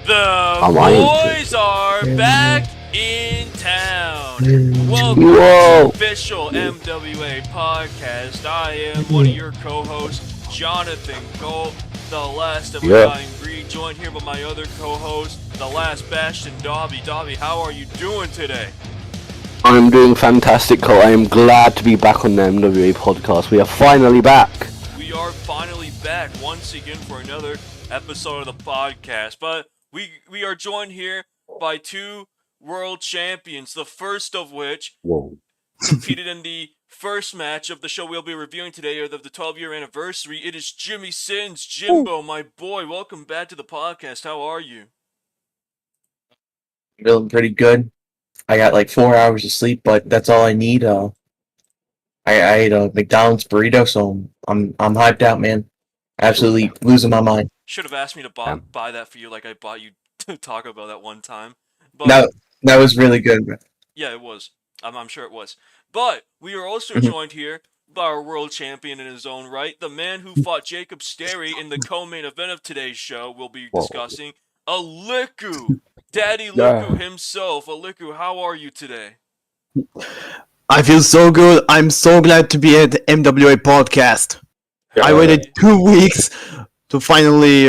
The boys are back in town. Welcome to the official MWA podcast. I am one of your co-hosts, Jonathan Colt, the last of a dying breed, joined here by my other co-host, the Last Bastion Dobby. Dobby, how are you doing today? I'm doing fantastic, Colt. I am glad to be back on the MWA podcast. We are finally back. We are finally back once again for another episode of the podcast, but we are joined here by two world champions, the first of which competed in the first match of the show we'll be reviewing today, of the 12-year anniversary. It is Jimmy Sins. Jimbo, my boy, welcome back to the podcast. How are you? Feeling pretty good. I got like 4 hours of sleep, but that's all I need. I ate a McDonald's burrito, so I'm hyped out, man. Absolutely losing my mind. Should have asked me to buy that for you, like I bought you Taco Bell that one time. But that was really good. Yeah, it was. I'm sure it was. But we are also joined here by our world champion in his own right, the man who fought Jacob Sterry in the co-main event of today's show. We'll be discussing Alikku, Daddylikku himself. Alikku, how are you today? I feel so good. I'm so glad to be at the MWA podcast. I waited 2 weeks to finally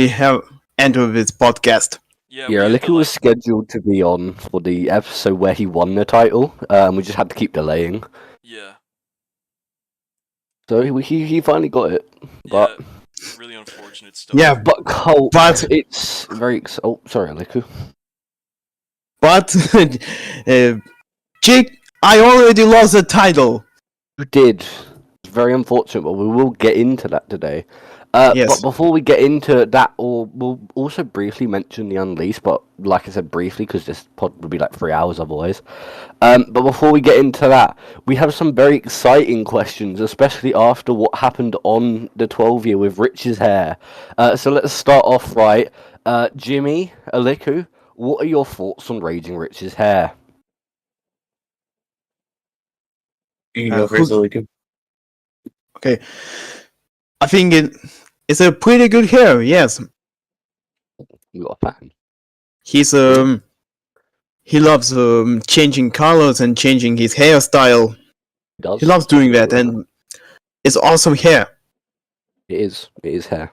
have enter this podcast. Yeah, Alikku was scheduled to be on for the episode where he won the title, and we just had to keep delaying. Yeah. So he finally got it, but really unfortunate stuff. Yeah, but Colt, it's very. Oh, sorry, Alikku. But Jake, I already lost the title. You did. It's very unfortunate, but we will get into that today. Yes. But before we get into that, we'll also briefly mention the Unleashed, but like I said, briefly, because this pod would be like 3 hours otherwise. But before we get into that, we have some very exciting questions, especially after what happened on the 12-year with Rich's hair. So let's start off right. Jimmy, Alikku, what are your thoughts on Raging Rich's hair? You go first, Alikku. Okay. I think it's a pretty good hair, yes. You got a fan. He loves changing colors and changing his hairstyle. He loves doing that, and it's awesome hair. It is hair.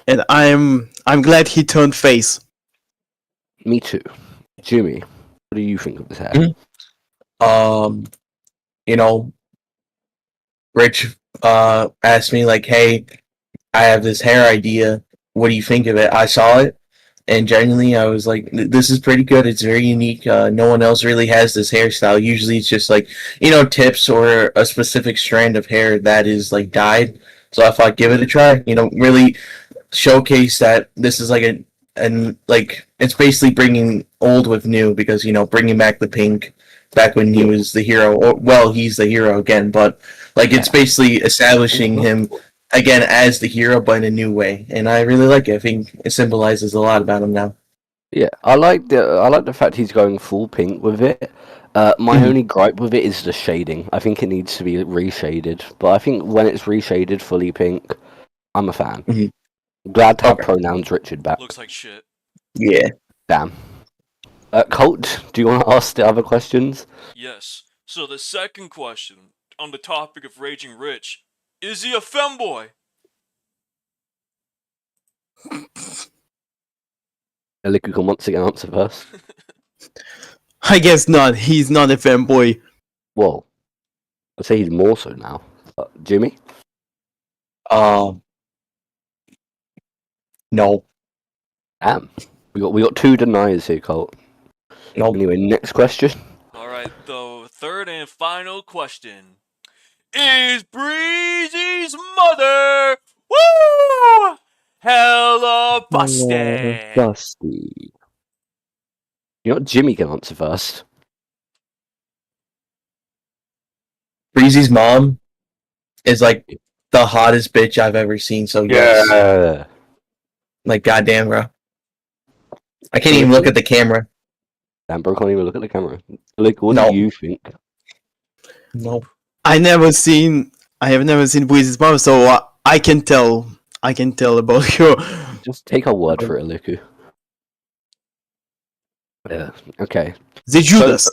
And I'm glad he turned face. Me too. Jimmy, what do you think of this hair? Rich asked me like, hey, I have this hair idea, what do you think of it? I saw it, and genuinely I was like, this is pretty good. It's very unique. No one else really has this hairstyle. Usually it's just like, tips or a specific strand of hair that is like dyed. So I thought, give it a try, really showcase that this is like it's basically bringing old with new, because bringing back the pink back when he was the hero, he's the hero again, but it's basically establishing him again as the hero, but in a new way, and I really like it. I think it symbolizes a lot about him now. Yeah, I like the fact he's going full pink with it. My only gripe with it is the shading. I think it needs to be reshaded, but I think when it's reshaded fully pink, I'm a fan. Glad to have pronouns Richard back. Looks like shit. Yeah. Damn. Colt, do you want to ask the other questions? Yes. So the second question on the topic of Raging Rich, is he a femboy? Alikku can once again answer first. I guess not. He's not a fanboy. Well, I'd say he's more so now. Jimmy? No. Damn. We got two deniers here, Colt. Nope. Anyway, next question. Alright, the third and final question. Is Breezy's mother hella busted? Busty. You know what? Jimmy can answer first. Breezy's mom is like the hottest bitch I've ever seen. So yes. Like goddamn, bro. I can't even look at the camera. Damn, bro, can't even look at the camera. Like, what do you think? Nope. I have never seen Breezy's mom, so I can tell about her. Just take our word for it, Alikku. Yeah. Okay. The Judas.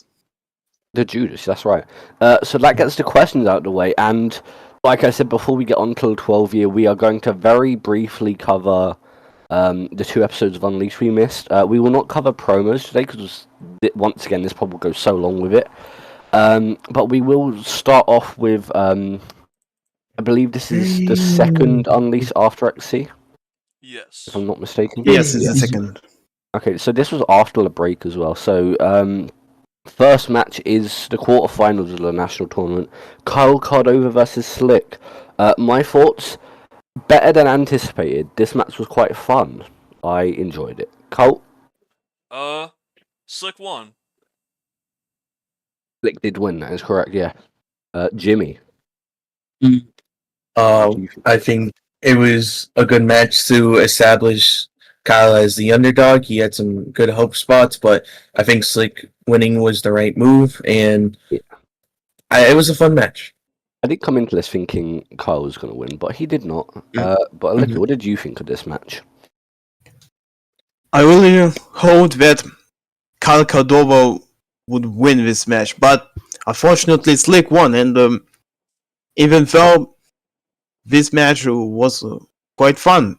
The Judas, that's right. So that gets the questions out of the way, and like I said, before we get on to the 12 year, we are going to very briefly cover the 2 episodes of Unleashed we missed. We will not cover promos today because, once again, this pod will go so long with it. But we will start off with, I believe this is the second Unleashed after XC, Yes. if I'm not mistaken. Yes, it's the second. Okay, so this was after the break as well. So, first match is the quarterfinals of the national tournament. Kyle Cardova versus Slick. My thoughts, better than anticipated. This match was quite fun. I enjoyed it. Colt? Slick won. Slick did win, that is correct, yeah. Jimmy? I think it was a good match to establish Kyle as the underdog. He had some good hope spots, but I think Slick winning was the right move, and it was a fun match. I did come into this thinking Kyle was going to win, but he did not. But Alikku, what did you think of this match? I really hoped that Kyle Cardova would win this match, but unfortunately Slick won, and even though this match was quite fun.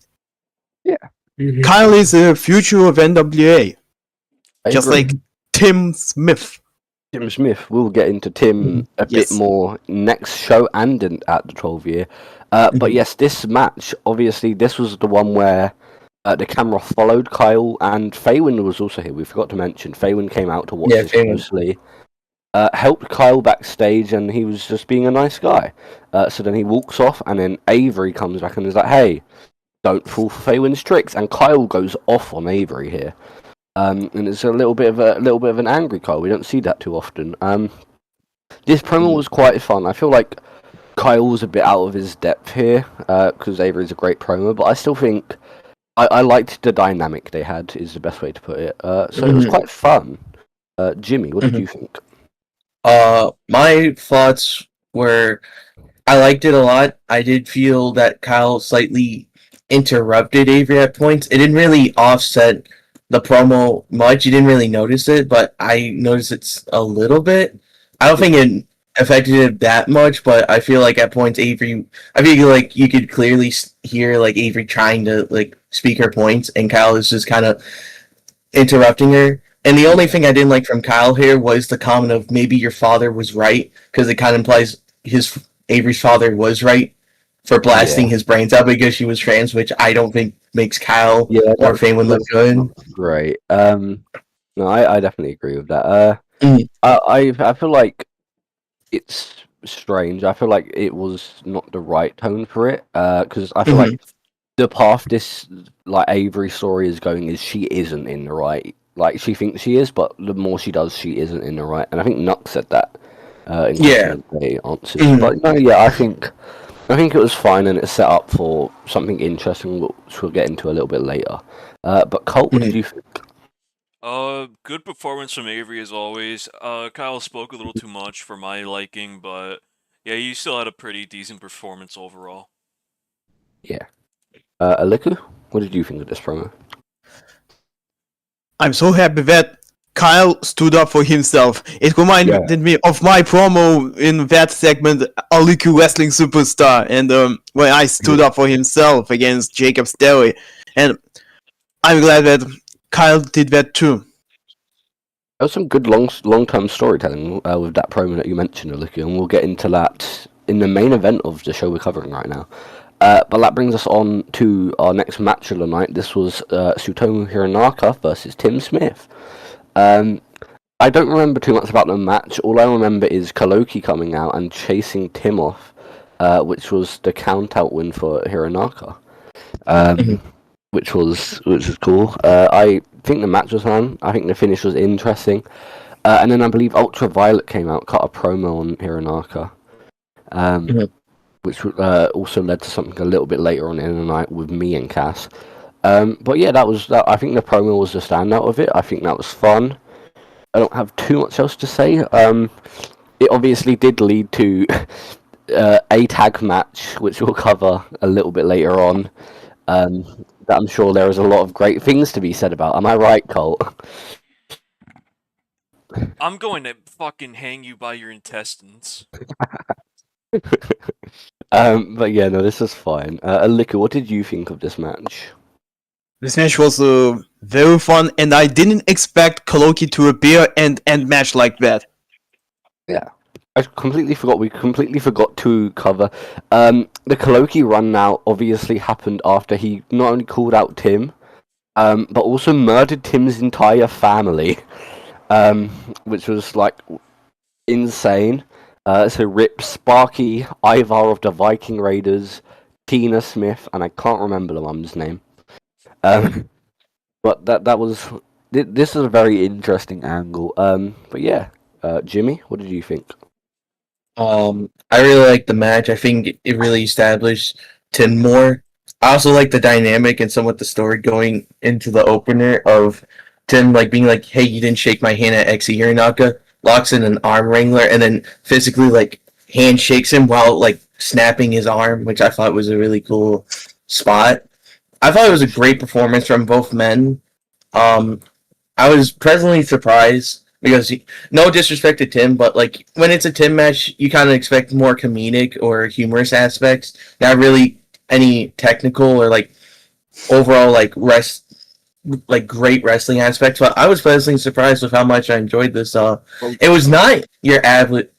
Yeah. Kyle is the future of NWA, I just agree. like Tim Smith. Tim Smith. We'll get into Tim a bit more next show and at the 12 year. But yes, this match, obviously, this was the one where the camera followed Kyle, and Faywin was also here. We forgot to mention Faywin came out to watch this closely. Helped Kyle backstage, and he was just being a nice guy. So then he walks off, and then Avery comes back and is like, "Hey, don't fall for Faywin's tricks." And Kyle goes off on Avery here. And it's a little bit of an angry Kyle. We don't see that too often. This promo was quite fun. I feel like Kyle was a bit out of his depth here because Avery's a great promo, but I still think I liked the dynamic they had. Is the best way to put it. So it was quite fun. Jimmy, what did you think? My thoughts were, I liked it a lot. I did feel that Kyle slightly interrupted Avery at points. It didn't really offset the promo much. You didn't really notice it, but I noticed it a little bit. I don't think it affected it that much, but I feel like at points Avery, I feel like you could clearly hear like Avery trying to like speak her points, and Kyle is just kind of interrupting her. And the only thing I didn't like from Kyle here was the comment of maybe your father was right, because it kind of implies Avery's father was right for blasting his brains out because she was trans, which I don't think makes Kyle or Faywin look good. Great. No, I definitely agree with that. I feel like it's strange. I feel like it was not the right tone for it. Because I feel like the path this like Avery story is going is she isn't in the right. Like she thinks she is, but the more she does, she isn't in the right. And I think Nuck said that. In the answers. But no, I think it was fine, and it's set up for something interesting, which we'll get into a little bit later. But Colt, what did you think? Good performance from Avery as always. Kyle spoke a little too much for my liking, but yeah, you still had a pretty decent performance overall. Yeah. Alikku, what did you think of this promo? I'm so happy that Kyle stood up for himself. It reminded me of my promo in that segment, Alikku Wrestling Superstar, and when I stood up for himself against Jacob Sterry. And I'm glad that Kyle did that too. There was some good long-term storytelling with that promo that you mentioned, Alikku, and we'll get into that in the main event of the show we're covering right now. But that brings us on to our next match of the night. This was Tsutomu Hironaka versus Tim Smith. I don't remember too much about the match. All I remember is Kaloki coming out and chasing Tim off, which was the count-out win for Hironaka, which was cool. I think the match was fun. I think the finish was interesting. And then I believe Ultraviolet came out, cut a promo on Hironaka. Which also led to something a little bit later on in the night with me and Cass. But yeah, I think the promo was the standout of it. I think that was fun. I don't have too much else to say. It obviously did lead to a tag match, which we'll cover a little bit later on. that I'm sure there is a lot of great things to be said about. Am I right, Colt? I'm going to fucking hang you by your intestines. But yeah, no, this is fine. Alikku, what did you think of this match? This match was very fun, and I didn't expect Koloki to appear and end match like that. Yeah. I completely forgot. We completely forgot to cover. The Koloki run now obviously happened after he not only called out Tim, but also murdered Tim's entire family, which was like insane. So Rip, Sparky, Ivar of the Viking Raiders, Tina Smith, and I can't remember the mum's name. But that was this is a very interesting angle. But yeah, Jimmy, what did you think? I really like the match. I think it really established Tim more. I also like the dynamic and somewhat the story going into the opener of Tim like being like, "Hey, you didn't shake my hand at Exi Hironaka," locks in an arm wrangler, and then physically like handshakes him while like snapping his arm, which I thought was a really cool spot. I thought it was a great performance from both men. I was pleasantly surprised because no disrespect to Tim, but like when it's a Tim match, you kind of expect more comedic or humorous aspects, not really any technical or like overall like great wrestling aspects. But I was pleasantly surprised with how much I enjoyed this. It was not your average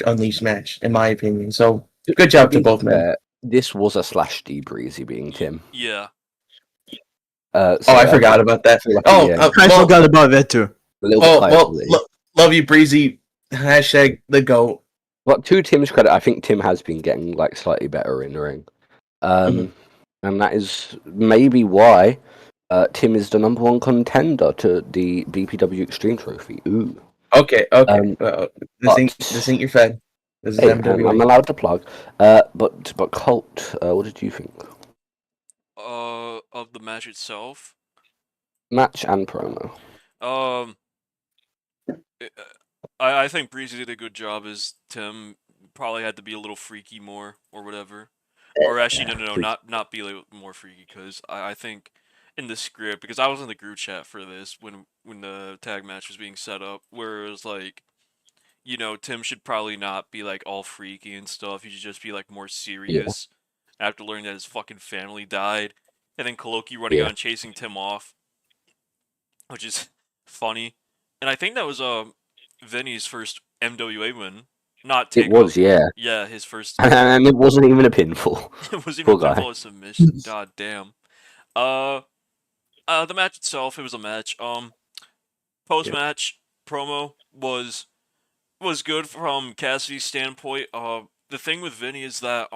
Unleashed match, in my opinion. So good job to both men. This was a slash D Breezy being Tim. Yeah. I forgot about that. I forgot about that too. Love you, Breezy. Hashtag the GOAT. But to Tim's credit, I think Tim has been getting like slightly better in the ring. And that is maybe why Tim is the number one contender to the BPW Extreme Trophy. Ooh. Okay. This ain't your Fed. This is MWA. I'm allowed to plug. But Colt, what did you think? Of the match itself? Match and promo. I think Breezy did a good job as Tim. Probably had to be a little freaky more or whatever. Or actually, no, not be a little more freaky, because I think in the script, because I was in the group chat for this when the tag match was being set up, where it was like, you know, Tim should probably not be like all freaky and stuff. He should just be like more serious after learning that his fucking family died, and then Koloki running out and chasing Tim off, which is funny. And I think that was Vinny's first MWA win. Not take it was, yeah, his first. And it wasn't even a pinfall. It wasn't even a pinfall, a submission. God damn. The match itself, it was a match. Post match promo was good from Cassidy's standpoint. The thing with Vinny is that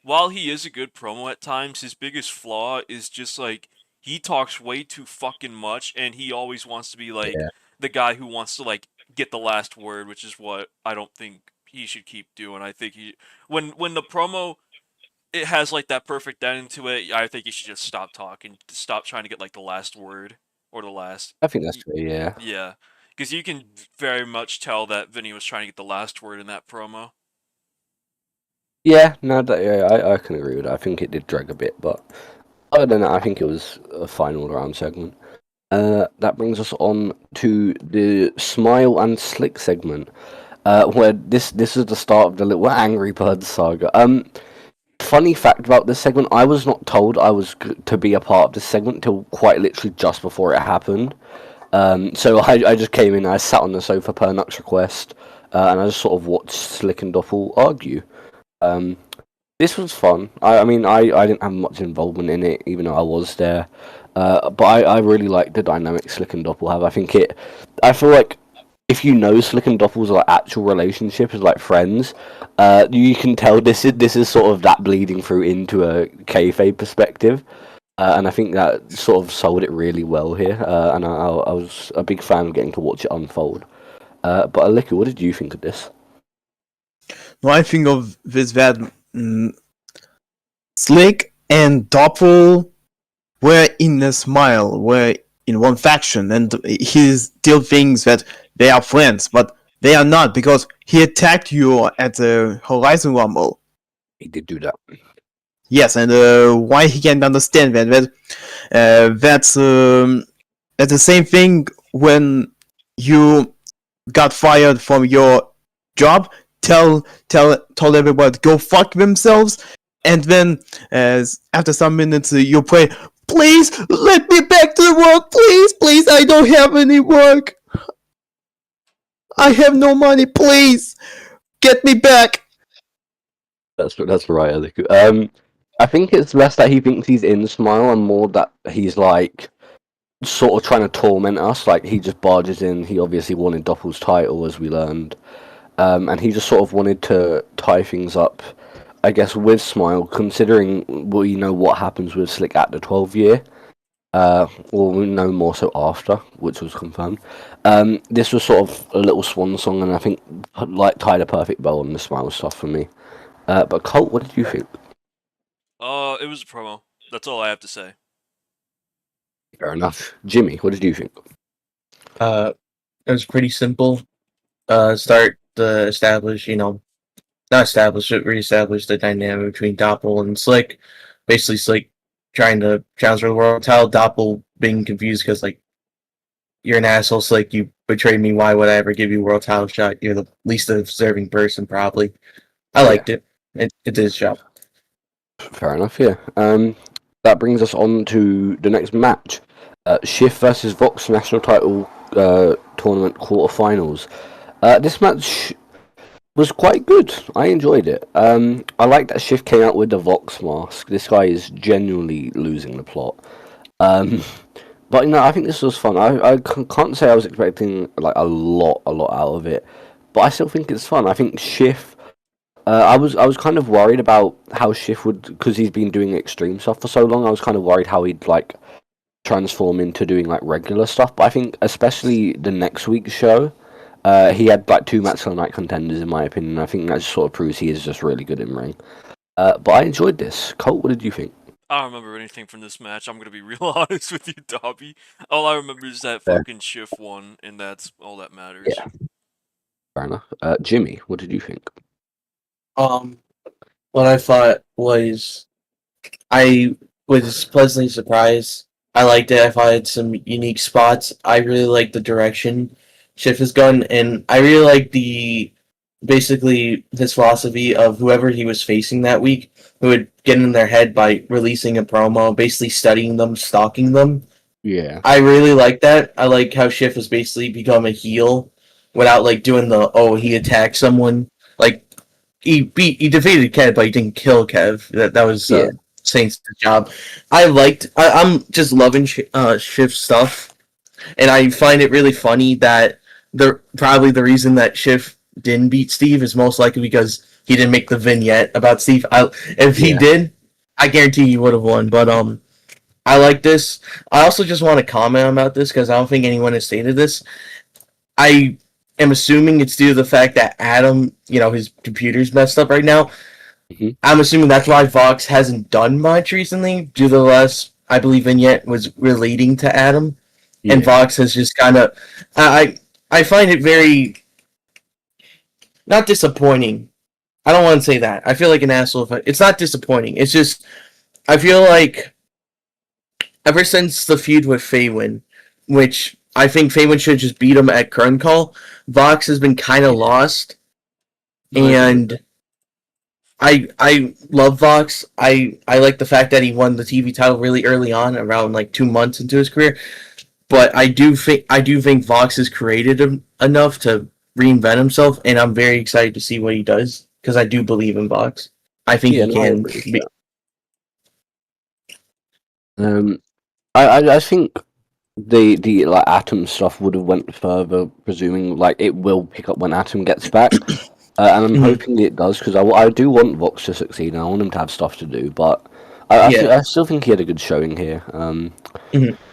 while he is a good promo at times, his biggest flaw is just like he talks way too fucking much, and he always wants to be like the guy who wants to like get the last word, which is what I don't think he should keep doing. I think when the promo it has like that perfect ending to it, I think he should just stop talking, stop trying to get like the last word or the last. I think that's true. Yeah. Yeah, because you can very much tell that Vinny was trying to get the last word in that promo. Yeah, no, I can agree with that. I think it did drag a bit, but other than that, I think it was a fine all-around segment. That brings us on to the Smile and Slick segment, where this is the start of the little Angry Birds saga. Funny fact about this segment, I was not told I was to be a part of this segment until quite literally just before it happened. So I just came in, I sat on the sofa per Nux request, and I just sort of watched Slick and Doppel argue. This was fun. I mean, I didn't have much involvement in it, even though I was there. But I really like the dynamic Slick and Doppel have. I feel like if you know Slick and Doppel's like actual relationship as like friends, you can tell this is sort of that bleeding through into a kayfabe perspective. And I think that sort of sold it really well here. And I was a big fan of getting to watch it unfold. But Alikku, what did you think of this? Well, I think of this that Slick and Doppel were in a Smile, were in one faction, and he still thinks that they are friends, but they are not, because he attacked you at the Horizon Rumble. He did do that. Yes, and why he can't understand that's the same thing when you got fired from your job. Told everybody to go fuck themselves, and then after some minutes you pray, please let me back to work, please, I don't have any work, I have no money, please get me back. That's right, Aliku. I think it's less that he thinks he's in Smile and more that he's like sort of trying to torment us. Like he just barges in. He obviously wanted Doppel's title, as we learned, and he just sort of wanted to tie things up, I guess, with Smile, considering we know what happens with Slick at the 12 year. Or we know more so after, which was confirmed. This was sort of a little swan song, and I think like tied a perfect bow on the Smile stuff for me. But Colt, what did you think? It was a promo. That's all I have to say. Fair enough. Jimmy, what did you think? It was pretty simple. Start to establish, not establish it, reestablish the dynamic between Doppel and Slick. Basically, Slick trying to challenge for the world title, Doppel being confused because, like, you're an asshole, Slick, you betrayed me, why would I ever give you a world title shot? You're the least deserving person, probably. I liked it. It did its job. Fair enough, yeah. That brings us on to the next match. Shift versus Vox National Title Tournament Quarterfinals. This match was quite good. I enjoyed it. I like that Shift came out with the Vox mask. This guy is genuinely losing the plot. But I think this was fun. I can't say I was expecting like a lot out of it, but I still think it's fun. I think Shift. I was kind of worried about how Shift would, because he's been doing extreme stuff for so long. I was kind of worried how he'd like transform into doing like regular stuff. But I think especially the next week's show, he had like 2 match of the night contenders in my opinion. I think that just sort of proves he is just really good in ring. But I enjoyed this. Colt, what did you think? I don't remember anything from this match. I'm gonna be real honest with you, Dobby. All I remember is that Fair. fucking Shift won, and that's all that matters. Yeah. Fair enough. Jimmy, what did you think? What I thought was, I was pleasantly surprised. I liked it. I thought it had some unique spots. I really liked the direction Shift has gone, and I really like basically his philosophy of whoever he was facing that week, who would get in their head by releasing a promo, basically studying them, stalking them. Yeah. I really like that. I like how Shift has basically become a heel without like doing he attacked someone. Like he defeated Kev, but he didn't kill Kev. That was Saint's job. I'm just loving Shift stuff, and I find it really funny that probably the reason that Shift didn't beat Steve is most likely because he didn't make the vignette about Steve. If he did, I guarantee he would have won. But I like this. I also just want to comment about this because I don't think anyone has stated this. I am assuming it's due to the fact that Adam, his computer's messed up right now. Mm-hmm. I'm assuming that's why Vox hasn't done much recently, due to the last, I believe, vignette was relating to Adam. Yeah. And Vox has just kind of... I find it very... not disappointing. I don't want to say that. I feel like an asshole. It's not disappointing. It's just... I feel like... ever since the feud with Faywin, which I think Faywin should just beat him at current call, Vox has been kind of lost. And I love Vox. I like the fact that he won the TV title really early on, around like 2 months into his career. But I do think Vox is creative enough to reinvent himself, and I'm very excited to see what he does because I do believe in Vox. I think he can. I think the like Atom stuff would have went further, presuming like it will pick up when Atom gets back, and I'm hoping it does because I do want Vox to succeed and I want him to have stuff to do, but I still think he had a good showing here, and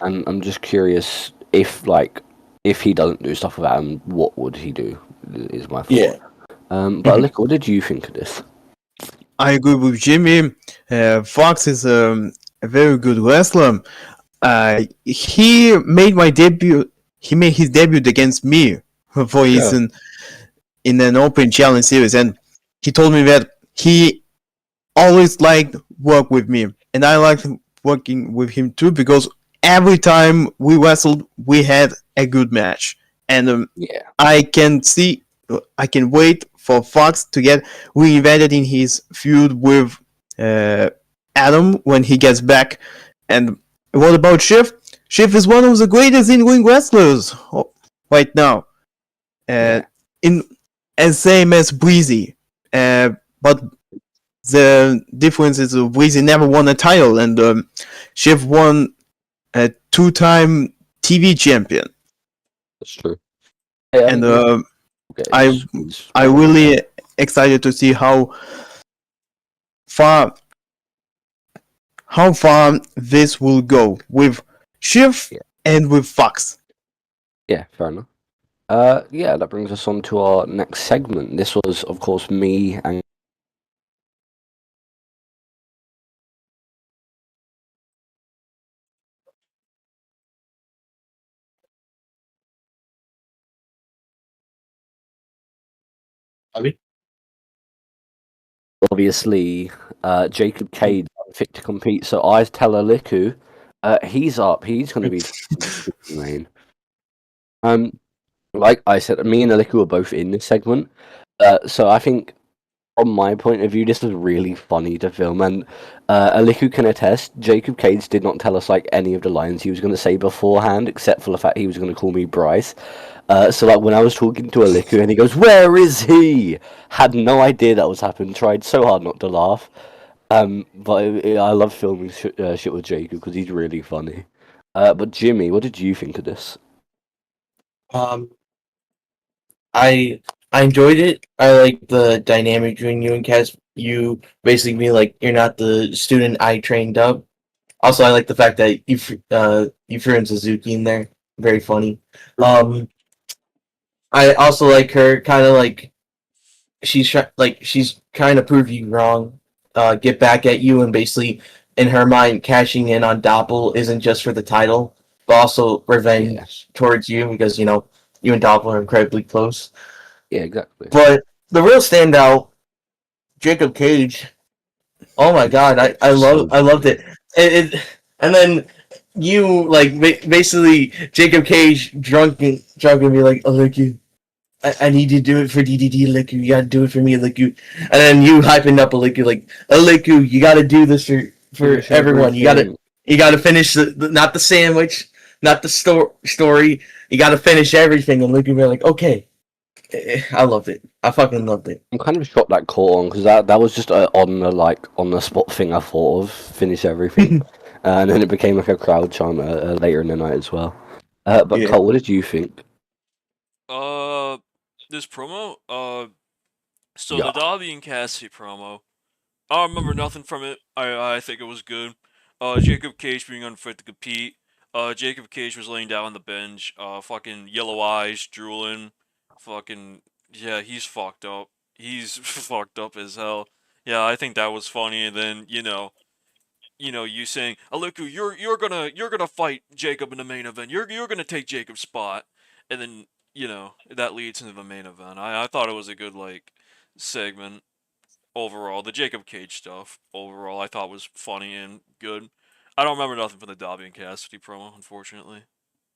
I'm just curious if he doesn't do stuff with Atom, what would he do? Is my thought. Yeah. But Alikku, what did you think of this? I agree with Jimmy. Vox is a very good wrestler. He made my debut. He made his debut against me for his in an open challenge series, and he told me that he always liked work with me, and I liked working with him too because every time we wrestled, we had a good match, and Yeah. I can wait for Fox to get reinvented in his feud with Adam when he gets back. And what about Schiff? Schiff is one of the greatest in-ring wrestlers right now. In as same as Breezy, but the difference is Breezy never won a title, and Schiff won a 2-time TV champion. That's true. Yeah, And okay, I really excited to see how far this will go with Schiff and with Fox. Yeah, fair enough. Yeah, that brings us on to our next segment. This was, of course, me and obviously Jacob Cade unfit to compete. So I tell Alikku, he's up. He's going to be main. Like I said, me and Alikku are both in this segment. So I think, from my point of view, this was really funny to film, and Alikku can attest. Jacob Cades did not tell us like any of the lines he was going to say beforehand, except for the fact he was going to call me Bryce. So like when I was talking to Alikku and he goes, "Where is he?" Had no idea that was happening. Tried so hard not to laugh. But I love filming shit with Jacob because he's really funny. But Jimmy, what did you think of this? I enjoyed it. I like the dynamic between you and Cass. You basically be like you're not the student I trained up. Also, I like the fact that you threw in Suzuki in there. Very funny. I also like her kind of like she's trying to prove you wrong, get back at you, and basically in her mind, cashing in on Doppel isn't just for the title, but also revenge towards you because you know you and Doppel are incredibly close. Yeah, exactly. But the real standout, Jacob Cage. Oh my god, I loved it. And then you like basically Jacob Cage drunken be like, oh look you. I need you to do it for DDD Alikku. You gotta do it for me, Alikku. And then you hyping up Alikku like Alikku, you gotta do this for everyone. You gotta finish the not the sandwich, not the story. You gotta finish everything. And Alikku be like, okay. I loved it. I fucking loved it. I'm kind of shocked that caught on because that was just on the spot thing I thought of. Finish everything, and then it became like a crowd chant later in the night as well. But Colt, what did you think? This promo, the Dobby and Cassie promo, I don't remember nothing from it. I think it was good. Jacob Cage being unfit to compete. Jacob Cage was laying down on the bench. Fucking yellow eyes, drooling. Fucking yeah, he's fucked up. He's fucked up as hell. Yeah, I think that was funny. And then you saying, Alikku, you're gonna fight Jacob in the main event. You're gonna take Jacob's spot, and then that leads into the main event. I thought it was a good segment overall. The Jacob Cage stuff overall I thought was funny and good. I don't remember nothing from the Dobby and Cassidy promo, unfortunately.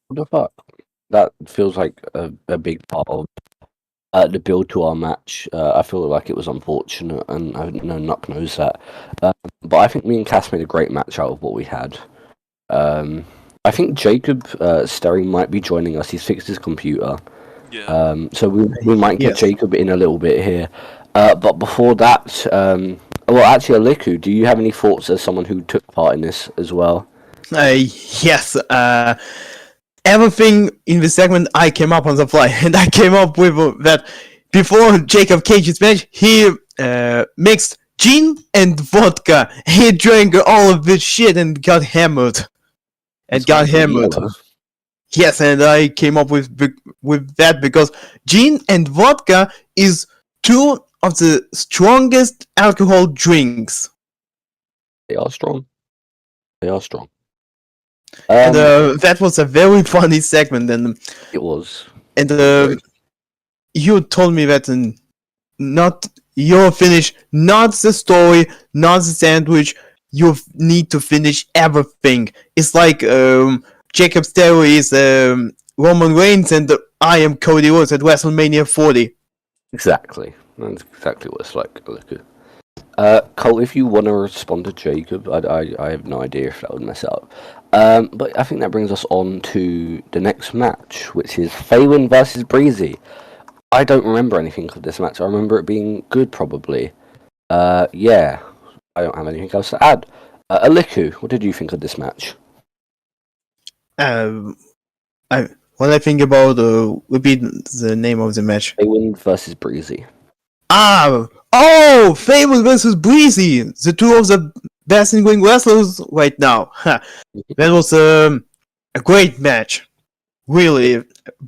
What the fuck? That feels like a big part of the build to our match. I feel like it was unfortunate, and I know Nuck knows that. But I think me and Cass made a great match out of what we had. I think Jacob Sterry might be joining us. He's fixed his computer. Yeah. So we might get Jacob in a little bit here. But before that, well, actually, Alikku, do you have any thoughts as someone who took part in this as well? Yes. Everything in the segment I came up on the fly, and I came up with that before Jacob Cage's match, he mixed gin and vodka. He drank all of this shit and got hammered. Yes, and I came up with that because gin and vodka is two of the strongest alcohol drinks. They are strong. And that was a very funny segment, and it was. And you told me that your finish, not the story, not the sandwich. You need to finish everything. It's like Jacob Sterry is Roman Reigns, and I am Cody Rhodes at WrestleMania 40. Exactly. That's exactly what it's like. Colt, if you want to respond to Jacob, I have no idea if that would mess it up. But I think that brings us on to the next match, which is Faywin versus Breezy. I don't remember anything of this match. I remember it being good, probably. Yeah. I don't have anything else to add. Alikku, what did you think of this match? What I think about repeat the name of the match. Faywin versus Breezy. Fable versus Breezy, the two of the best in ring wrestlers right now. That was a great match. Really,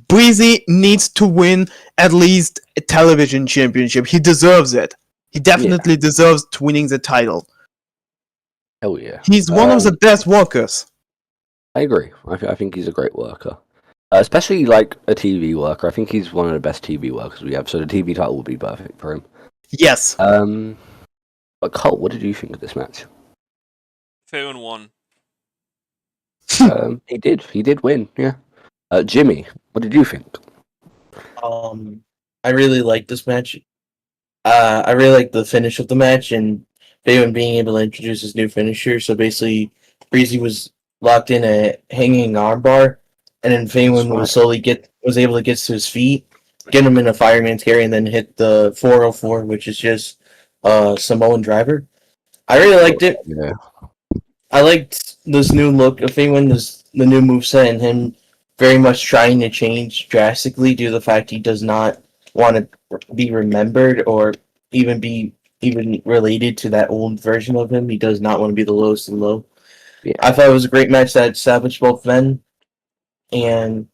Breezy needs to win at least a television championship. He deserves it. He definitely deserves to winning the title. Hell yeah. He's one of the best workers. I agree. I think he's a great worker. Especially like a TV worker. I think he's one of the best TV workers we have, so the TV title would be perfect for him. Yes. But Colt, what did you think of this match? Faywin won. He did win, yeah. Jimmy, what did you think? I really like this match. I really like the finish of the match and Faywin being able to introduce his new finisher. So basically, Breezy was locked in a hanging armbar, and then Faywin was able to get to his feet, get him in a fireman's carry, and then hit the 404, which is just Samoan driver. I really liked it. Yeah. I liked this new look of Faywin, the new moveset, and him very much trying to change drastically due to the fact he does not want to be remembered or even be related to that old version of him. He does not want to be the lowest of the low. Yeah. I thought it was a great match that established both men, and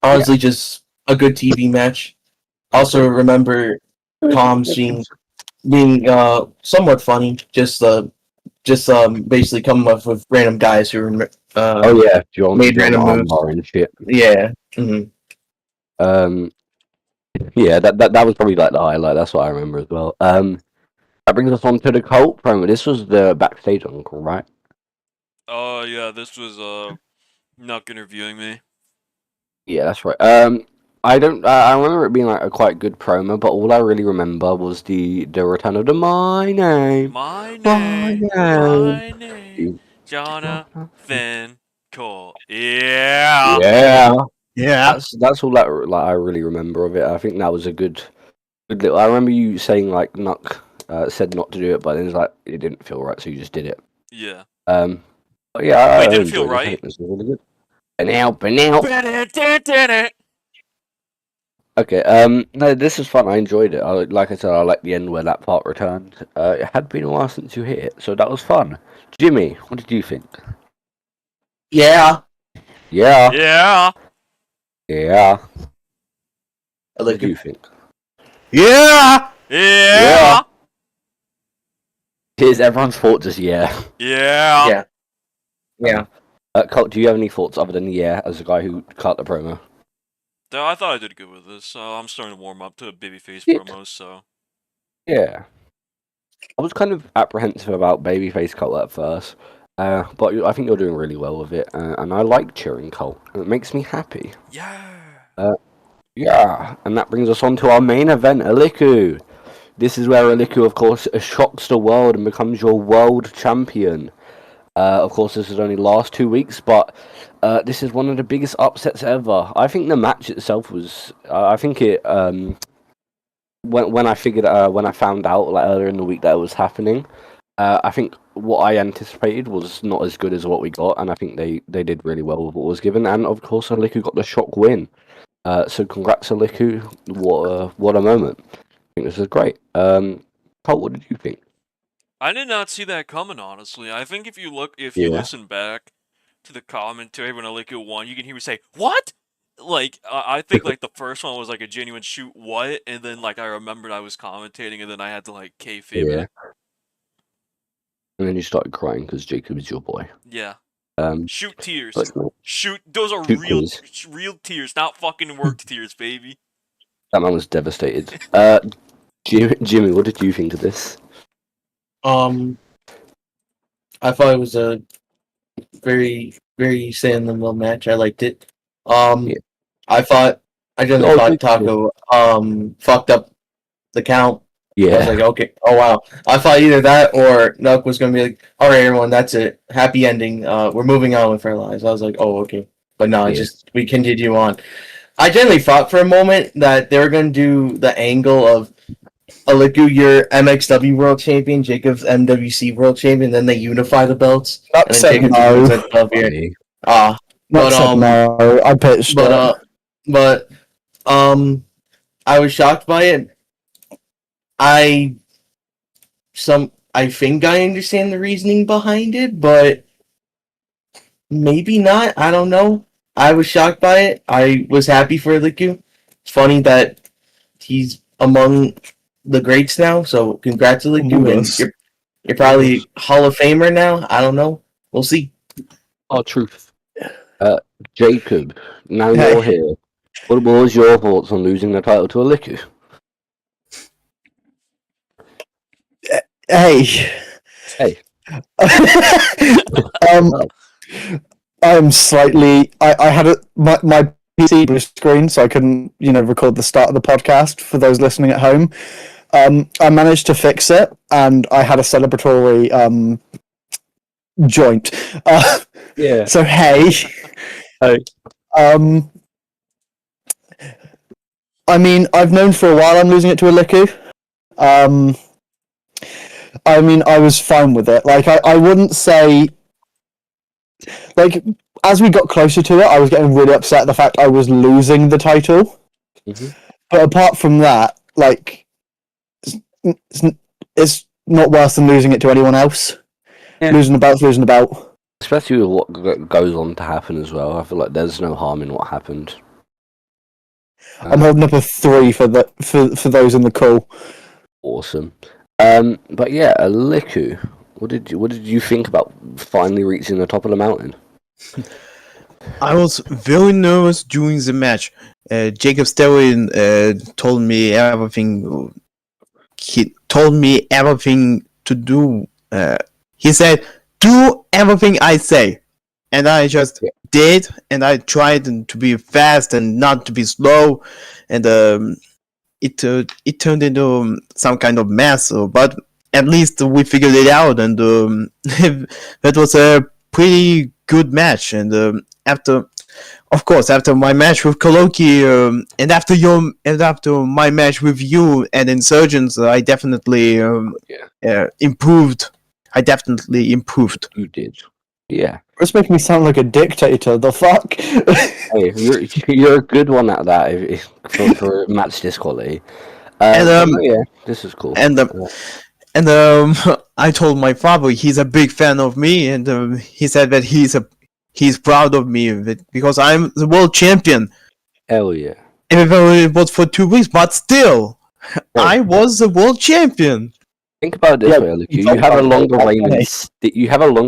honestly, just a good TV match. Also, remember Tom's being somewhat funny. Just basically coming up with random guys who John made random moves and shit. Yeah. Mm-hmm. Yeah, that was probably like the highlight. That's what I remember as well. That brings us on to the Colt promo. This was the backstage uncle, right? Oh yeah, this was Nuck interviewing me. Yeah, that's right. I don't. I remember it being like a quite good promo, but all I really remember was the return of the my name, Jonathan Cole. Yeah. Yeah. That's all that like I really remember of it. I think that was a good little. I remember you saying like Nuck said not to do it, but then it's like it didn't feel right, so you just did it. Yeah. But yeah, Wait, didn't feel right. It was really good. And now. Okay. No, this was fun. I enjoyed it. Like I said, I liked the end where that part returned. It had been a while since you hit it, so that was fun. Jimmy, what did you think? Yeah. Yeah. I What do you think? Yeah. Is everyone's thoughts just yeah? Yeah. Colt, do you have any thoughts other than yeah, as a guy who cut the promo? No, I thought I did good with this. I'm starting to warm up to babyface promos, so. Yeah. I was kind of apprehensive about babyface Colt at first, but I think you're doing really well with it, and I like cheering Colt. It makes me happy. Yeah. Yeah, and that brings us on to our main event, Alikku. This is where Alikku, of course, shocks the world and becomes your world champion. Of course, this has only last 2 weeks, but this is one of the biggest upsets ever. I think the match itself was. I think it. When I found out like earlier in the week that it was happening, I think what I anticipated was not as good as what we got, and I think they did really well with what was given. And of course, Alikku got the shock win. So congrats, Alikku. What a moment. I think this is great. Colt, what did you think? I did not see that coming, honestly. I think if you listen back to the commentary when Alikku won, you can hear me say, "What?" Like, I think like the first one was like a genuine shoot, what? And then like I remembered I was commentating, and then I had to like kayfabe it. And then you started crying because Jacob is your boy. Yeah. Shoot tears. But, Shoot. Those are shoot real tears, not fucking worked tears, baby. That man was devastated. Jimmy, what did you think of this? I thought it was a very, very stand-alone match. I liked it. Yeah. I generally thought Taco fucked up the count. I was like, okay, oh wow. I thought either that or Nuck was gonna be like, all right, everyone, that's it, happy ending. We're moving on with our lives. I was like, oh okay, but no, just we continue on. I generally thought for a moment that they were gonna do the angle of Alikku, your MXW World Champion, Jacob's MWC World Champion, then they unify the belts. Nuck said no. Nuck said no. I pitched but I was shocked by it. I think I understand the reasoning behind it, but maybe not. I don't know. I was shocked by it. I was happy for Alikku. It's funny that he's among the greats now, so congrats Alikku. And you're probably Hall of Famer now. I don't know. We'll see. Oh, truth. Jacob, now you're here. What was your thoughts on losing the title to Alikku? Hey. I'm slightly. I had my PC blue screen, so I couldn't, record the start of the podcast for those listening at home. I managed to fix it, and I had a celebratory joint. So hey. I mean, I've known for a while I'm losing it to Alikku. I mean, I was fine with it. Like, I wouldn't say... Like, as we got closer to it, I was getting really upset at the fact I was losing the title. Mm-hmm. But apart from that, like, it's not worse than losing it to anyone else. Yeah. Losing the belt's losing the belt. Especially with what goes on to happen as well. I feel like there's no harm in what happened. I'm holding up a 3 for those in the call. Awesome. But yeah, Alikku, what did you think about finally reaching the top of the mountain? I was very nervous during the match. Jacob Sterry told me everything. He told me everything to do. He said, "Do everything I say," and I just did. And I tried to be fast and not to be slow, and it turned into some kind of mess. But at least we figured it out, and that was a pretty good match. And after my match with Koloki, and after my match with you and Insurgents, I definitely improved. You did. Yeah. It's making me sound like a dictator. The fuck? Hey, you're a good one at that for match disquality. This is cool. And I told my father he's a big fan of me, and he said that he's proud of me because I'm the world champion. Hell yeah! Even though it was for 2 weeks, but still, I was the world champion. Think about it this way, Luke. You have a longer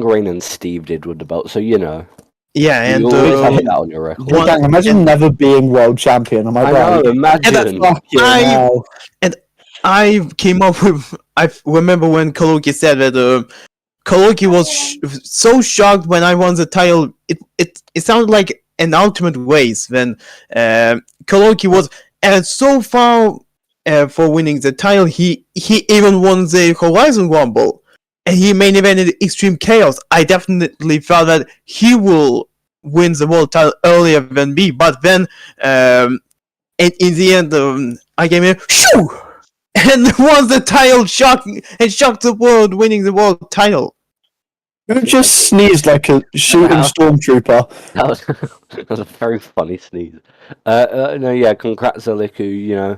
reign than Steve did with the belt, so you know. Yeah, and you always have that on your record. Imagine never being world champion. Am I right? Know, imagine. I came up with. I remember when Koloki said that. Koloki was so shocked when I won the title. It sounded like an ultimate waste when Koloki was so far for winning the title. He even won the Horizon Rumble, and he main evented Extreme Chaos. I definitely felt that he will win the world title earlier than me. But then, in the end, I came in, shoo, and won the title, shocked the world, winning the world title. You just sneezed like a shooting stormtrooper. That was a very funny sneeze. Congrats, Alikku. You know,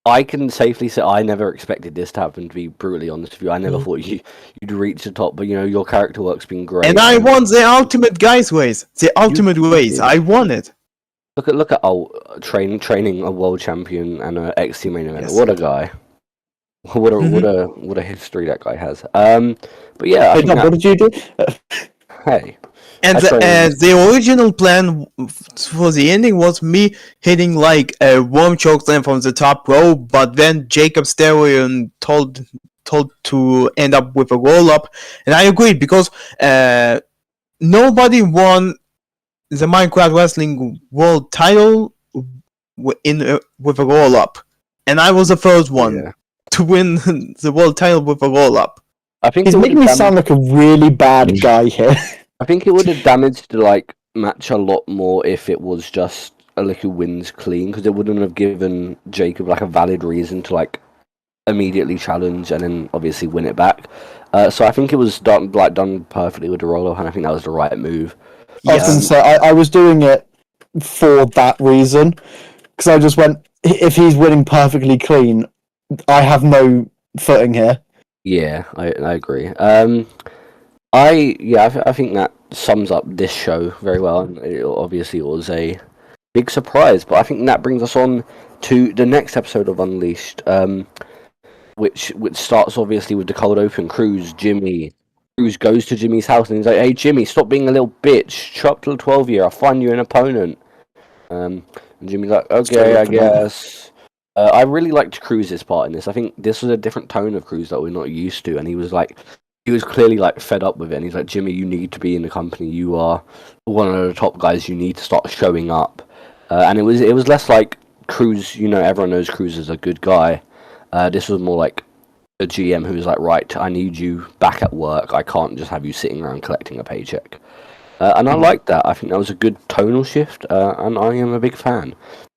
I can safely say I never expected this to happen, to be brutally honest with you. I never thought you'd reach the top, but you know, your character work's been great. And I won the ultimate guys race. The ultimate race. I won it. Look at training a world champion and an XT main event. Yes. What a guy. What a history that guy has. But yeah, what did you do? Hey. And the original plan for the ending was me hitting like a worm chokeslam from the top row, but then Jacob Sterry told to end up with a roll up, and I agreed because nobody won the Minecraft Wrestling World Title with a roll up, and I was the first one to win the world title with a roll up. I think he's making me sound like a really bad guy here. I think it would have damaged the match a lot more if it was just Alikku wins clean, because it wouldn't have given Jacob a valid reason to immediately challenge and then obviously win it back. So I think it was done perfectly with the roll up, and I think that was the right move. I was going to say I was doing it for that reason, because I just went, if he's winning perfectly clean, I have no footing here. Yeah, I agree. I think that sums up this show very well, and it obviously was a big surprise. But I think that brings us on to the next episode of Unleashed, which starts obviously with the cold open. Cruz goes to Jimmy's house and he's like, "Hey Jimmy, stop being a little bitch. Chop to the 12-year. I'll find you an opponent." And Jimmy's like, "Okay, I guess." I really liked Cruz's part in this. I think this was a different tone of Cruz that we're not used to, and he was clearly fed up with it. And he's like, "Jimmy, you need to be in the company. You are one of the top guys. You need to start showing up." And it was less like Cruz. Everyone knows Cruz is a good guy. This was more like a GM who was like, "Right, I need you back at work. I can't just have you sitting around collecting a paycheck." And I liked that. I think that was a good tonal shift, and I am a big fan.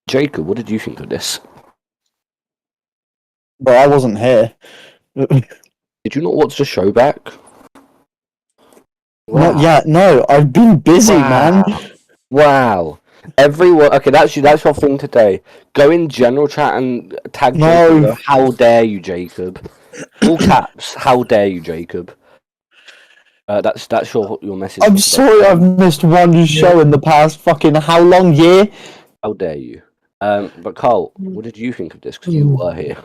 Jacob, what did you think of this? But I wasn't here. Did you not watch the show back? Wow. Not yet. No, I've been busy, man. Wow. Everyone. Okay, that's your thing today. Go in general chat and tag Jacob. How dare you, Jacob? All caps. How dare you, Jacob? That's your message. I'm sorry, I've missed one show in the past fucking how long year? How dare you? But Colt, what did you think of this? Because you were here.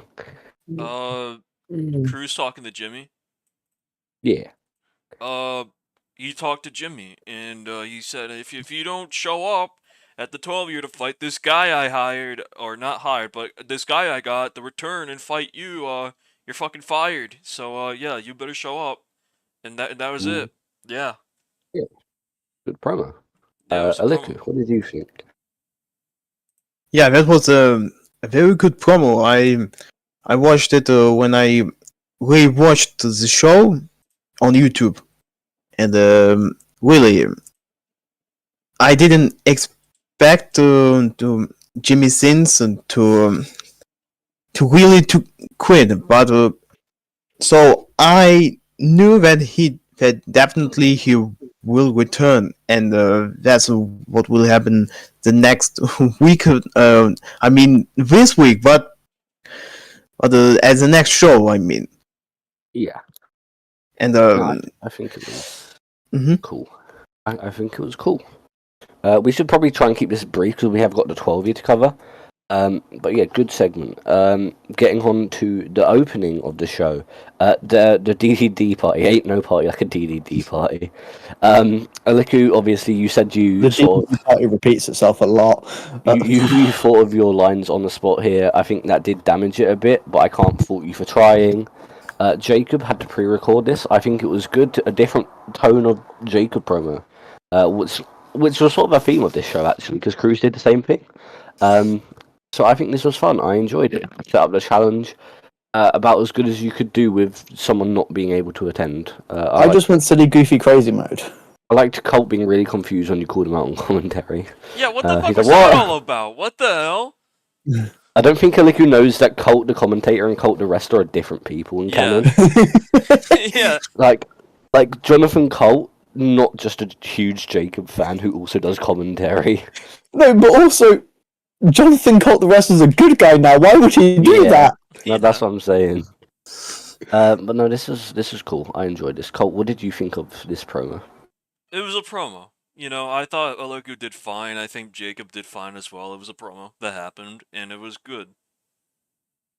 Cruz talking to Jimmy. Yeah. He talked to Jimmy, and he said, if you don't show up at the 12-year to fight this guy I hired, or not hired, but this guy I got to return and fight you, you're fucking fired. So yeah, you better show up. And that was it. Yeah. Yeah. Good promo. Yeah, Alikku, what did you think? Yeah, that was a very good promo. I watched it when I rewatched the show on YouTube, and really, I didn't expect to Jimmy Sins to really to quit, but so I knew that definitely he will return, and that's what will happen the next week. I mean this week, but as the next show, I mean. Yeah. And I think it was cool. I think it was cool. We should probably try and keep this brief because we have got the 12-year to cover. But yeah, good segment. Getting on to the opening of the show. The DDD party. Ain't no party like a DDD party. Alikku, obviously, you said you the DDD party repeats itself a lot. You thought of your lines on the spot here. I think that did damage it a bit, but I can't fault you for trying. Jacob had to pre-record this. I think it was good. A different tone of Jacob promo, which was sort of a theme of this show actually, because Cruz did the same thing. So I think this was fun. I enjoyed it. Set up the challenge about as good as you could do with someone not being able to attend. I just went silly, goofy, crazy mode. I liked Colt being really confused when you called him out on commentary. Yeah, what the fuck is that all about? What the hell? I don't think Alikku knows that Colt the commentator and Colt the wrestler are different people in canon. Yeah. Like Jonathan Colt, not just a huge Jacob fan who also does commentary. No, but also Jonathan Colt the wrestler's a good guy now. Why would he do that? No, that's what I'm saying. But no, this was cool. I enjoyed this. Colt, what did you think of this promo? It was a promo. I thought Alikku did fine. I think Jacob did fine as well. It was a promo that happened, and it was good.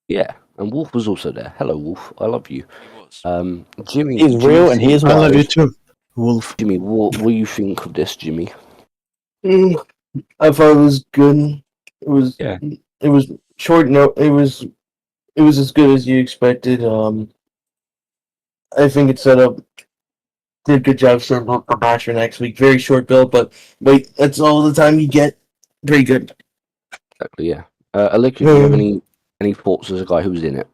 Yeah, and Wolf was also there. Hello, Wolf. I love you. He was. Jimmy. He's real, and he is I love you too. Wolf. Jimmy, what do you think of this, Jimmy? I thought it was good. It was Yeah. It was short. No, it was as good as you expected. I think it set up. Did a good job setting up the match for next week. Very short build, but wait, that's all the time you get. Pretty good. Exactly, yeah. Alikku, do you have any thoughts as a guy who's in it?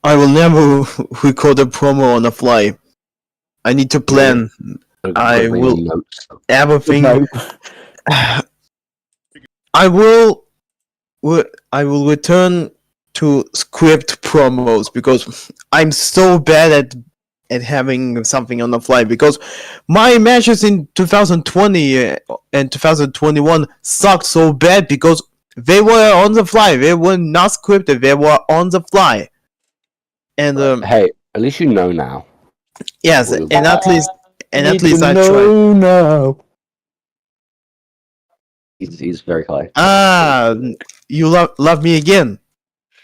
I will never record a promo on the fly. I need to plan. I Bring will notes. everything. No. I will return to script promos because I'm so bad at having something on the fly, because my matches in 2020 and 2021 sucked so bad because they were on the fly. They were not scripted. They were on the fly. And Hey, at least you know now. yes, Well, and at least I tried. No, no. He's very high. You love me again.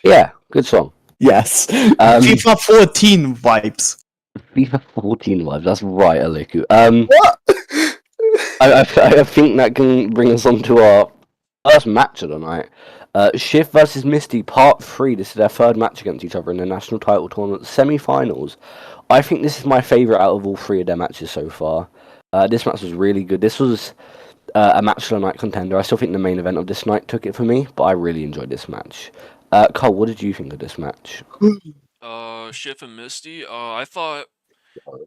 Yeah, good song. Yes. FIFA 14 vibes. FIFA 14 vibes. That's right, Alikku. What? I think that can bring us on to our first match of the night. Shift versus Misty, Part 3. This is their third match against each other in the national title tournament semi-finals. I think this is my favourite out of all three of their matches so far. This match was really good. This was a match of the night contender. I still think the main event of this night took it for me, but I really enjoyed this match. Cole, what did you think of this match? Shift and Misty. I thought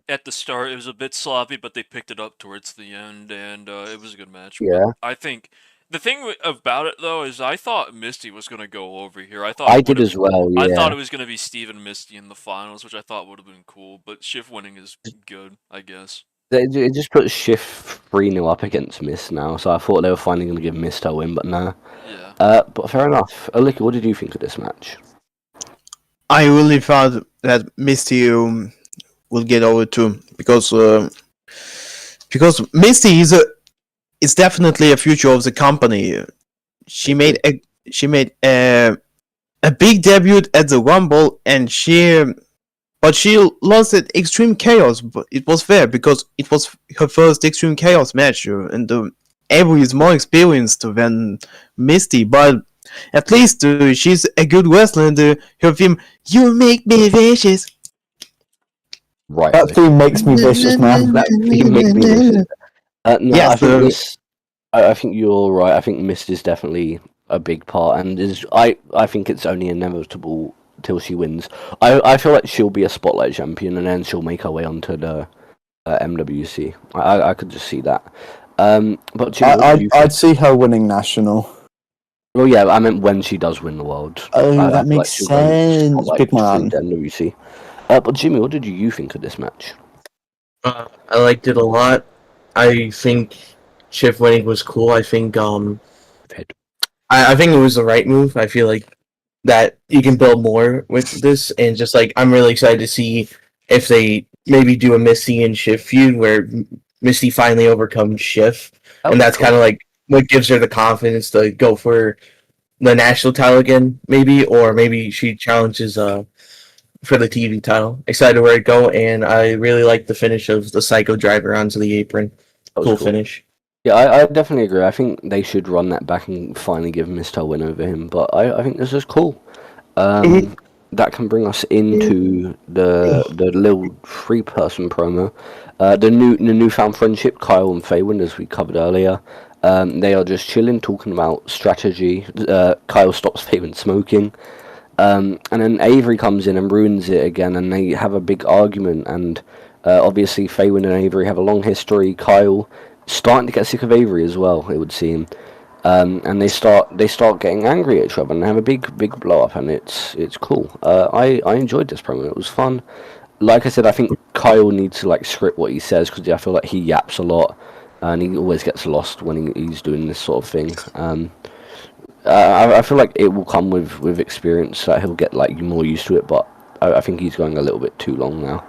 at the start it was a bit sloppy, but they picked it up towards the end, and it was a good match. Yeah. But I think the thing about it though is I thought Misty was gonna go over here. I thought I did as well, yeah. I thought it was gonna be Steve and Misty in the finals, which I thought would have been cool. But Shift winning is good, I guess. It just put Shift 3-0 up against Mist now, so I thought they were finally going to give Mist a win, but no. Yeah. But fair enough. Alikku, what did you think of this match? I really thought that Misty will get over too, because Misty is definitely a future of the company. She made a big debut at the Rumble, and she lost at Extreme Chaos, but it was fair because it was her first Extreme Chaos match, and Avery is more experienced than Misty, but at least she's a good wrestler, and her theme, "You make me vicious." Right. That theme makes me vicious, man. That theme makes me vicious. No, Yes, I think you're right. I think Mist is definitely a big part, and I think it's only inevitable till she wins. I feel like she'll be a spotlight champion, and then she'll make her way onto the MWC. I could just see that. But Jimmy, I'd see her winning national. well, yeah, I meant when she does win the world. Oh, I that feel makes she'll go sense, spotlight big man. through the MWC. But Jimmy, what did you think of this match? I liked it a lot. I think Shift winning was cool. I think I think it was the right move. I feel like that you can build more with this, and just like I'm really excited to see if they maybe do a Misty and Shift feud where Misty finally overcomes Shift, and that's kind of like what gives her the confidence to go for the national title again, maybe, or maybe she challenges for the TV title. Excited where it go, and I really like the finish of the Psycho Driver onto the apron. Cool finish. Yeah, I definitely agree. I think they should run that back and finally give Mr. a win over him. But I think this is cool. That can bring us into the little 3-person promo. The newfound friendship, Kyle and Faywin, as we covered earlier. They are just chilling, talking about strategy. Kyle stops Faywin smoking. And then Avery comes in and ruins it again, and they have a big argument. And obviously, Faywin and Avery have a long history. Kyle starting to get sick of Avery as well, it would seem. And they start getting angry at each other and they have a big blow up, and it's cool. I enjoyed this promo. It was fun. Like I said, I think Kyle needs to script what he says, because I feel like he yaps a lot and he always gets lost when he's doing this sort of thing. I feel like it will come with experience, that he'll get more used to it, but I think he's going a little bit too long now.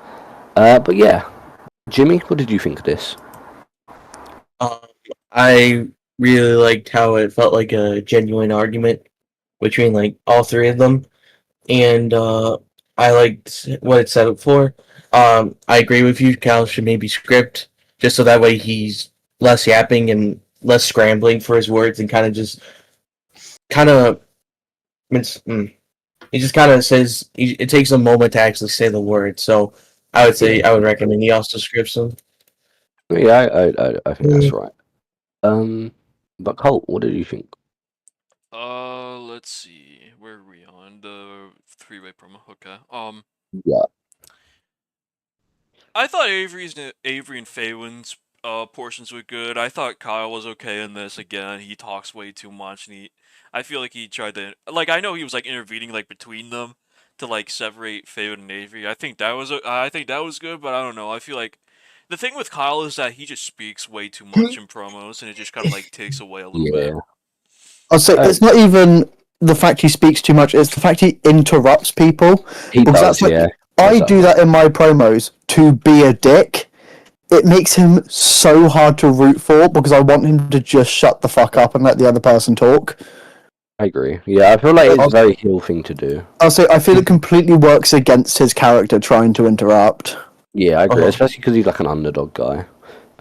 But yeah, Jimmy, what did you think of this? I really liked how it felt like a genuine argument between all three of them, and I liked what it set up for. I agree with you. Cal should maybe script just so that way he's less yapping and less scrambling for his words and kind of he just kind of says it takes a moment to actually say the word. So I would say I would recommend he also scripts them. Yeah, I think that's right. But Colt, what did you think? Let's see. Where are we on the three-way promo? Okay. Yeah. I thought Avery and Faywin's portions were good. I thought Kyle was okay in this. Again, he talks way too much, and I feel like he tried to, like, I know he was like intervening like between them to like separate Faywin and Avery. I think that was good, but I don't know. I feel like the thing with Kyle is that he just speaks way too much in promos, and it just kind of like takes away a little bit. I'll say it's not even the fact he speaks too much; it's the fact he interrupts people. He does, I do that in my promos to be a dick. It makes him so hard to root for because I want him to just shut the fuck up and let the other person talk. I agree. Yeah, I feel like it's a very heel thing to do. I'll say I feel it completely works against his character trying to interrupt. Yeah, I agree, especially because he's like an underdog guy.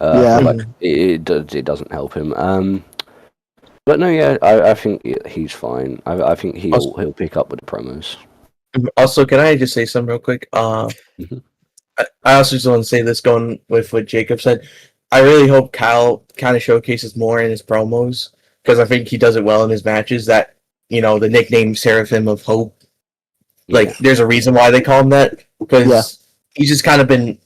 Yeah. Like it doesn't help him. But no, yeah, I think he's fine. I think he'll pick up with the promos. Also, can I just say something real quick? Mhm. I also just want to say this going with what Jacob said. I really hope Kyle kind of showcases more in his promos because I think he does it well in his matches. That the nickname Seraphim of Hope. Like, there's a reason why they call him that because he's just kind of been,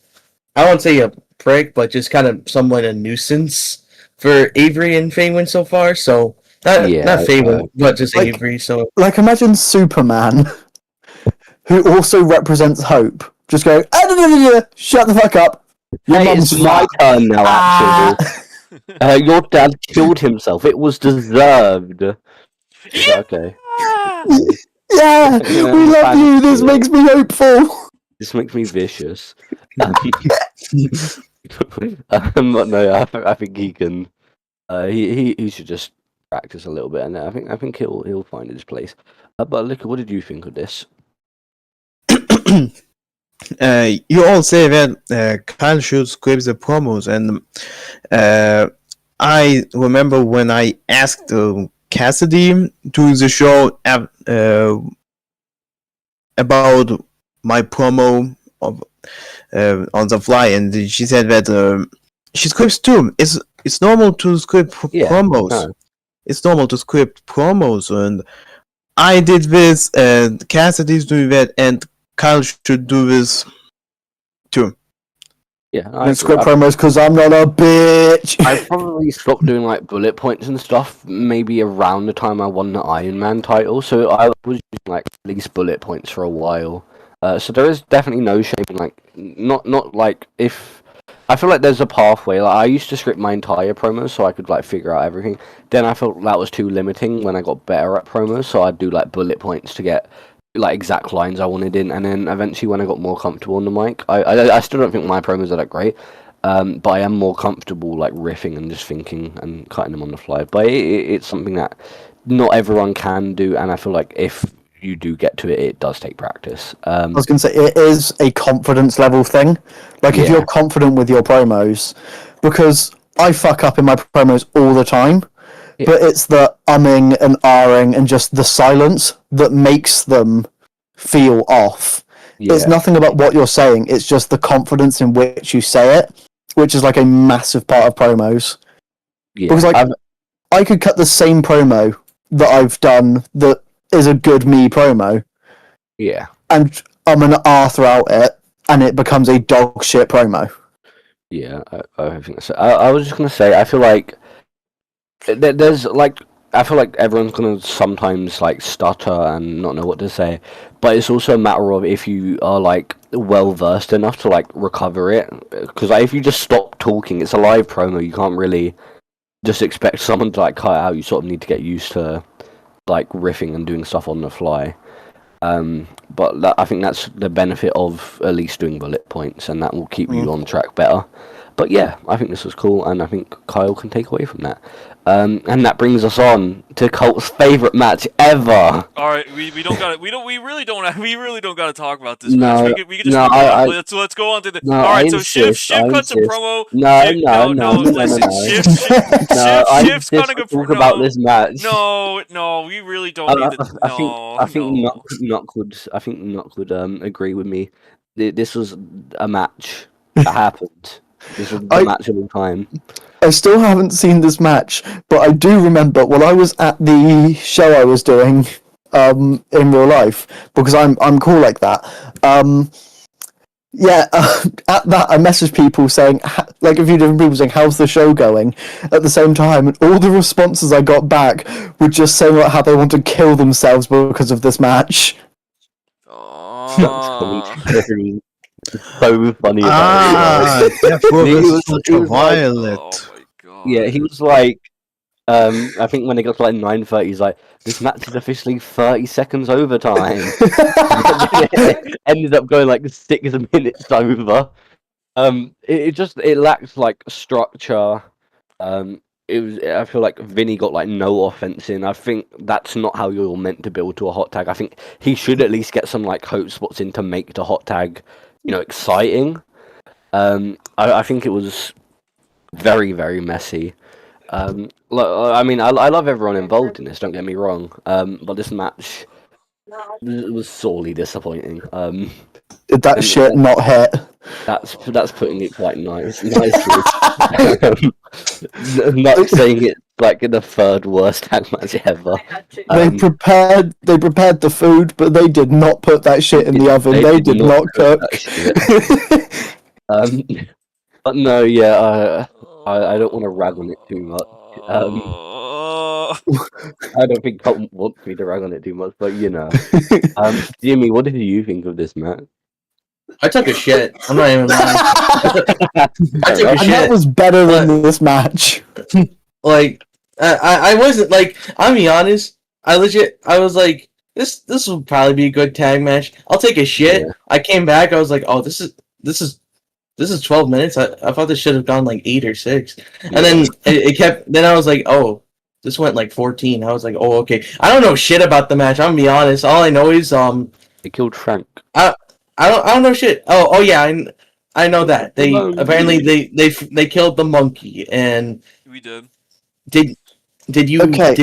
I won't say a prick, but just kind of somewhat a nuisance for Avery and Faywin so far. So not Faywin, but just like, Avery. So like, imagine Superman, who also represents hope, just go, shut the fuck up. It's my turn now, actually. Your dad killed himself. It was deserved. Is that okay? Yeah, we love you. This makes me hopeful. This makes me vicious. But no, I think he can. He should just practice a little bit, and I think he'll find his place. But look, what did you think of this? You all say that Kyle should script the promos, and I remember when I asked Cassidy during the show about my promo of on the fly, and she said that she scripts too. It's normal to script promos. No. It's normal to script promos, and I did this, and Cassidy's doing that, and Kyle should do this too. Yeah, I script promos because I'm not a bitch. I probably stopped doing like bullet points and stuff maybe around the time I won the Iron Man title, so I was using like at least bullet points for a while. So there is definitely no shame in like not like if I feel like there's a pathway. Like I used to script my entire promos so I could like figure out everything. Then I felt that was too limiting when I got better at promos, so I'd do like bullet points to get like exact lines I wanted in, and then eventually when I got more comfortable on the mic, I still don't think my promos are that great, but I am more comfortable like riffing and just thinking and cutting them on the fly. But it's something that not everyone can do, and I feel like if you do get to it, it does take practice. I was going to say, it is a confidence level thing. Like, if you're confident with your promos, because I fuck up in my promos all the time, but it's the umming and ahhing and just the silence that makes them feel off. It's nothing about what you're saying, it's just the confidence in which you say it, which is like a massive part of promos. Because like, I could cut the same promo that I've done that is a good me promo. Yeah. And I'm an R throughout it, and it becomes a dog shit promo. Yeah, I think so. I was just going to say, I feel like there's like, I feel like everyone's going to sometimes like stutter and not know what to say, but it's also a matter of if you are like well versed enough to like recover it. Because like, if you just stop talking, it's a live promo, you can't really just expect someone to like cut out. You sort of need to get used to like riffing and doing stuff on the fly. But I think that's the benefit of at least doing bullet points, and that will keep you on track better. But yeah, I think this was cool, and I think Kyle can take away from that. And that brings us on to Colt's favorite match ever. All right, we really don't gotta talk about this No, match. We could just no, move on. Let's go on to the. no, All I right, so Shiv insist. I cuts a insist. promo. No, Shiv, no. listen, No, I Shiv's insist cutting to a talk promo. about this match. No, we really don't need to. I think Knock would agree with me. This was a match that happened. This was the match of all time. I still haven't seen this match, but I do remember when I was at the show I was doing in real life, because I'm cool like that. At that I messaged people saying, like a few different people saying, "How's the show going?" At the same time, and all the responses I got back were just saying like how they want to kill themselves because of this match. So funny about it. Therefore He it's was ultraviolet. Oh my god. Yeah, he was like, I think when it got to like 9:30, he's like, "This match is officially 30 seconds overtime." It ended up going like 6 minutes over. It lacks like structure. I feel like Vinny got like no offense in. I think that's not how you're meant to build to a hot tag. I think he should at least get some like hope spots in to make the hot tag, exciting. I think it was very, very messy. I mean, I love everyone involved in this. Don't get me wrong. But this match was sorely disappointing. That shit not hit. That's putting it quite nicely. Not saying it's like the third worst tag match ever. They prepared the food, but they did not put that shit in the oven. They did not cook. But no, yeah, I don't want to rag on it too much. I don't think Colt wants me to rag on it too much, but Jimmy, what did you think of this match? I took a shit. I'm not even lying. I took a And shit. that was better than this match. Like, I wasn't like. I'll be honest. I was like, this will probably be a good tag match. I'll take a shit. Yeah. I came back. I was like, oh, this is 12 minutes. I thought this should have gone like 8 or 6. And then it kept. Then I was like, oh, this went like 14. I was like, oh, okay. I don't know shit about the match. I'm gonna be honest. All I know is It killed Frank. I don't know shit. Oh yeah, I know that. They apparently they killed the monkey. And We did. did you Okay.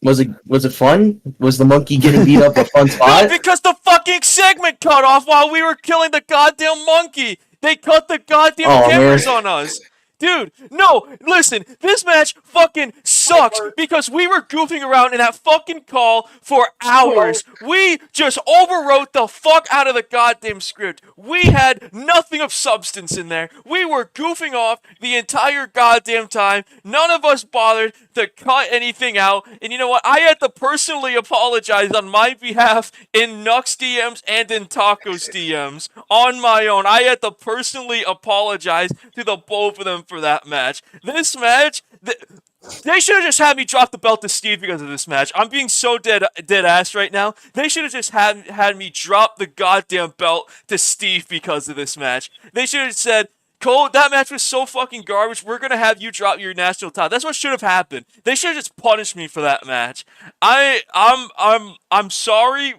was it fun? Was the monkey getting beat up a fun No, spot? because the fucking segment cut off while we were killing the goddamn monkey. They cut the goddamn Oh, cameras man. on us. Dude, no, listen, this match fucking sucks because we were goofing around in that fucking call for hours. We just overwrote the fuck out of the goddamn script. We had nothing of substance in there. We were goofing off the entire goddamn time. None of us bothered to cut anything out. And you know what? I had to personally apologize on my behalf in Nux DMs and in Taco's DMs on my own. I had to personally apologize to the both of them for that match. This match, they should have just had me drop the belt to Steve because of this match. I'm being so dead ass right now. They should have just had me drop the goddamn belt to Steve because of this match. They should have said, Cole, that match was so fucking garbage. We're gonna have you drop your national title. That's what should have happened. They should have just punished me for that match. I'm sorry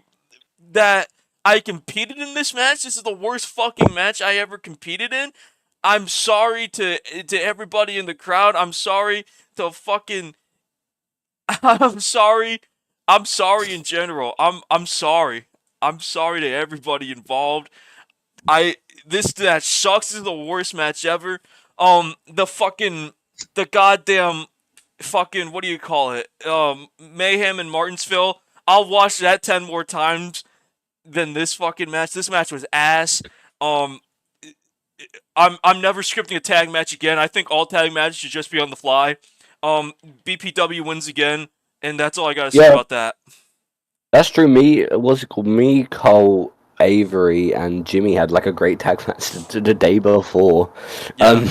that I competed in this match. This is the worst fucking match I ever competed in. I'm sorry to everybody in the crowd. I'm sorry to fucking. I'm sorry. I'm sorry in general. I'm sorry. I'm sorry to everybody involved. This match sucks. This is the worst match ever. The goddamn fucking, what do you call it? Mayhem in Martinsville. I'll watch that 10 more times than this fucking match. This match was ass. I'm never scripting a tag match again. I think all tag matches should just be on the fly. BPW wins again, and that's all I gotta say about that. That's true. What's it called? Me, Cole, Avery, and Jimmy had like a great tag match the day before. Yeah.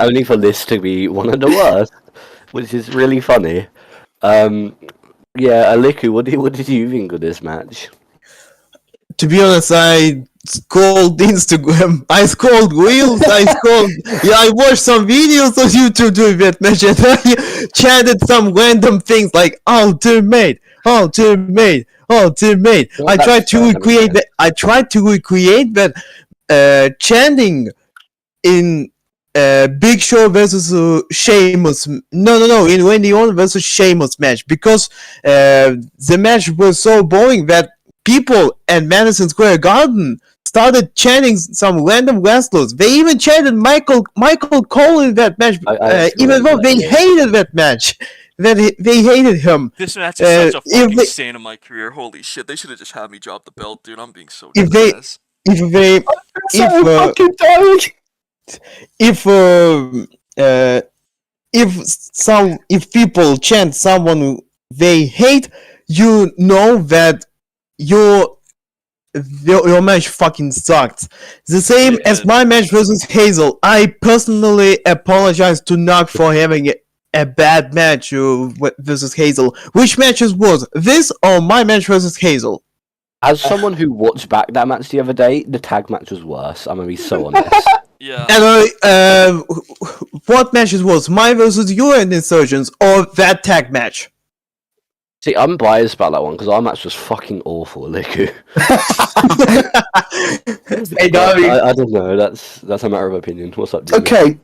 Only for this to be one of the worst, which is really funny. Yeah, Alikku, what did you think of this match? To be honest, I scrolled Instagram, I scrolled Reels, I watched some videos on YouTube during that match, and I chatted some random things like ultimate. Well, I that's tried to fair, recreate yeah. that. I tried to recreate that chanting in Big Show versus Sheamus. No, in Randy Orton versus Sheamus match, because the match was so boring that people at Madison Square Garden started chanting some random wrestlers. They even chanted Michael Cole in that match, I even though remember they that, yeah. hated that match. They hated him. This match is such a if fucking they- stain in my career. Holy shit! They should have just had me drop the belt, dude. I'm being so If they- depressed. If they, So fucking dying. if people chant someone they hate, you know that your match fucking sucked. The same Yeah. as my match versus Hazel. I personally apologize to Knock for having a bad match versus Hazel. Which matches was this or my match versus Hazel? As someone who watched back that match the other day, the tag match was worse. I'm gonna be so honest. Yeah. And what matches was mine versus you and Insurgents or that tag match? See, I'm biased about that one because our match was fucking awful, Liku. Hey, Dobby, I don't know. That's a matter of opinion. What's up, Jimmy? Okay.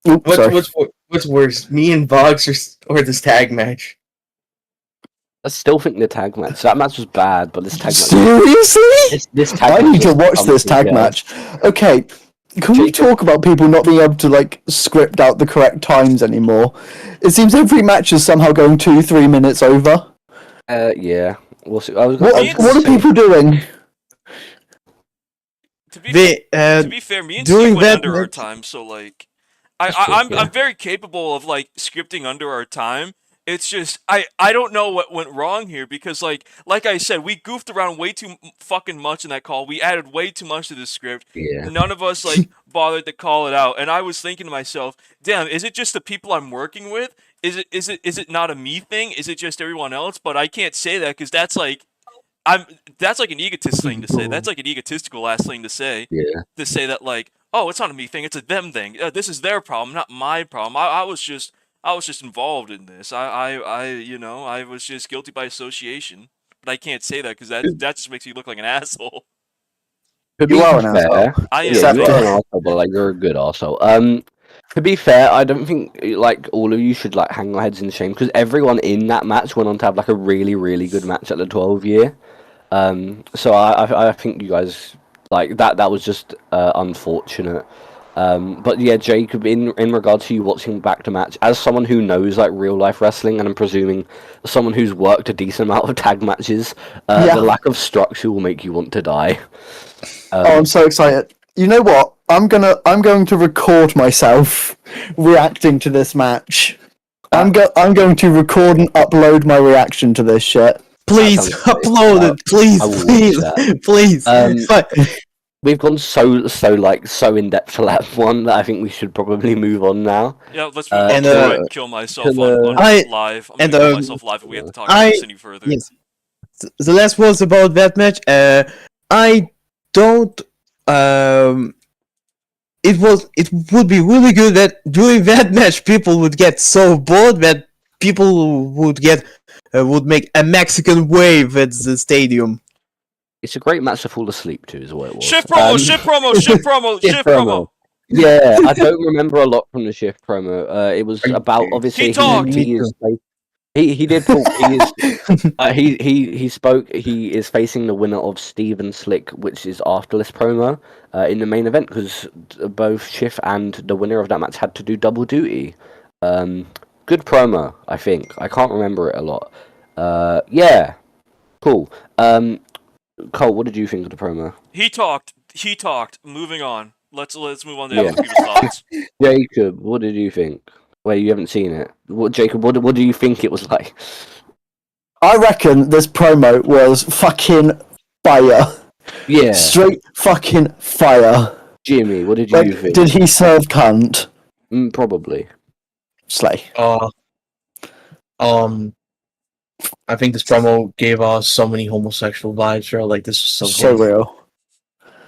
Oops, sorry. what's worse, me and Boggs or this tag match? I still think the tag match. That match was bad, but this tag match. Seriously? This tag I match need to was watch this tag yeah. match. Okay. Can we Jacob- talk about people not being able to like script out the correct times anymore? It seems every match is somehow going 2-3 minutes over. Yeah. We'll see. I was What gonna are say- people doing? To be They fair, me and doing Steve went that under our match- time, so like, That's true, I'm yeah. very capable of like scripting under our time. It's just I don't know what went wrong here because like I said, we goofed around way too fucking much in that call. We added way too much to the script. Yeah. None of us like bothered to call it out, and I was thinking to myself, damn, is it just the people I'm working with? Is it not a me thing? Is it just everyone else? But I can't say that because that's like that's like an egotist thing to say. That's like an egotistical ass thing to say. Yeah. To say that like, oh, it's not a me thing, it's a them thing. This is their problem, not my problem. I was just involved in this. I was just guilty by association. But I can't say that because that just makes me look like an asshole. To You be are an fair, asshole. I am. yeah, you Exactly. are an asshole, but like you're a good asshole. To be fair, I don't think like all of you should like hang your heads in shame because everyone in that match went on to have like a really, really good match at the 12-year. So I think you guys like that was just unfortunate. But yeah, Jacob, in regard to you watching back to match, as someone who knows like real life wrestling, and I'm presuming someone who's worked a decent amount of tag matches, Yeah. the lack of structure will make you want to die. Oh, I'm so excited. You know what? I'm going to record myself reacting to this match. I'm going to record and upload my reaction to this shit. Please sounds great. upload it, please, I will watch please, that. please. But We've gone so in depth for that one that I think we should probably move on now. Yeah, let's move on And, before I kill myself can, on I- live. I'm and, gonna kill myself live if we have to talk about I- this any further. yes, the last words about that match. I don't. It would be really good that during that match people would get so bored that people would make a Mexican wave at the stadium. It's a great match to fall asleep to, is what it was. Shift promo, shift promo, shift promo, Shift shift promo. Yeah, I don't remember a lot from the shift promo. It was about obviously He talked. He did talk. He spoke. He is facing the winner of Steve and Slick, which is after this promo in the main event because both Shift and the winner of that match had to do double duty. Good promo, I think. I can't remember it a lot. Yeah, cool. Colt, what did you think of the promo? He talked. Moving on. Let's move on to Yeah. other people's thoughts. Jacob, what did you think? Wait, you haven't seen it. Jacob, what do you think it was like? I reckon this promo was fucking fire. Yeah, Straight fucking fire. Jimmy, what did you Like, think? did he serve cunt? Probably. Slay. I think this promo gave us so many homosexual vibes, bro. Like this was so So good. real.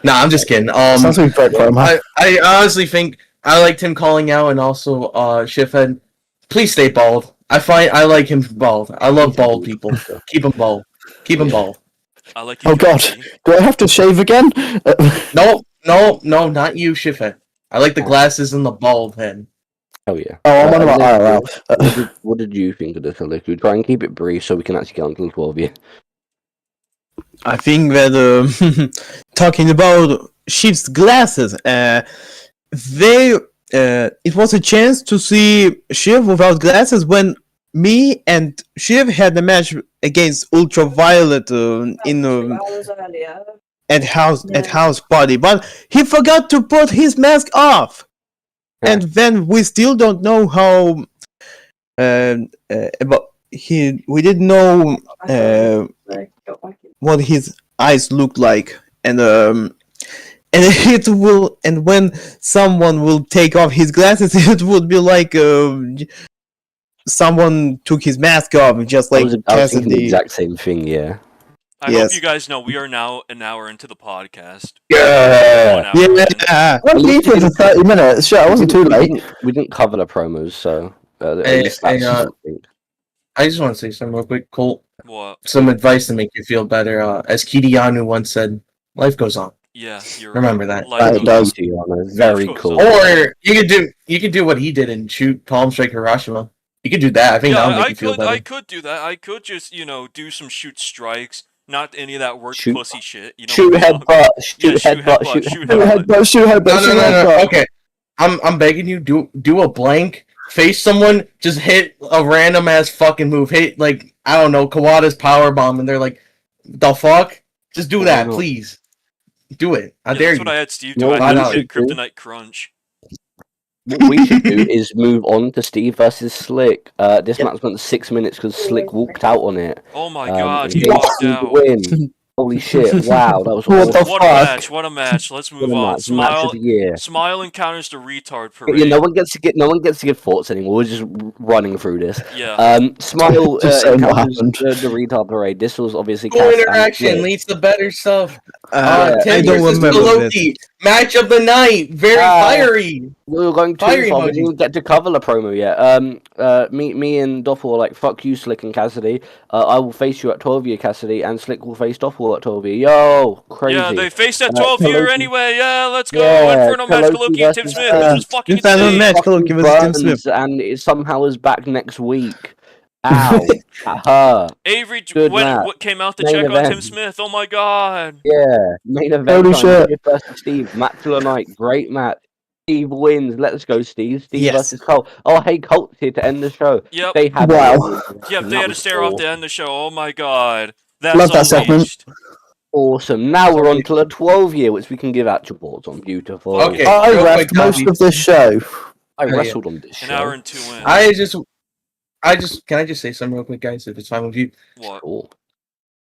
Nah, I'm just kidding. Sounds like a great promo. I honestly think I liked him calling out, and also Shithead, please stay bald. I like him bald. I love bald people. Keep him bald. Keep him bald. I like you. Oh god, do I have to shave again? No, not you, Shithead. I like the glasses and the bald head. Oh yeah. Oh, I'm on about IRL. What did you think of this, Alikku? Try and keep it brief so we can actually get on to the 12 year. I think that talking about Shiv's glasses, it was a chance to see Shiv without glasses when me and Shiv had a match against Ultraviolet at house party, but he forgot to put his mask off, and then we still don't know how we didn't know what his eyes look like, and when someone will take off his glasses, it would be like someone took his mask off, just like I was thinking the exact same thing. Yeah. I hope you guys know we are now an hour into the podcast. Yeah. Yeah. What did you do for 30 minutes? Shit, I wasn't too late. We didn't cover the promos, so at least Hey, that's something. I just want to say something real quick, Colt. What? Some advice to make you feel better. As Kidianu once said, life goes on. Yeah, you're Remember right. that. Life It goes does. on. Very cool. Or you could do what he did and shoot Palm Strike Hiroshima. You could do that. I think Yeah, that'll make you feel better. I could do that. I could just, do some shoot strikes. Not any of that work pussy shit. Shoot headbutt. Shoot headbutt. Shoot headbutt. No. Okay, I'm begging you. Do a blank. Face someone. Just hit a random ass fucking move. Hit like I don't know Kawada's power bomb, and they're like, the fuck. Just do that, please. Do it. I dare you. That's what I had Steve do. I did Kryptonite Crunch. What we should do is move on to Steve versus Slick. This match went 6 minutes because Slick walked out on it. Oh my god, he walked out. Win. Holy shit! Wow, that was What the awesome. What a match! What a match! Let's move on. Match of the year. Smile encounters the retard parade. Yeah, no one gets to give thoughts anymore. We're just running through this. Yeah. Smile Just saying what encounters the retard parade. This was obviously Cool interaction leads to better stuff. I Tim don't versus remember Loki. Match of the night. Very fiery. We were going too Fiery far. We emoji. didn't get to cover the promo yet. Me and Doffel were like, "Fuck you, Slick and Cassidy. I will face you at 12 year, Cassidy, and Slick will face Doffel at 12 year." Yo, crazy. Yeah, they faced at 12 year Pelosi. anyway. Yeah, let's go. Yeah, Inferno match, Kaloki and Tim versus, Smith. This is fucking insane. match, Kaloki versus Tim Smith. And it somehow is back next week. Ow. At her. Avery Good match. what came out to Main check on event. Tim Smith. Oh my god. Yeah, main event. Holy shit. Steve versus Steve. Match of the night. Great match. Steve wins. Let's go, Steve. Steve Yes. versus Colt. Oh, hey, Colt's here to end the show. Yep. They had Wow. Yep, they had to stare off to end the show. Oh my god. That's Love that segment. unleashed. Awesome. Now we're on to the 12 year, which we can give actual thoughts on. Beautiful. Okay. I real ref quick, most Dobby. of this show. I yeah. wrestled on this An show. hour and 2 in. I just can I just say something real quick, guys, if it's fine with you? What? Cool.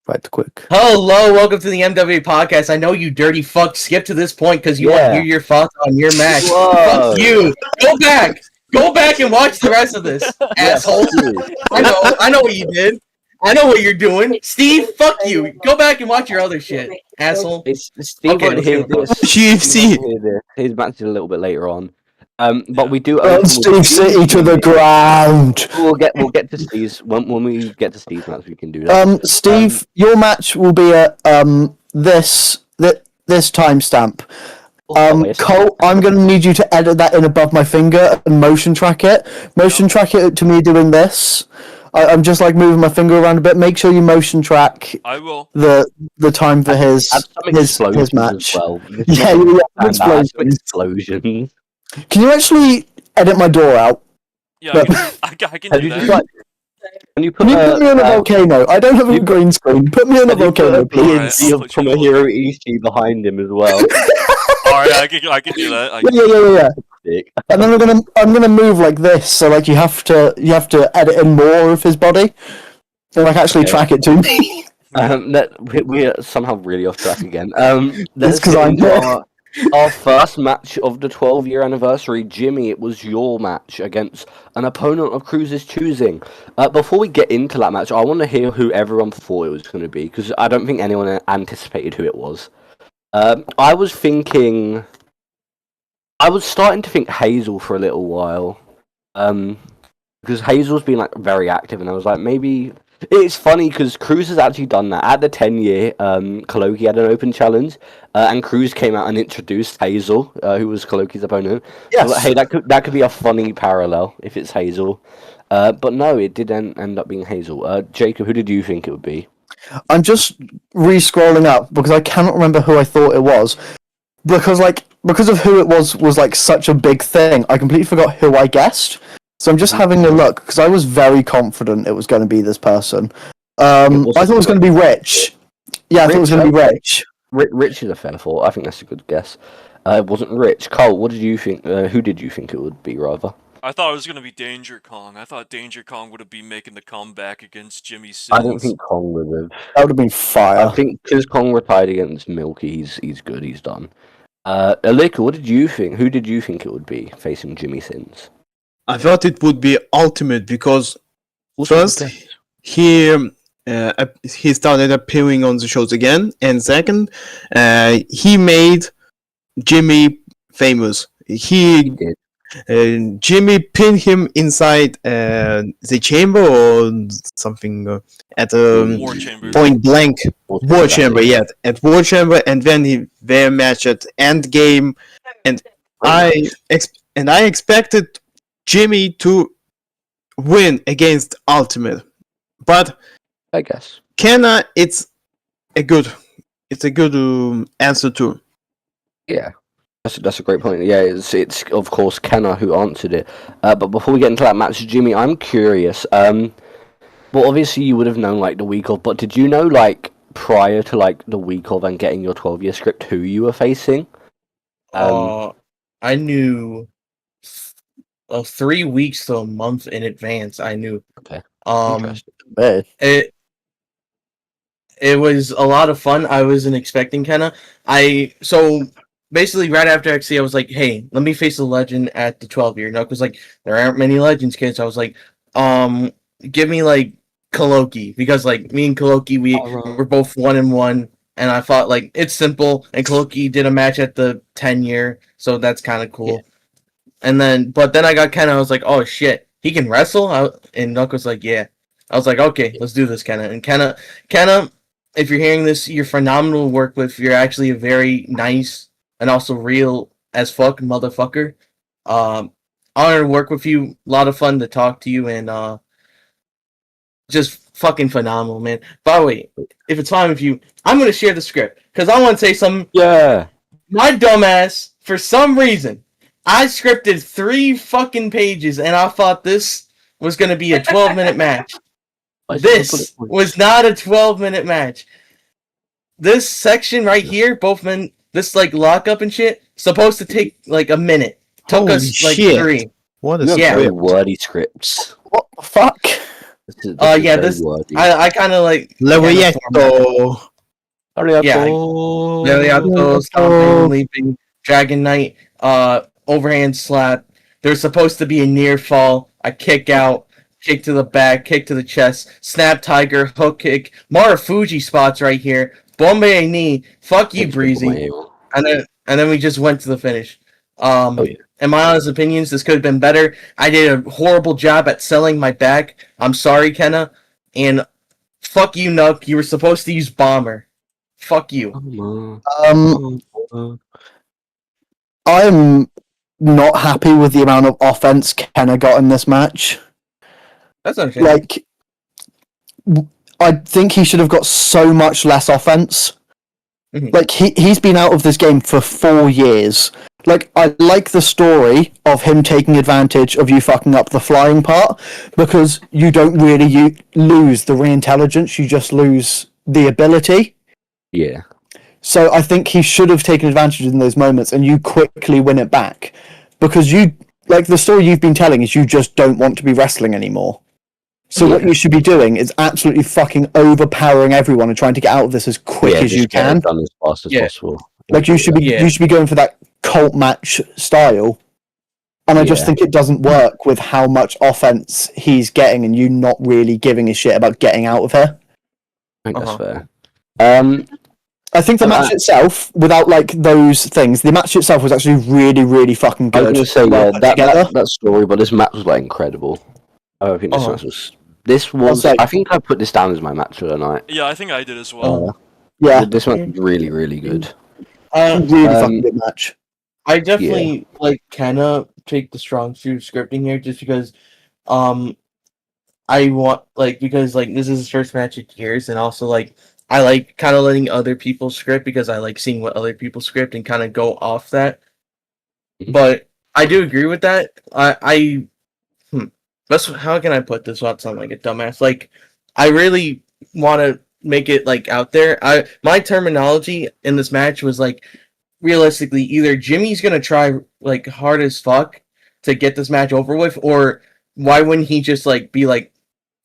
Right, quick. Hello, welcome to the MWA podcast. I know you dirty fuck skipped to this point because you want to hear your thoughts on your match. Whoa. Fuck you. Go back and watch the rest of this, asshole. I know what you did. I know what you're doing. Steve, fuck you. Go back and watch your other shit, asshole. Steve Okay, won't let's hear go. this. GFC. Steve won't hear this. His match is a little bit later on. But we do. Burn Steve City to the ground. We'll get to Steve's when we get to Steve's match. We can do that. Steve, your match will be at this timestamp. Yes. Colt, I'm going to need you to edit that in above my finger and motion track it. Motion track it to me doing this. I'm just like moving my finger around a bit. Make sure you motion track I will. the time for his match. As well. Yeah, Explosions. Explosions. Can you actually edit my door out? Yeah, But- I can Have do you that. just like? Can you put Can you put me on a volcano? I don't have a you- green screen. Put me on a volcano, please. Alright, PNC I'll of put you on Tomohiro Ishii behind him as well? Alright, I can do that. Yeah. Sick. And then I'm gonna move like this, so like you have to edit in more of his body, and like actually Okay. track it to me. We're somehow really off track again. That's Let's 'cause get I'm into here. our first match of the 12-year anniversary. Jimmy, it was your match against an opponent of Cruz's choosing. Before we get into that match, I want to hear who everyone thought it was going to be, because I don't think anyone anticipated who it was. I was thinking. I was starting to think Hazel for a little while. Because Hazel's been like very active, and I was like, maybe it's funny because Cruz has actually done that at the 10-year. Koloki had an open challenge, and Cruz came out and introduced Hazel, who was Koloki's opponent. Yes. So, like, hey, that could be a funny parallel if it's Hazel, but no, it didn't end up being Hazel. Jacob, who did you think it would be? I'm just re-scrolling up because I cannot remember who I thought it was. Because of who it was like such a big thing, I completely forgot who I guessed. So I'm just having a look because I was very confident it was going to be this person. I thought it was going to be Rich. Yeah, I thought it was going to be Rich. Rich is a fair thought. I think that's a good guess. It wasn't Rich. Colt, what did you think? Who did you think it would be, rather? I thought it was going to be Danger Kong. I thought Danger Kong would have been making the comeback against Jimmy Sins. I don't think Kong would have. That would have been fire. I think because Kong retired against Milky, he's good. He's done. Alikku, what did you think? Who did you think it would be facing Jimmy Sins? I thought it would be Ultimate because first he started appearing on the shows again, and second, he made Jimmy famous. He did. Jimmy pinned him inside the chamber or something at War Chamber. point blank War Chamber, yeah, at War Chamber, and then their match at Endgame, and I expected Jimmy to win against Ultimate, but I guess Kenna, it's a good answer too. Yeah. That's a great point. Yeah, it's of course Kenna who answered it. But before we get into that match, Jimmy, I'm curious. Well, obviously you would have known like the week of, but did you know like prior to like the week of and getting your 12-year script who you were facing? I knew 3 weeks to a month in advance. I knew. Okay. It was a lot of fun. I wasn't expecting Kenna. Basically, right after XC, I was like, hey, let me face a legend at the 12-year. Nuck was like, there aren't many legends, kids. I was like, give me, like, Koloki. Because, like, me and Koloki, we're both 1-1. And I thought, like, it's simple. And Koloki did a match at the 10-year. So that's kind of cool. Yeah. But then I got Kenna. I was like, oh, shit. He can wrestle? And Nuck was like, yeah. I was like, okay, let's do this, Kenna. And Kenna, if you're hearing this, you're phenomenal to work with. You're actually a very nice and also real as fuck motherfucker. Honor to work with you. A lot of fun to talk to you, and just fucking phenomenal, man. By the way, if it's fine with you, I'm gonna share the script because I want to say something. Yeah. My dumbass, for some reason, I scripted 3 fucking pages, and I thought this was gonna be a 12-minute match. This was not a 12-minute match. This section right here, both men. This like lockup and shit, supposed to take like a minute. Took us like 3. What a very wordy scripts. What the fuck? I kind of like Lariato. Lariato, stomping, leaping, Dragon Knight, overhand slap. There's supposed to be a near fall. I kick out, kick to the back, kick to the chest, snap tiger, hook kick, Marufuji spots right here. Bombay knee, fuck you, Breezy, and then we just went to the finish. In my honest opinions, this could have been better. I did a horrible job at selling my back. I'm sorry, Kenna, and fuck you, Nuck. You were supposed to use Bomber. Fuck you. I'm not happy with the amount of offense Kenna got in this match. That's okay. Like, I think he should have got so much less offense. Mm-hmm. Like, he's been out of this game for 4 years. Like, I like the story of him taking advantage of you fucking up the flying part, because you don't really lose the re-intelligence, you just lose the ability. Yeah. So I think he should have taken advantage in those moments, and you quickly win it back. Because you, like, the story you've been telling is you just don't want to be wrestling anymore. So what you should be doing is absolutely fucking overpowering everyone and trying to get out of this as quick as you can. Done as fast as possible. Like, you should be going for that Colt match style. And I just think it doesn't work with how much offense he's getting and you not really giving a shit about getting out of here. I think that's fair. I think the match itself, without like those things, the match itself was actually really, really fucking I was good. gonna say Well put together. that story, but this match was like incredible. I think this match was. This was. like- I think I put this down as my match of the night. Yeah, I think I did as well. Yeah, This match was really, really good. really fucking good match. I definitely like kind of take the strong suit of scripting here, just because, I want because this is his first match in years, and also I like kind of letting other people script because I like seeing what other people script and kind of go off that. But I do agree with that. That's how can I put this without sounding like a dumbass? Like, I really want to make it out there. My terminology in this match was realistically, either Jimmy's gonna try hard as fuck to get this match over with, or why wouldn't he just be like,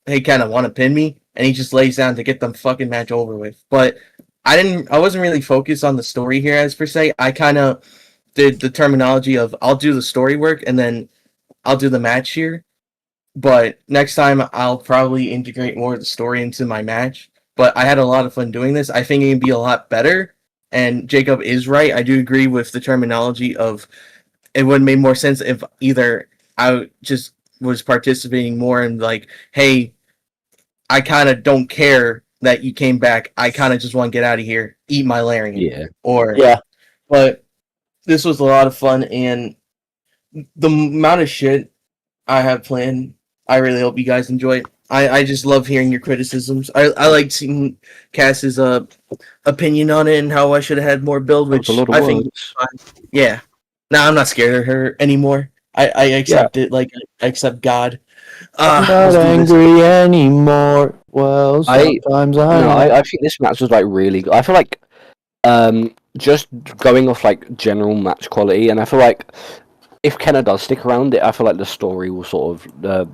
"Hey, kind of want to pin me," and he just lays down to get the fucking match over with. But I wasn't really focused on the story here as per se. I kind of did the terminology of I'll do the story work and then I'll do the match here. But next time I'll probably integrate more of the story into my match. But I had a lot of fun doing this. I think it can be a lot better. And Jacob is right. I do agree with the terminology of it would have made more sense if either I just was participating more in hey, I kind of don't care that you came back. I kind of just want to get out of here, eat my lariat. Yeah. But this was a lot of fun, and the amount of shit I have planned, I really hope you guys enjoy it. I just love hearing your criticisms. I like seeing Cass's opinion on it and how I should have had more build, which I think was fine. Yeah. Now I'm not scared of her anymore. I accept it I accept God. I'm not angry anymore. Well, sometimes I think this match was really good. I feel like just going off general match quality, and I feel like if Kenna does stick around it, I feel like the story will sort of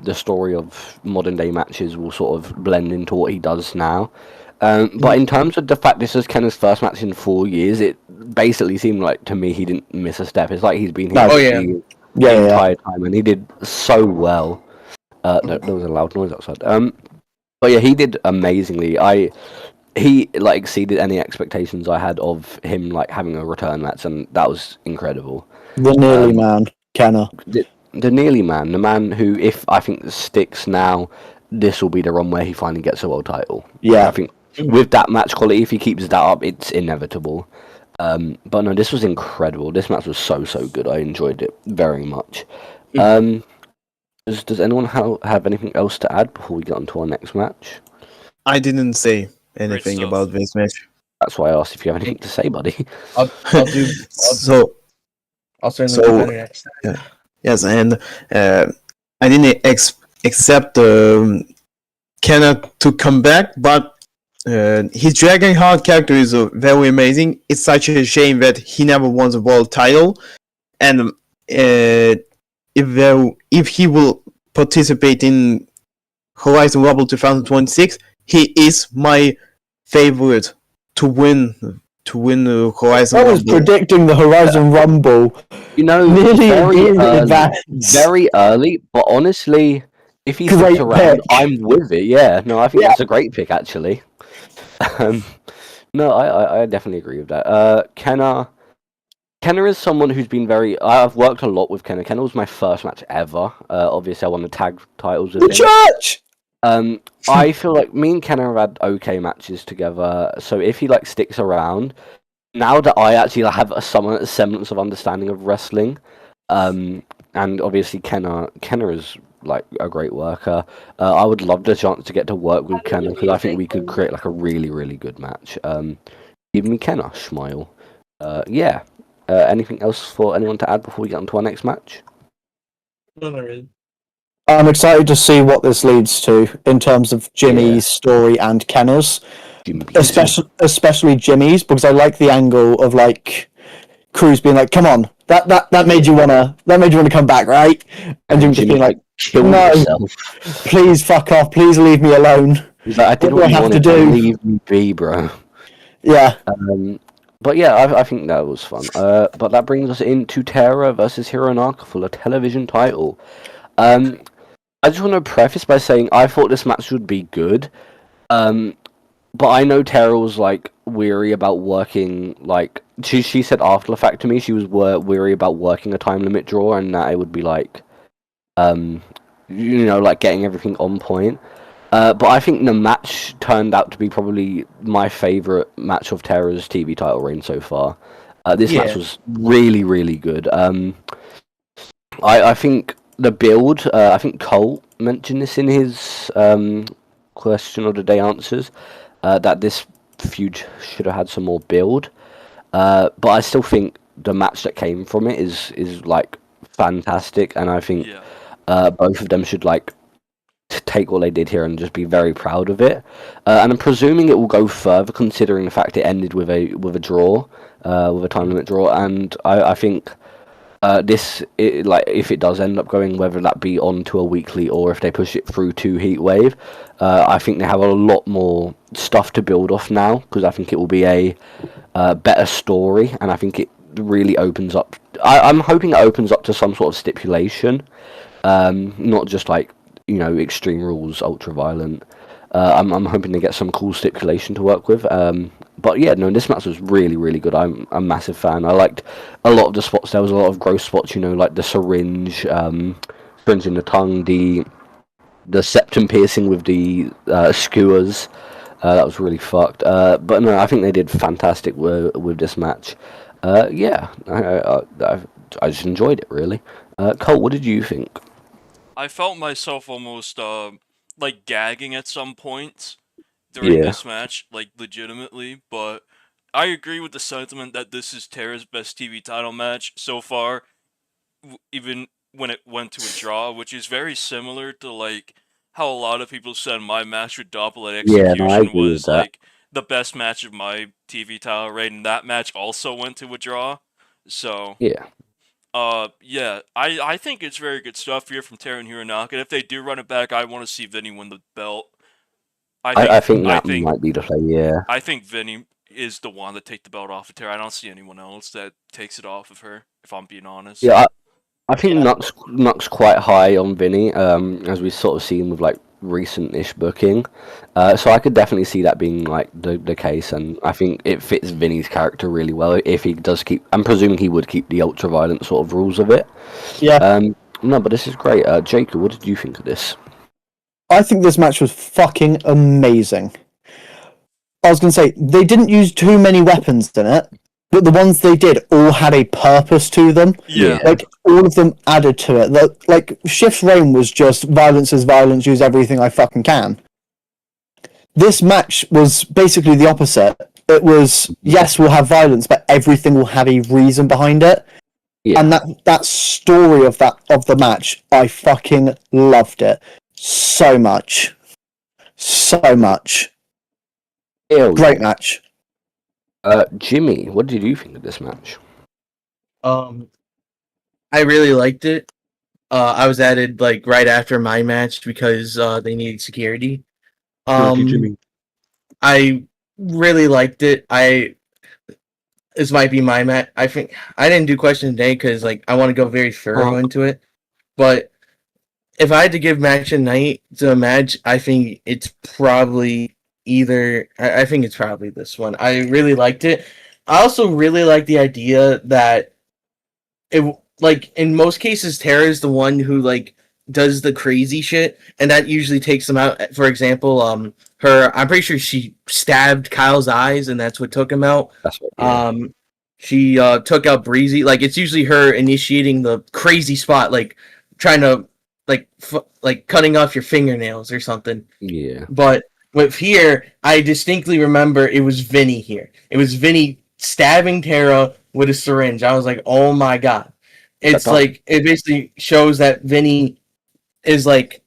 the story of modern day matches will sort of blend into what he does now. But in terms of the fact this is Kenna's first match in 4 years, it basically seemed like to me he didn't miss a step. It's like he's been here the entire time, and he did so well. There was a loud noise outside. But yeah, he did amazingly. He exceeded any expectations I had of him having a return match, and that was incredible. The nearly man, Kenna. The nearly man, the man who, if I think sticks now, this will be the run where he finally gets a world title. Yeah, I think with that match quality, if he keeps that up, it's inevitable. But no, this was incredible. This match was so good. I enjoyed it very much. Does anyone have anything else to add before we get on to our next match? I didn't say anything about this match. That's why I asked if you have anything to say, buddy. I'll do. I'll certainly do better next time. Yes, and I didn't accept Kenna to come back, but his Dragonheart character is very amazing. It's such a shame that he never won the world title, and if he will participate in Horizon Rumble 2026, he is my favorite to win the Horizon Rumble. I was predicting the Horizon Rumble. Very early, but honestly, if he sticks around, I'm with it. Yeah, no, I think that's a great pick actually. No, I definitely agree with that. Kenna is someone who's been I've worked a lot with Kenna. Kenna was my first match ever. Obviously, I won the tag titles with him. Church! I feel like me and Kenna have had okay matches together. So if he sticks around, now that I actually have a semblance of understanding of wrestling, and obviously Kenna is a great worker. I would love the chance to get to work with Kenna because I think we could create a really, really good match. Give me Kenna, smile. Yeah. Anything else for anyone to add before we get on to our next match? No, not really. I'm excited to see what this leads to in terms of Jimmy's story and Kenna's, especially Jimmy's, because I like the angle of Cruz being "Come on, that made you wanna come back, right?" And Jimmy just being "Kill "No, yourself. Please fuck off, please leave me alone." He's I did what you wanted to leave me be, bro. Yeah. But yeah, I think that was fun. But that brings us into Terra versus Hironaka for the television title. I just want to preface by saying I thought this match would be good. But I know Tara was like weary about working. Like she said after the fact to me, she was weary about working a time limit draw, and that it would be like, like getting everything on point. But I think the match turned out to be probably my favorite match of Tara's TV title reign so far. This match was really, really good. I think the build. I think Colt mentioned this in his question of the day answers. That this feud should have had some more build. But I still think the match that came from it is like fantastic, and I think both of them should like take what they did here and just be very proud of it. And I'm presuming it will go further, considering the fact it ended with a draw, with a time limit draw. And I think if it does end up going, whether that be onto a weekly or if they push it through to Heatwave, I think they have a lot more stuff to build off now, because I think it will be a better story, and I think it really opens up. I'm hoping it opens up to some sort of stipulation, not just like Extreme Rules, Ultra Violent. I'm hoping to get some cool stipulation to work with. But yeah, no, this match was really, really good. I'm a massive fan. I liked a lot of the spots. There was a lot of gross spots, like the syringe, syringe in the tongue, the septum piercing with the skewers. That was really fucked. But no, I think they did fantastic with this match. Yeah, I just enjoyed it, really. Colt, what did you think? I felt myself almost like gagging at some points during this match, like legitimately, but I agree with the sentiment that this is Tara's best TV title match so far, even when it went to a draw, which is very similar to like how a lot of people said my match with Doppel at Execution was like the best match of my TV title reign, and that match also went to a draw. So yeah. I think it's very good stuff here from Tara and Hironaka. And if they do run it back, I want to see Vinny win the belt. I think that might be the play, yeah. I think Vinny is the one to take the belt off of Tara. I don't see anyone else that takes it off of her, if I'm being honest. Yeah, I think Nuck's quite high on Vinny, as we've sort of seen with like recent-ish booking. So I could definitely see that being like the case, and I think it fits Vinny's character really well if he does keep. I'm presuming he would keep the ultra-violent sort of rules of it. Yeah. No, but this is great. Jacob, what did you think of this? I think this match was fucking amazing. I was going to say, they didn't use too many weapons in it, but the ones they did all had a purpose to them. Yeah. Like, all of them added to it. Like, Shift's reign was just violence is violence, use everything I fucking can. This match was basically the opposite. It was, yes, we'll have violence, but everything will have a reason behind it. Yeah. And that story of the match, I fucking loved it. So much. So much. Great match. Jimmy, what did you think of this match? I really liked it. I was added like right after my match because they needed security. Jimmy. I really liked it. This might be my match. I think I didn't do question today because like I want to go very thorough into it. But if I had to give match of night to a match, I think it's probably I think it's probably this one. I really liked it. I also really like the idea that it, like, in most cases, Tara is the one who like does the crazy shit, and that usually takes them out. For example, I'm pretty sure she stabbed Kyle's eyes, and that's what took him out. That's what, yeah. She took out Breezy. Like, it's usually her initiating the crazy spot, like trying to like cutting off your fingernails or something. Yeah. But with here, I distinctly remember it was Vinny here. It was Vinny stabbing Tara with a syringe. I was like, oh my god. It's like, it basically shows that Vinny is like,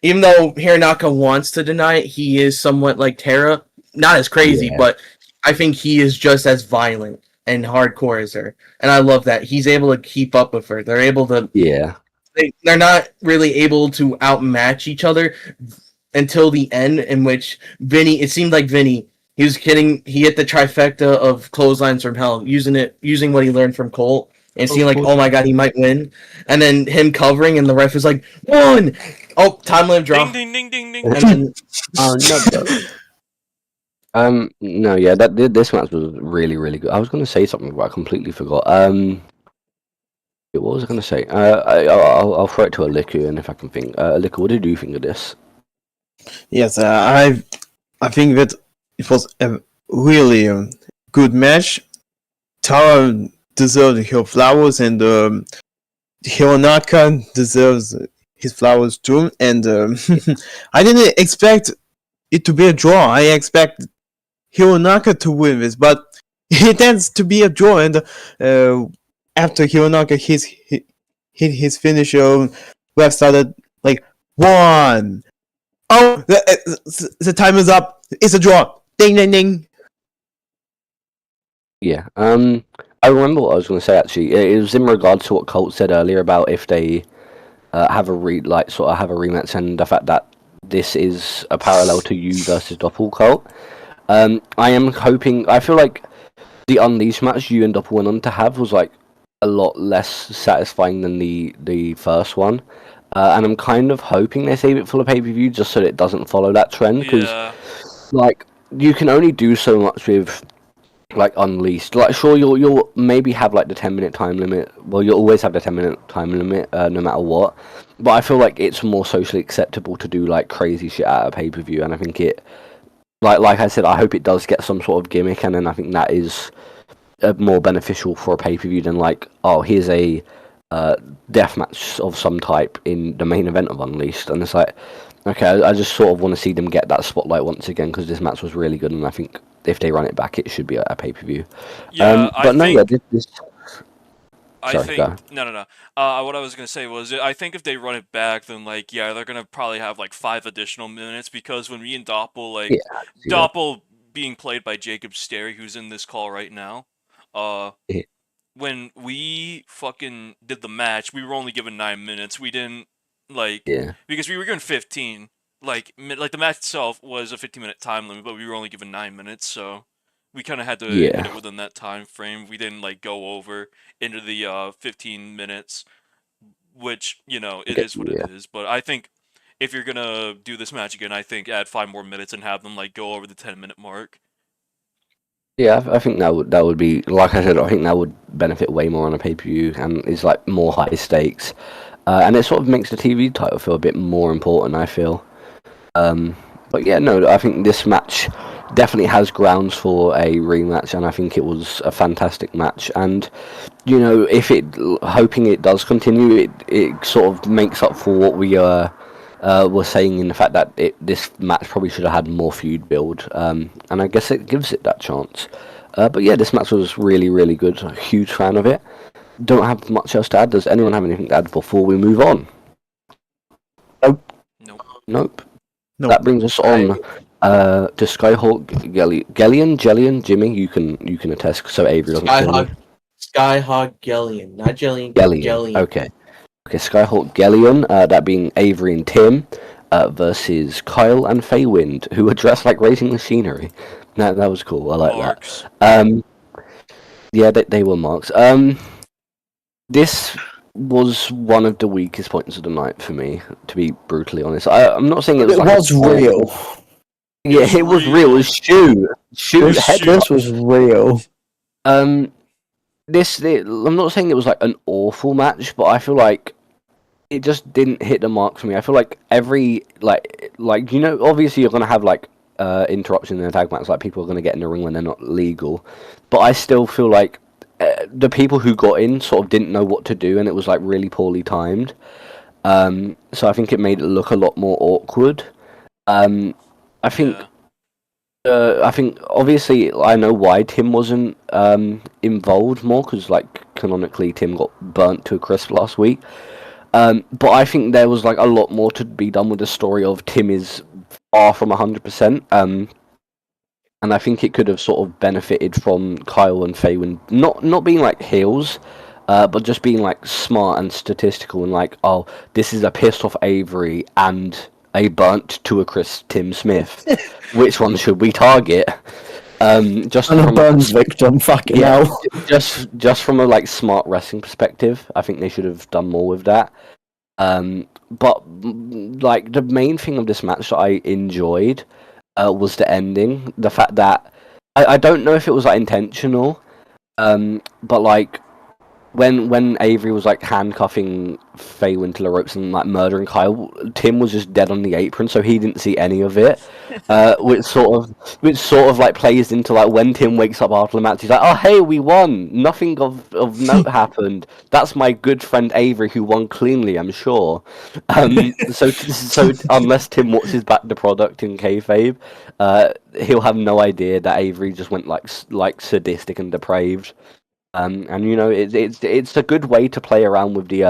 even though Hironaka wants to deny it, he is somewhat like Tara. Not as crazy, but I think he is just as violent and hardcore as her. And I love that. He's able to keep up with her. They're able to... Yeah. They're not really able to outmatch each other until the end, in which Vinny... It seemed like Vinny... He was kidding. He hit the trifecta of clotheslines from hell, using what he learned from Colt. And seeing like, oh my god, he might win. And then him covering, and the ref was like, 1! Oh, time limit draw. Ding, ding, ding, ding, ding. And then, No. No, yeah, this match was really, really good. I was going to say something, but I completely forgot. What was I going to say? I'll throw it to Alikku, and if I can think, Alikku, what did you think of this? Yes, I think that it was a really good match. Tara deserved her flowers, and Hironaka deserves his flowers too. And I didn't expect it to be a draw. I expect Hironaka to win this, but it tends to be a draw. And after Hironaka hit his finisher, we have started like 1. Oh, the time is up. It's a draw. Ding, ding, ding. Yeah. I remember what I was going to say actually. It was in regards to what Colt said earlier about if they have a rematch, and the fact that this is a parallel to you versus Doppel Colt. I am hoping. I feel like the Unleashed match you and Doppel went on to have was like a lot less satisfying than the first one. And I'm kind of hoping they save it for the pay-per-view just so that it doesn't follow that trend, because like you can only do so much with like Unleashed. Like sure you'll maybe have like the 10-minute time limit. Well, you'll always have the 10-minute time limit no matter what. But I feel like it's more socially acceptable to do like crazy shit at a pay-per-view, and I think it like I said, I hope it does get some sort of gimmick, and then I think that is more beneficial for a pay-per-view than like, oh, here's a death match of some type in the main event of Unleashed, and it's like, okay, I just sort of want to see them get that spotlight once again, because this match was really good, and I think if they run it back, it should be a pay-per-view. Yeah, I think. Sorry, go. No. What I was gonna say was, I think if they run it back, then like, yeah, they're gonna probably have like 5 additional minutes, because when me and Doppel, like, Doppel being played by Jacob Sterry, who's in this call right now, when we fucking did the match, we were only given 9 minutes. We didn't because we were given 15. Like the match itself was a 15-minute time limit, but we were only given 9 minutes, so we kind of had to hit it within that time frame. We didn't like go over into the 15 minutes, which, you know, it is what it is. But I think if you're gonna do this match again, I think add 5 more minutes and have them like go over the 10-minute mark. Yeah, I think that would be, like I said, I think that would benefit way more on a pay-per-view, and is like more high stakes, and it sort of makes the TV title feel a bit more important, I feel. But yeah, no, I think this match definitely has grounds for a rematch, and I think it was a fantastic match. And you know, hoping it does continue, it sort of makes up for what we were saying in the fact that this match probably should have had more feud build, and I guess it gives it that chance. But yeah, this match was really, really good. A huge fan of it. Don't have much else to add. Does anyone have anything to add before we move on? Nope. That brings us on to Skyhawk Gellion. Jimmy, you can attest, so Avery doesn't. Skyhawk Gellion, not Jellion. Gellion. Okay, Skyhawk Gellion, that being Avery and Tim, versus Kyle and Feywind, who were dressed like racing machinery. That was cool. I like Marks. that. Yeah, they were marks. This was one of the weakest points of the night for me, to be brutally honest. I'm not saying it was. It was real. Yeah, it was real. It was shoot. This was real. I'm not saying it was like an awful match, but I feel like it just didn't hit the mark for me. I feel like every like you know, obviously you're gonna have like interruptions in the tag match, like people are gonna get in the ring when they're not legal, but I still feel like the people who got in sort of didn't know what to do, and it was like really poorly timed. So I think it made it look a lot more awkward. I think obviously I know why Tim wasn't involved more, because like canonically Tim got burnt to a crisp last week. But I think there was like a lot more to be done with the story of Tim is far from 100%. And I think it could have sort of benefited from Kyle and Feywind not being like heels, but just being like smart and statistical, and like, oh, this is a pissed off Avery and a burnt to a crisp Tim Smith. Which one should we target? Just And a from burns victim, fucking hell. just from a like smart wrestling perspective, I think they should have done more with that. But like the main thing of this match that I enjoyed was the ending. The fact that I don't know if it was like intentional, but like when Avery was like handcuffing Faye into the ropes and like murdering Kyle, Tim was just dead on the apron, so he didn't see any of it. Which sort of like plays into like when Tim wakes up after the match, he's like, "Oh hey, we won. Nothing of note happened. That's my good friend Avery who won cleanly, I'm sure." So unless Tim watches back the product in kayfabe, he'll have no idea that Avery just went like sadistic and depraved. And you know it's a good way to play around with the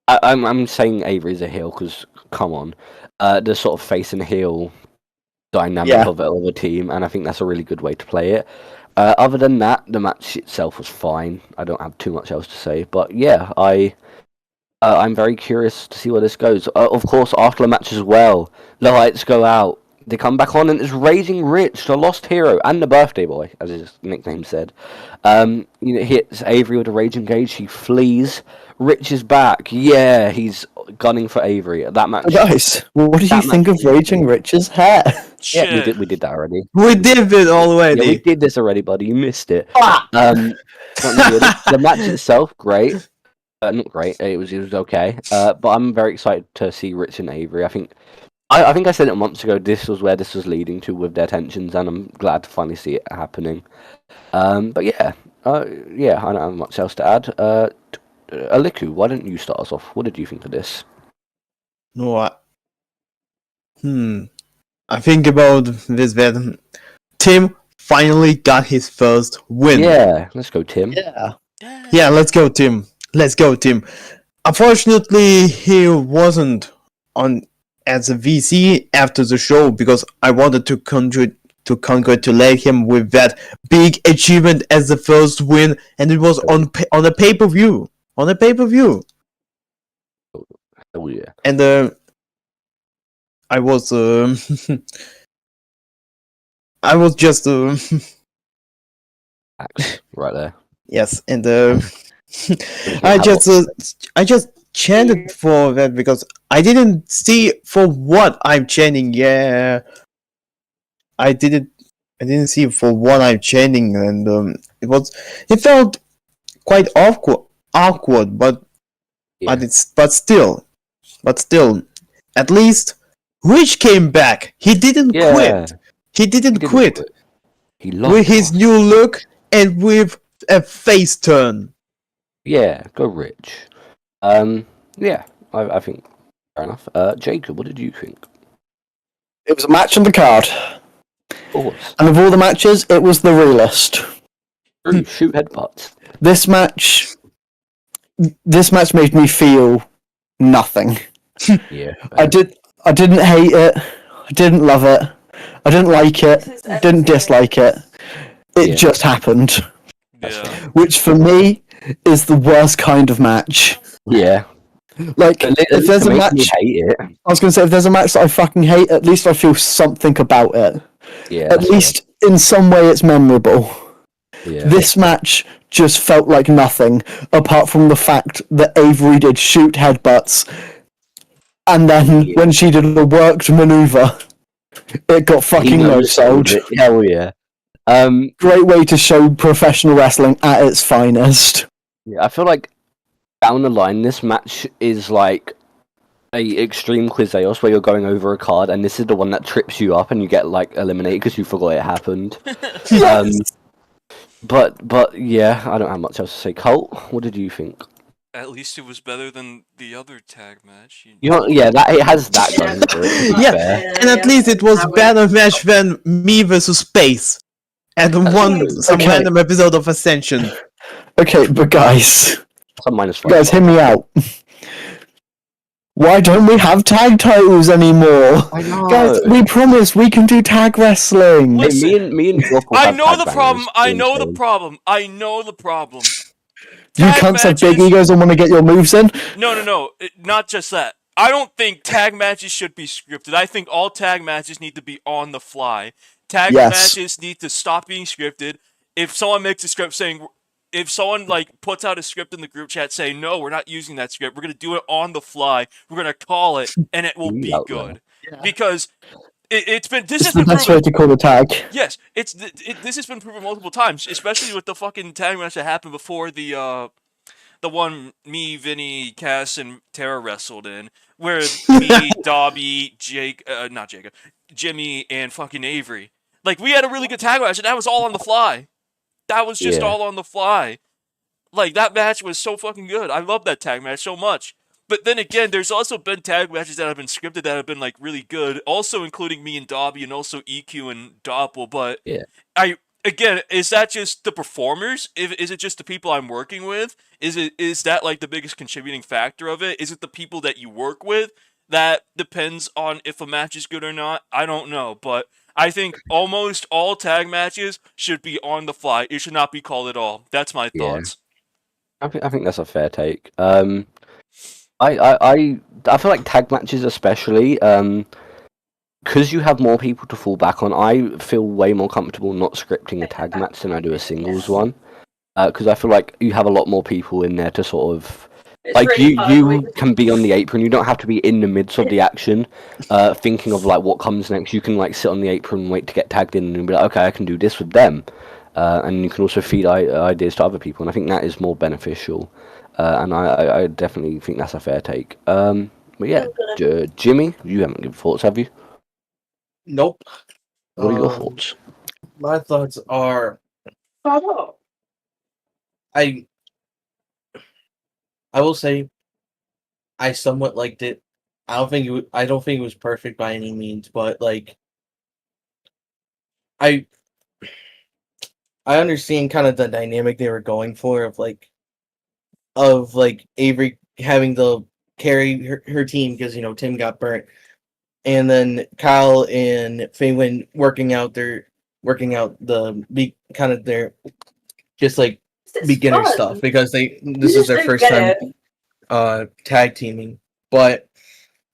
I'm saying Avery's a heel because come on, the sort of face and heel dynamic of the team, and I think that's a really good way to play it. Other than that, the match itself was fine. I don't have too much else to say, but yeah, I'm very curious to see where this goes. Of course, after the match as well, the lights go out. They come back on, and it's Raging Rich, the lost hero, and the birthday boy, as his nickname said. Hits Avery with a Raging Gauge. He flees. Rich is back. Yeah, he's gunning for Avery. That match. Guys, what did you think of Raging Rich's hair? Yeah, we did that already. We did it already. Yeah, we did this already, buddy. You missed it. The match itself, great. Not great. It was okay. But I'm very excited to see Rich and Avery. I think I said it months ago. This was where this was leading to with their tensions, and I'm glad to finally see it happening. But yeah, I don't have much else to add. Alikku, why don't you start us off? What did you think of this? No, I think about this that Tim finally got his first win. Yeah, let's go, Tim. Yeah, let's go, Tim. Let's go, Tim. Unfortunately, he wasn't on as a VC after the show because I wanted to congratulate him with that big achievement as the first win, and it was on a pay-per-view. On a pay-per-view. Oh yeah. And I was I was just right there. yes, and I just chanted for that because I didn't see for what I'm chanting. Yeah, I didn't see for what I'm chanting, and it felt quite awkward, but still, at least Rich came back. He didn't quit. He didn't quit. He lost with his new look and with a face turn. Yeah, go Rich. Yeah, I think fair enough. Jacob, what did you think? It was a match on the card. Of course. And of all the matches, it was the realest. Shoot headbutts. This match made me feel nothing. Yeah. I didn't hate it. I didn't love it. I didn't like it. Didn't dislike it. It just happened. Yeah. Which for me is the worst kind of match. Yeah. Like, if there's a match, hate it. I was going to say, if there's a match that I fucking hate, at least I feel something about it. Yeah. At least in some way it's memorable. Yeah. This match just felt like nothing, apart from the fact that Avery did shoot headbutts, and then when she did a worked maneuver, it got fucking no-sold. Hell yeah. Great way to show professional wrestling at its finest. Yeah, I feel like down the line, this match is like a Extreme Quizeos where you're going over a card, and this is the one that trips you up, and you get like eliminated because you forgot it happened. But yeah, I don't have much else to say. Colt, what did you think? At least it was better than the other tag match. That it has that going for it. Yeah, and at least it was better match than me versus Space, and some random episode of Ascension. Okay, but guys, -5. hear me out. Why don't we have tag titles anymore? I know. Guys, we promise we can do tag wrestling. Listen, me and Brock will I have know tag the bangers problem. I in know the the game. problem. I know the problem. You Tag cunts have big matches- egos and want to get your moves in? No. Not just that. I don't think tag matches should be scripted. I think all tag matches need to be on the fly. Tag matches need to stop being scripted. If someone makes a script saying, if someone like puts out a script in the group chat saying, no, we're not using that script, we're going to do it on the fly, we're going to call it, and it will be good. Because It's been this It's has the been best way proven. to call a tag. Yes, this has been proven multiple times, especially with the fucking tag match that happened before the one me, Vinny, Cass, and Tara wrestled in, where me, Dobby, not Jacob, Jimmy, and fucking Avery. Like, we had a really good tag match, and that was all on the fly. That was just Yeah. all on the fly. Like, that match was so fucking good. I love that tag match so much. But then again, there's also been tag matches that have been scripted that have been, like, really good, also including me and Dobby, and also EQ and Doppel, but Yeah. again, is that just the performers? Is it just the people I'm working with? Is that like the biggest contributing factor of it? Is it the people that you work with that depends on if a match is good or not? I don't know, but I think almost all tag matches should be on the fly. It should not be called at all. That's my Yeah. thoughts. I think that's a fair take. I feel like tag matches especially, because you have more people to fall back on. I feel way more comfortable not scripting a tag match than I do a singles one, because I feel like you have a lot more people in there to sort of like you can be on the apron. You don't have to be in the midst of the action, thinking of like what comes next. You can like sit on the apron and wait to get tagged in and be like, okay, I can do this with them, and you can also feed ideas to other people. And I think that is more beneficial. And I definitely think that's a fair take. But yeah, Jimmy, you haven't given thoughts, have you? Nope. What are your thoughts? My thoughts are I will say I somewhat liked it. I don't think it was perfect by any means, but like I understand kind of the dynamic they were going for of Avery having to carry her team because Tim got burnt, and then Kyle and Faywin working out their just like beginner stuff because this is their first time tag teaming. But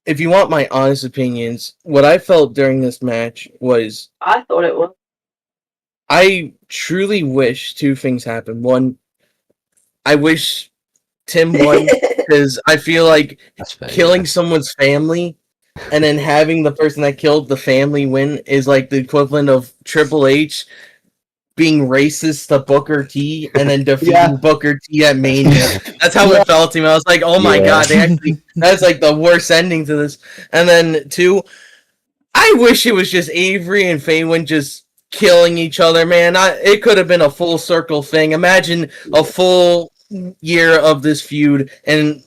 if you want my honest opinions, what I felt during this match was I thought it was. I truly wish two things happened. One, I wish Tim won because I feel like That's fair, killing someone's family and then having the person that killed the family win is like the equivalent of Triple H being racist to Booker T and then defeating Booker T at Mania. That's how it felt to me. I was like, oh my god, that's like the worst ending to this. And then two, I wish it was just Avery and Faywin just killing each other, man. It could have been a full circle thing. Imagine a full year of this feud and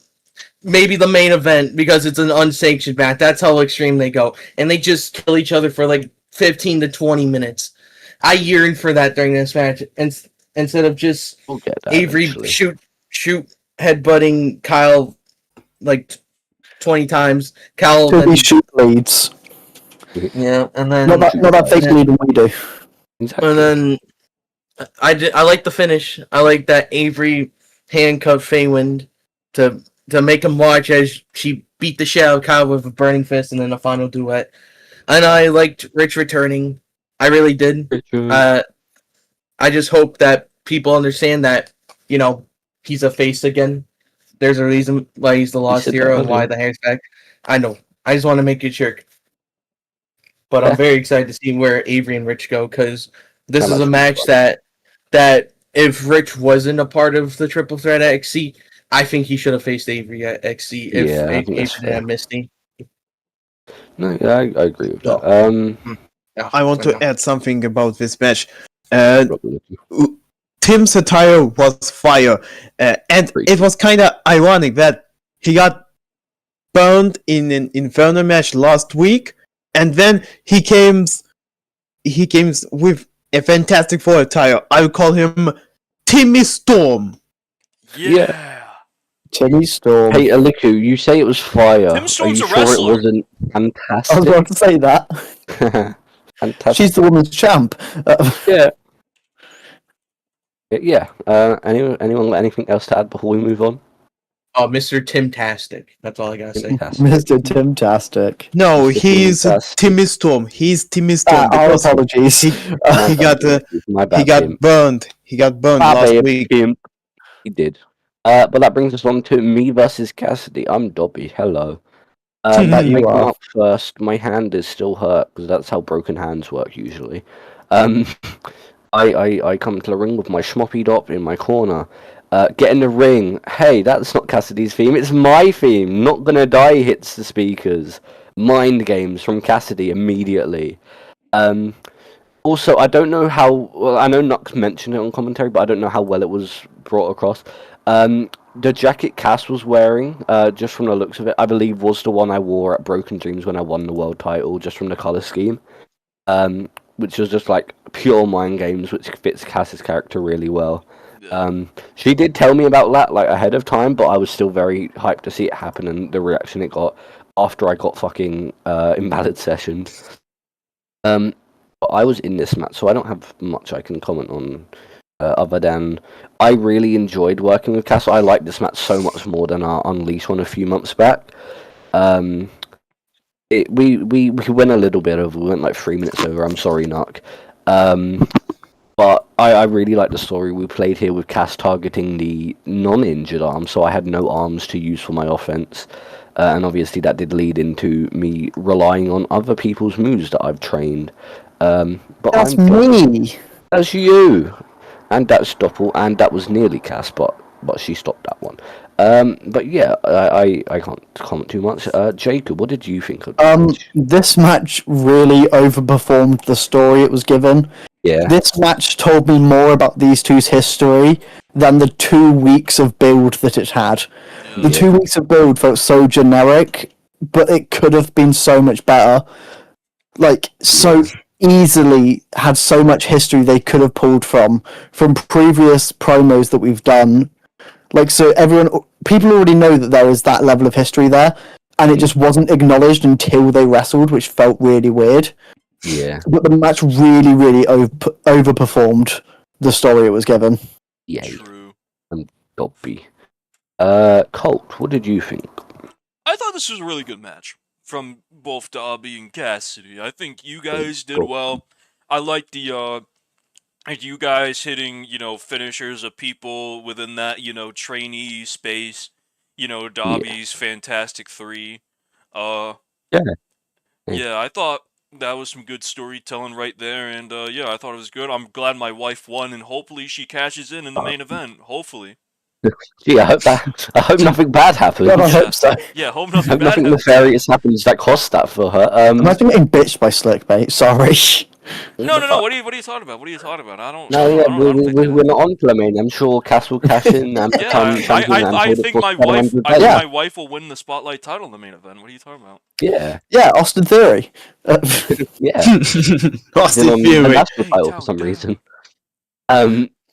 maybe the main event because it's an unsanctioned match. That's how extreme they go. And they just kill each other for like 15 to 20 minutes. I yearned for that during this match. Instead of just Avery eventually. shoot headbutting Kyle like 20 times. Kyle To be shoot leads. yeah, and then Not that fake lead we do. Exactly. and then I like the finish. I like that Avery handcuffed Faywin to make him watch as she beat the shit out of Kyle with a burning fist and then a final duet. And I liked Rich returning. I really did. I just hope that people understand that, he's a face again. There's a reason why he's the lost hero and why the hair's back. I know. I just want to make it sure. But I'm very excited to see where Avery and Rich go because this is a match that if Rich wasn't a part of the triple threat at XC, I think he should have faced Avery at XC if Avery had Misty. No, yeah, I agree with that. I want to add something about this match. Tim's attire was fire, and it was kind of ironic that he got burned in an Inferno match last week, and then he came with a Fantastic Four attire. I would call him Timmy Storm. Yeah. Timmy Storm. Hey, Alikku, you say it was fire. Tim Storm's Are a you sure wrestler. it wasn't fantastic? I was about to say that. Fantastic. She's the woman's champ. Yeah. Yeah. Anyone got anything else to add before we move on? Mr. Timtastic. That's all I gotta say. Mr. Timtastic. No, he's Timmy Storm. He's Timmy Storm. Our apologies. He got burned. He got burned last week. He did. But that brings us on to me versus Cassidy. I'm Dobby. Hello. That you Waking are. up first, my hand is still hurt because that's how broken hands work usually. Um, I come to the ring with my schmoppy dop in my corner. Get in the ring. Hey, that's not Cassidy's theme. It's my theme. Not gonna die hits the speakers. Mind games from Cassidy immediately. Also, I don't know how. Well, I know Nux mentioned it on commentary, but I don't know how well it was brought across. The jacket Cass was wearing, just from the looks of it, I believe was the one I wore at Broken Dreams when I won the world title, just from the color scheme. Which was just like pure mind games, which fits Cass's character really well. Yeah. She did tell me about that like ahead of time, but I was still very hyped to see it happen and the reaction it got after I got fucking invalid sessioned. But I was in this match, so I don't have much I can comment on other than I really enjoyed working with Cass. I liked this match so much more than our Unleash one a few months back. We went a little bit over. We went like 3 minutes over. I'm sorry, Nuck. But I really like the story we played here with Cass targeting the non-injured arm, so I had no arms to use for my offense. And obviously that did lead into me relying on other people's moves that I've trained. But That's I'm me. That's you, and that's Doppel, and that was nearly Cass, but she stopped that one. But yeah, I can't comment too much. Jacob, what did you think of this match? This match really overperformed the story it was given. Yeah, This match told me more about these two's history than the 2 weeks of build that it had. The 2 weeks of build felt so generic, but it could have been so much better. Like, so easily had so much history they could have pulled from previous promos that we've done. Like, so people already know that there is that level of history there, and it just wasn't acknowledged until they wrestled, which felt really weird. yeah, But the match really, really overperformed the story it was given. yeah. True. Dobby. Colt, what did you think? I thought this was a really good match from both Dobby and Cassidy. I think you guys did well. I like the you guys hitting, finishers of people within that, trainee space. Dobby's Fantastic 3. Yeah. Yeah, I thought that was some good storytelling right there, and yeah, I thought it was good. I'm glad my wife won, and hopefully she cashes in the main event. Hopefully. Gee, I hope nothing bad happens. God, I hope so. Yeah, hope I nothing hope bad nothing happens. nefarious happens that costs that for her. Imagine getting bitched by Slickbait. Sorry. No. What are you talking about? What are you talking about? I don't. No, I yeah, don't think we're not on to the main. I'm sure Cass will cash in and become Yeah, champion and I hold it think for my wife. 700 I think days. my wife will win the spotlight title in the main event. What are you talking about? Yeah, Yeah, Austin Theory. yeah. Austin on the Theory. national Hey, title down, for some down. reason.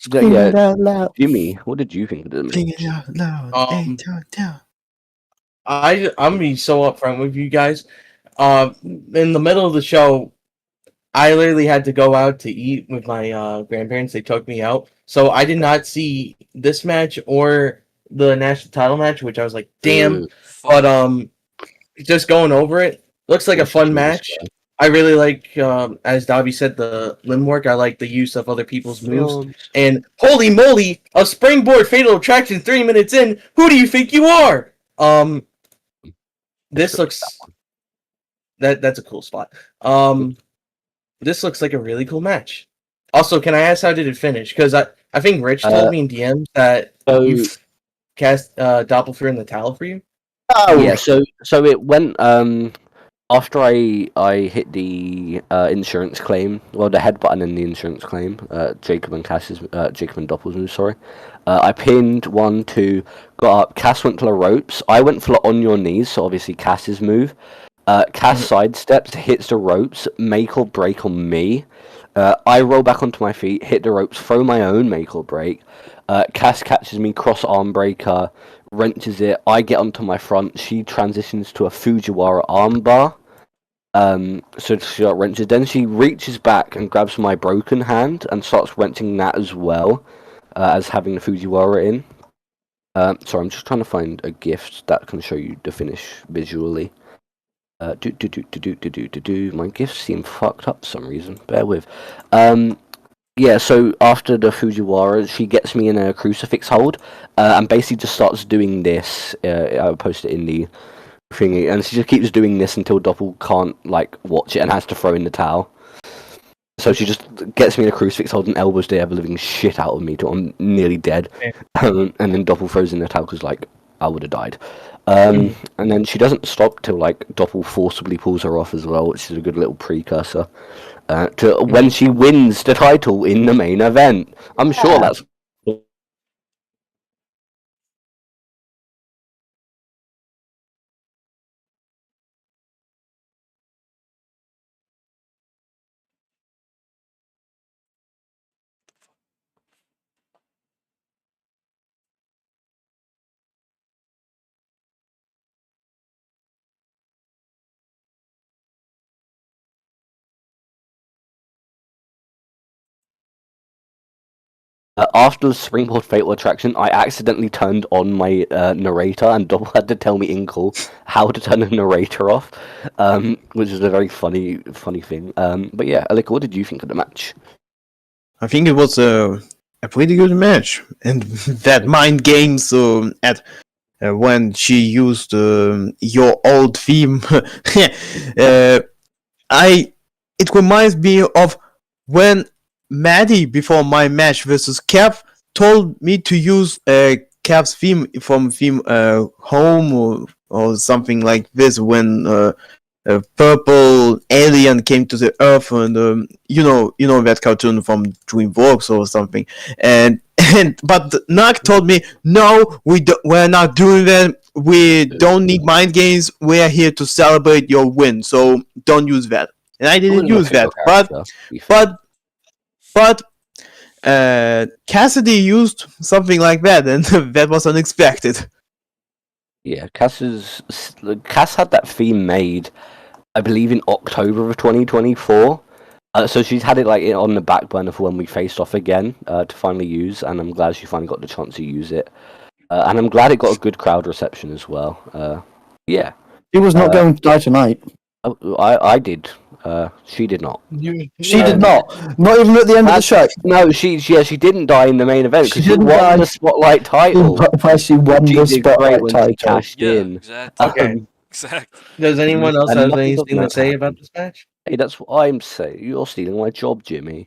Scream Yeah, it out loud. Jimmy, what did you think of the Sing match? it out loud. Um, Down. I'm gonna be so upfront with you guys. In the middle of the show, I literally had to go out to eat with my grandparents. They took me out, so I did not see this match or the national title match, which I was like, damn. Fuck. But just going over it, looks like a fun match. I really like, as Dobby said, the limb work. I like the use of other people's moves. And holy moly, a springboard fatal attraction 3 minutes in. Who do you think you are? This looks that's a cool spot. This looks like a really cool match. Also, can I ask how did it finish? Because I think Rich told me in DMs that you cast Doppelfer in the towel for you. Oh, Yeah, so it went after I hit the insurance claim, well, the head button in the insurance claim, Jacob and Doppel's move, sorry. I pinned 1, 2, got up. Cass went to the ropes. I went for the on your knees, so obviously Cass's move. Cass sidesteps, hits the ropes, make or break on me. I roll back onto my feet, hit the ropes, throw my own make or break. Cass catches me, cross arm breaker, wrenches it. I get onto my front. She transitions to a Fujiwara armbar. So she wrenches. Then she reaches back and grabs my broken hand and starts wrenching that as well as having the Fujiwara in. Sorry, I'm just trying to find a gift that can show you the finish visually. My gifts seem fucked up for some reason. Bear with. Yeah, so after the Fujiwara, she gets me in a crucifix hold, and basically just starts doing this. I'll post it in the thingy, and she just keeps doing this until Doppel can't like watch it and has to throw in the towel. So she just gets me in a crucifix, holding elbows to the ever living shit out of me till I'm nearly dead, and then Doppel throws in the towel because like I would have died. And then she doesn't stop till like Doppel forcibly pulls her off as well, which is a good little precursor to when she wins the title in the main event. I'm sure that's. After the Springboard Fatal Attraction, I accidentally turned on my narrator, and Double had to tell me in call how to turn the narrator off, which is a very funny thing. But yeah, Alikku, what did you think of the match? I think it was a pretty good match, and that mind games at when she used your old theme, it reminds me of when Maddie before my match versus Kev told me to use Kev's theme from theme Home or something like this when a purple alien came to the earth, and you know that cartoon from DreamWorks or something, and but Nak told me no, we're not doing that. We don't need mind games. We're here to celebrate your win, so don't use that. And I didn't use that, but Cassidy used something like that, and that was unexpected. Yeah, Cass had that theme made, I believe, in October of 2024. So she's had it like on the back burner for when we faced off again to finally use, and I'm glad she finally got the chance to use it. And I'm glad it got a good crowd reception as well. Yeah. He was not going to die tonight. I did. She did not. She did not. Not even at the end of the show. No, she didn't die in the main event because she won the Spotlight title. She won the Spotlight title. She cashed in. Exactly. Okay. Exactly. Does anyone else And have nothing anything of to say that about happened. this match? Hey, that's what I'm saying. You're stealing my job, Jimmy.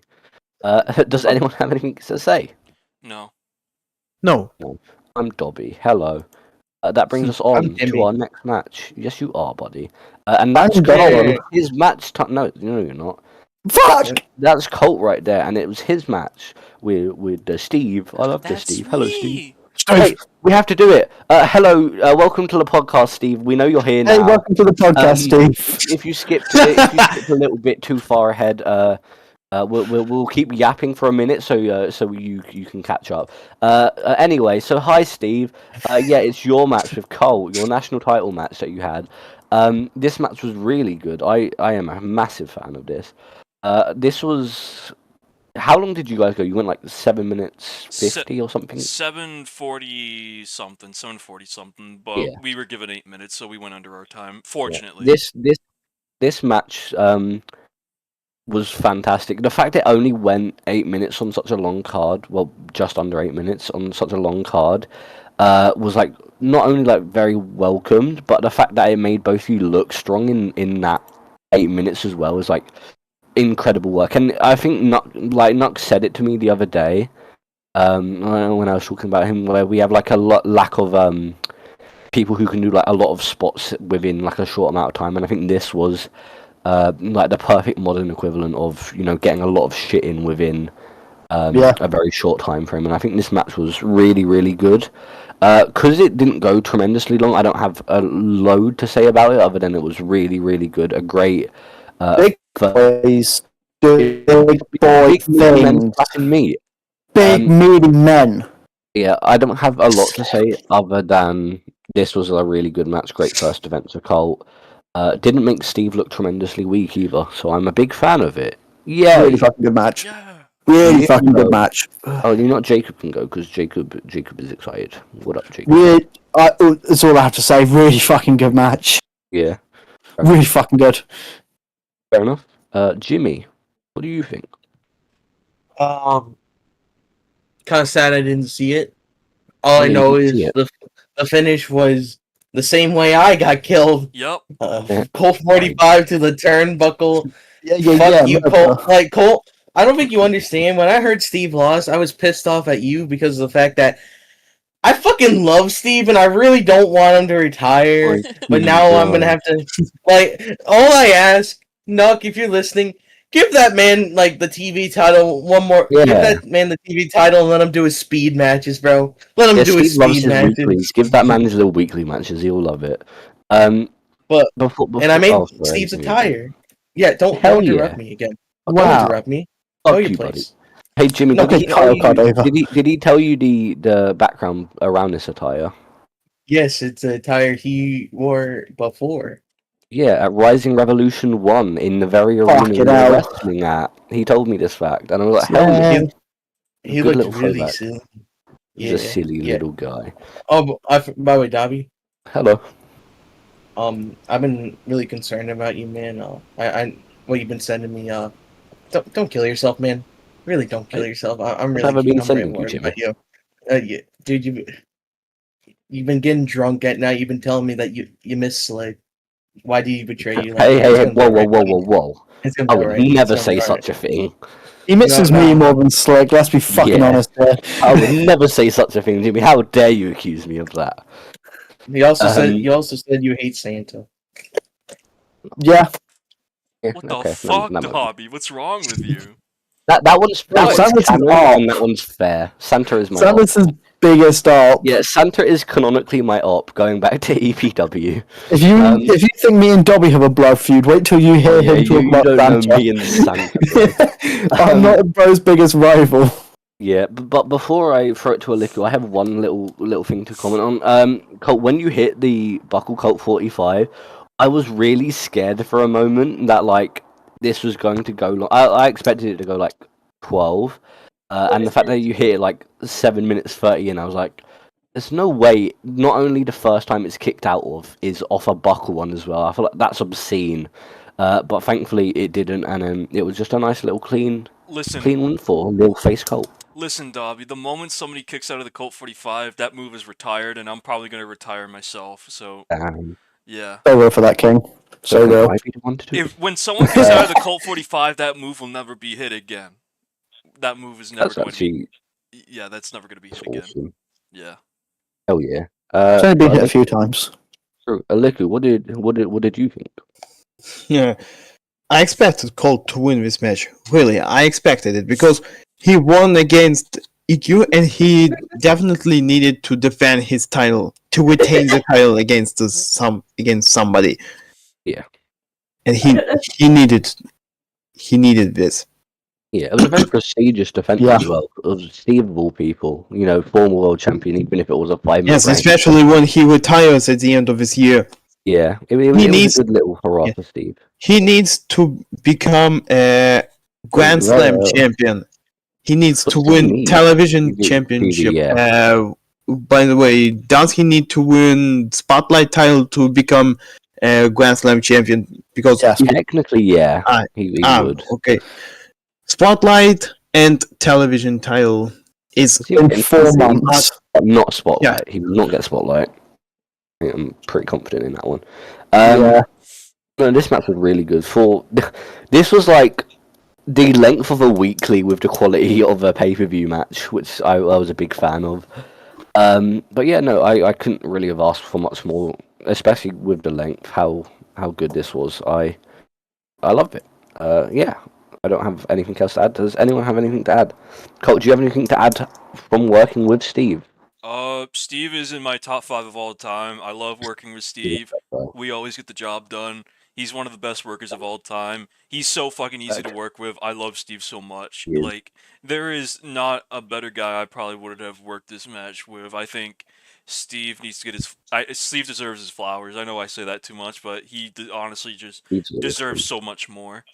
Does anyone have anything to say? No. No. I'm Dobby. Hello. That brings us on to our next match. Yes, you are, buddy. And that's his match. No, you're not. Fuck! That's Colt right there, and it was his match with Steve. I love this Steve. Hello, Steve. Hey, we have to do it. Hello, welcome to the podcast, Steve. We know you're here now. Hey, welcome to the podcast, Steve. If you skipped a little bit too far ahead, we'll keep yapping for a minute so you can catch up. Anyway, so hi, Steve. Yeah, it's your match with Colt, your national title match that you had. This match was really good. I am a massive fan of this. This was. How long did you guys go? You went like 7 minutes 50 or something? 7:40 something, but we were given 8 minutes, so we went under our time, fortunately. Yeah. This match was fantastic. The fact it only went 8 minutes on such a long card, well, just under 8 minutes on such a long card, was like not only like very welcomed, but the fact that it made both of you look strong in that 8 minutes as well was like incredible work. And I think Nuck said it to me the other day when I was talking about him, where we have like a lack of people who can do like a lot of spots within like a short amount of time, and I think this was like the perfect modern equivalent of getting a lot of shit in within a very short time frame. And I think this match was really, really good. Because it didn't go tremendously long, I don't have a load to say about it other than it was really, really good. A great big boys doing big boy things. Big meaty men. Yeah, I don't have a lot to say other than this was a really good match. Great first event for Colt. Didn't make Steve look tremendously weak either, so I'm a big fan of it. Yeah, really fucking good match. Yeah. Really fucking good match. Oh, you know Jacob can go because Jacob is excited. What up, Jacob? That's all I have to say. Really fucking good match. Yeah. Really fucking good. Fair enough. Jimmy, what do you think? Kind of sad I didn't see it. All I know is the finish was the same way I got killed. Yep. Colt 45 to the turnbuckle. Yeah, Fuck you, remember. Colt. Like, Colt, I don't think you understand. When I heard Steve lost, I was pissed off at you because of the fact that I fucking love Steve and I really don't want him to retire. But now I'm gonna have to, like, all I ask, Nuck, if you're listening, give that man, like, the TV title one more. Yeah. Give that man the TV title and let him do his speed matches, bro. Let him do his Steve loves speed his matches. weeklies. Give that man his little weekly matches. He'll love it. But before, and I made oh, sorry, Steve's I didn't attire. Yeah, don't Hell interrupt yeah. me again. Wow. Don't interrupt me. Know Fuck your you, buddy. place. Hey Jimmy, No, did, but title card over. he tell you the background around this attire? Yes, it's a attire he wore before. Yeah, at Rising Revolution 1 in the very arena Fucking we were hell. wrestling at. He told me this fact, and I was like, hell yeah. Yeah. He Good looked little really throwback. silly. He's a silly little guy. Oh, by the way, Dobby. Hello. I've been really concerned about you, man. What you've been sending me. Don't kill yourself, man. Really, don't kill yourself. I'm What have I really, been I'm very sending you, worried Jimmy? about you. Yeah, dude, you've been getting drunk at night. You've been telling me that you miss Slade. Why do you betray you? Like Hey, that? hey, It's hey, gonna be alright, buddy. whoa. It's gonna I be would alright. never It's gonna say be such a thing. He misses No. me more than Slick, let's be fucking Yeah. honest here. I would never say such a thing, Jimmy. How dare you accuse me of that? You also said you hate Santa. Yeah. Yeah, What the okay, fuck, that might be- Dobby? What's wrong with you? That one's Santa's canon, art. and that one's fair. Santa is my op. Santa's his biggest op. Yeah, Santa is canonically my op, going back to EPW. If you think me and Dobby have a blood feud, wait till you hear him talk you about don't know Santa. me and Santa. I'm not bro's biggest rival. Yeah, but before I throw it to Alikku, I have one little thing to comment on. Colt, when you hit the buckle Colt 45, I was really scared for a moment that like this was going to go long. I expected it to go like 12, and the fact that you hit it like 7 minutes 30 in, I was like, there's no way. Not only the first time it's kicked out of is off a buckle one as well. I feel like that's obscene. But thankfully it didn't, and it was just a nice little clean one for little face Colt. Listen, Dobby, the moment somebody kicks out of the Colt 45, that move is retired, and I'm probably going to retire myself, so, yeah. So real for that, King. So real. I be the one to do it? When someone kicks out of the Colt 45, that move will never be hit again. That move is never That's going actually to be... Yeah, that's never going to be hit again. awesome. Yeah. Hell yeah. It's only been hit a few times. Alikku, what did you think? Yeah, I expected Colt to win this match. Really, I expected it because he won against EQ, and he definitely needed to defend his title to retain the title against somebody. Yeah, and he needed this. Yeah, it was a very prestigious defense as well. It was Steve of all people, former world champion, even if it was a 5-minute Yes, rank. especially when he retires at the end of this year. Yeah, it was a good little hurrah for Steve. He needs to become a Grand Slam champion. He needs to win television championship. By the way, does he need to win Spotlight title to become a Grand Slam champion? Because technically, yeah, he would. Okay, Spotlight and television title is in 4 months. Not Spotlight. Yeah. He will not get Spotlight. I'm pretty confident in that one. No, this match was really good. This was like the length of a weekly with the quality of a pay-per-view match, which I was a big fan of. But yeah, no, I couldn't really have asked for much more, especially with the length. How good this was. I loved it. Yeah, I don't have anything else to add. Does anyone have anything to add? Colt, do you have anything to add from working with Steve? Steve is in my top 5 of all time. I love working with Steve. We always get the job done. He's one of the best workers of all time. He's so fucking easy to work with. I love Steve so much. Yeah. Like, there is not a better guy I probably would have worked this match with. I think Steve needs to get Steve deserves his flowers. I know I say that too much, but he honestly just deserves so much more.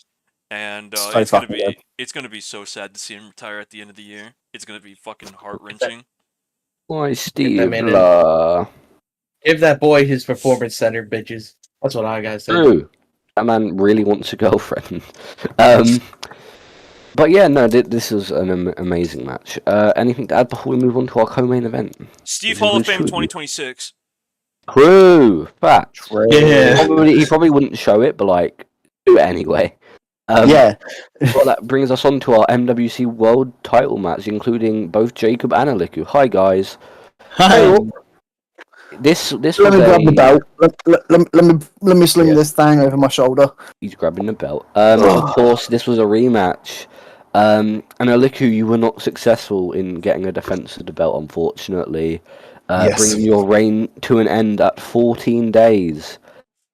And it's gonna be so sad to see him retire at the end of the year. It's gonna be fucking heart-wrenching. Why, Steve? Give that boy his performance center, bitches. That's what I gotta say. True. That man really wants a girlfriend. But yeah, no, this was an amazing match. Anything to add before we move on to our co-main event? Steve Hall of Fame 2026. True. Facts. Yeah. He probably wouldn't show it, but like do it anyway. Yeah. Well, that brings us on to our MWC World Title match, including both Jacob and Alikku. Hi guys. Hi. This Let was me grab the a. belt. Let me sling Yeah. this thing over my shoulder. He's grabbing the belt. Of course, this was a rematch. And Alikku, you were not successful in getting a defense of the belt, unfortunately. Yes. Bringing your reign to an end at 14 days.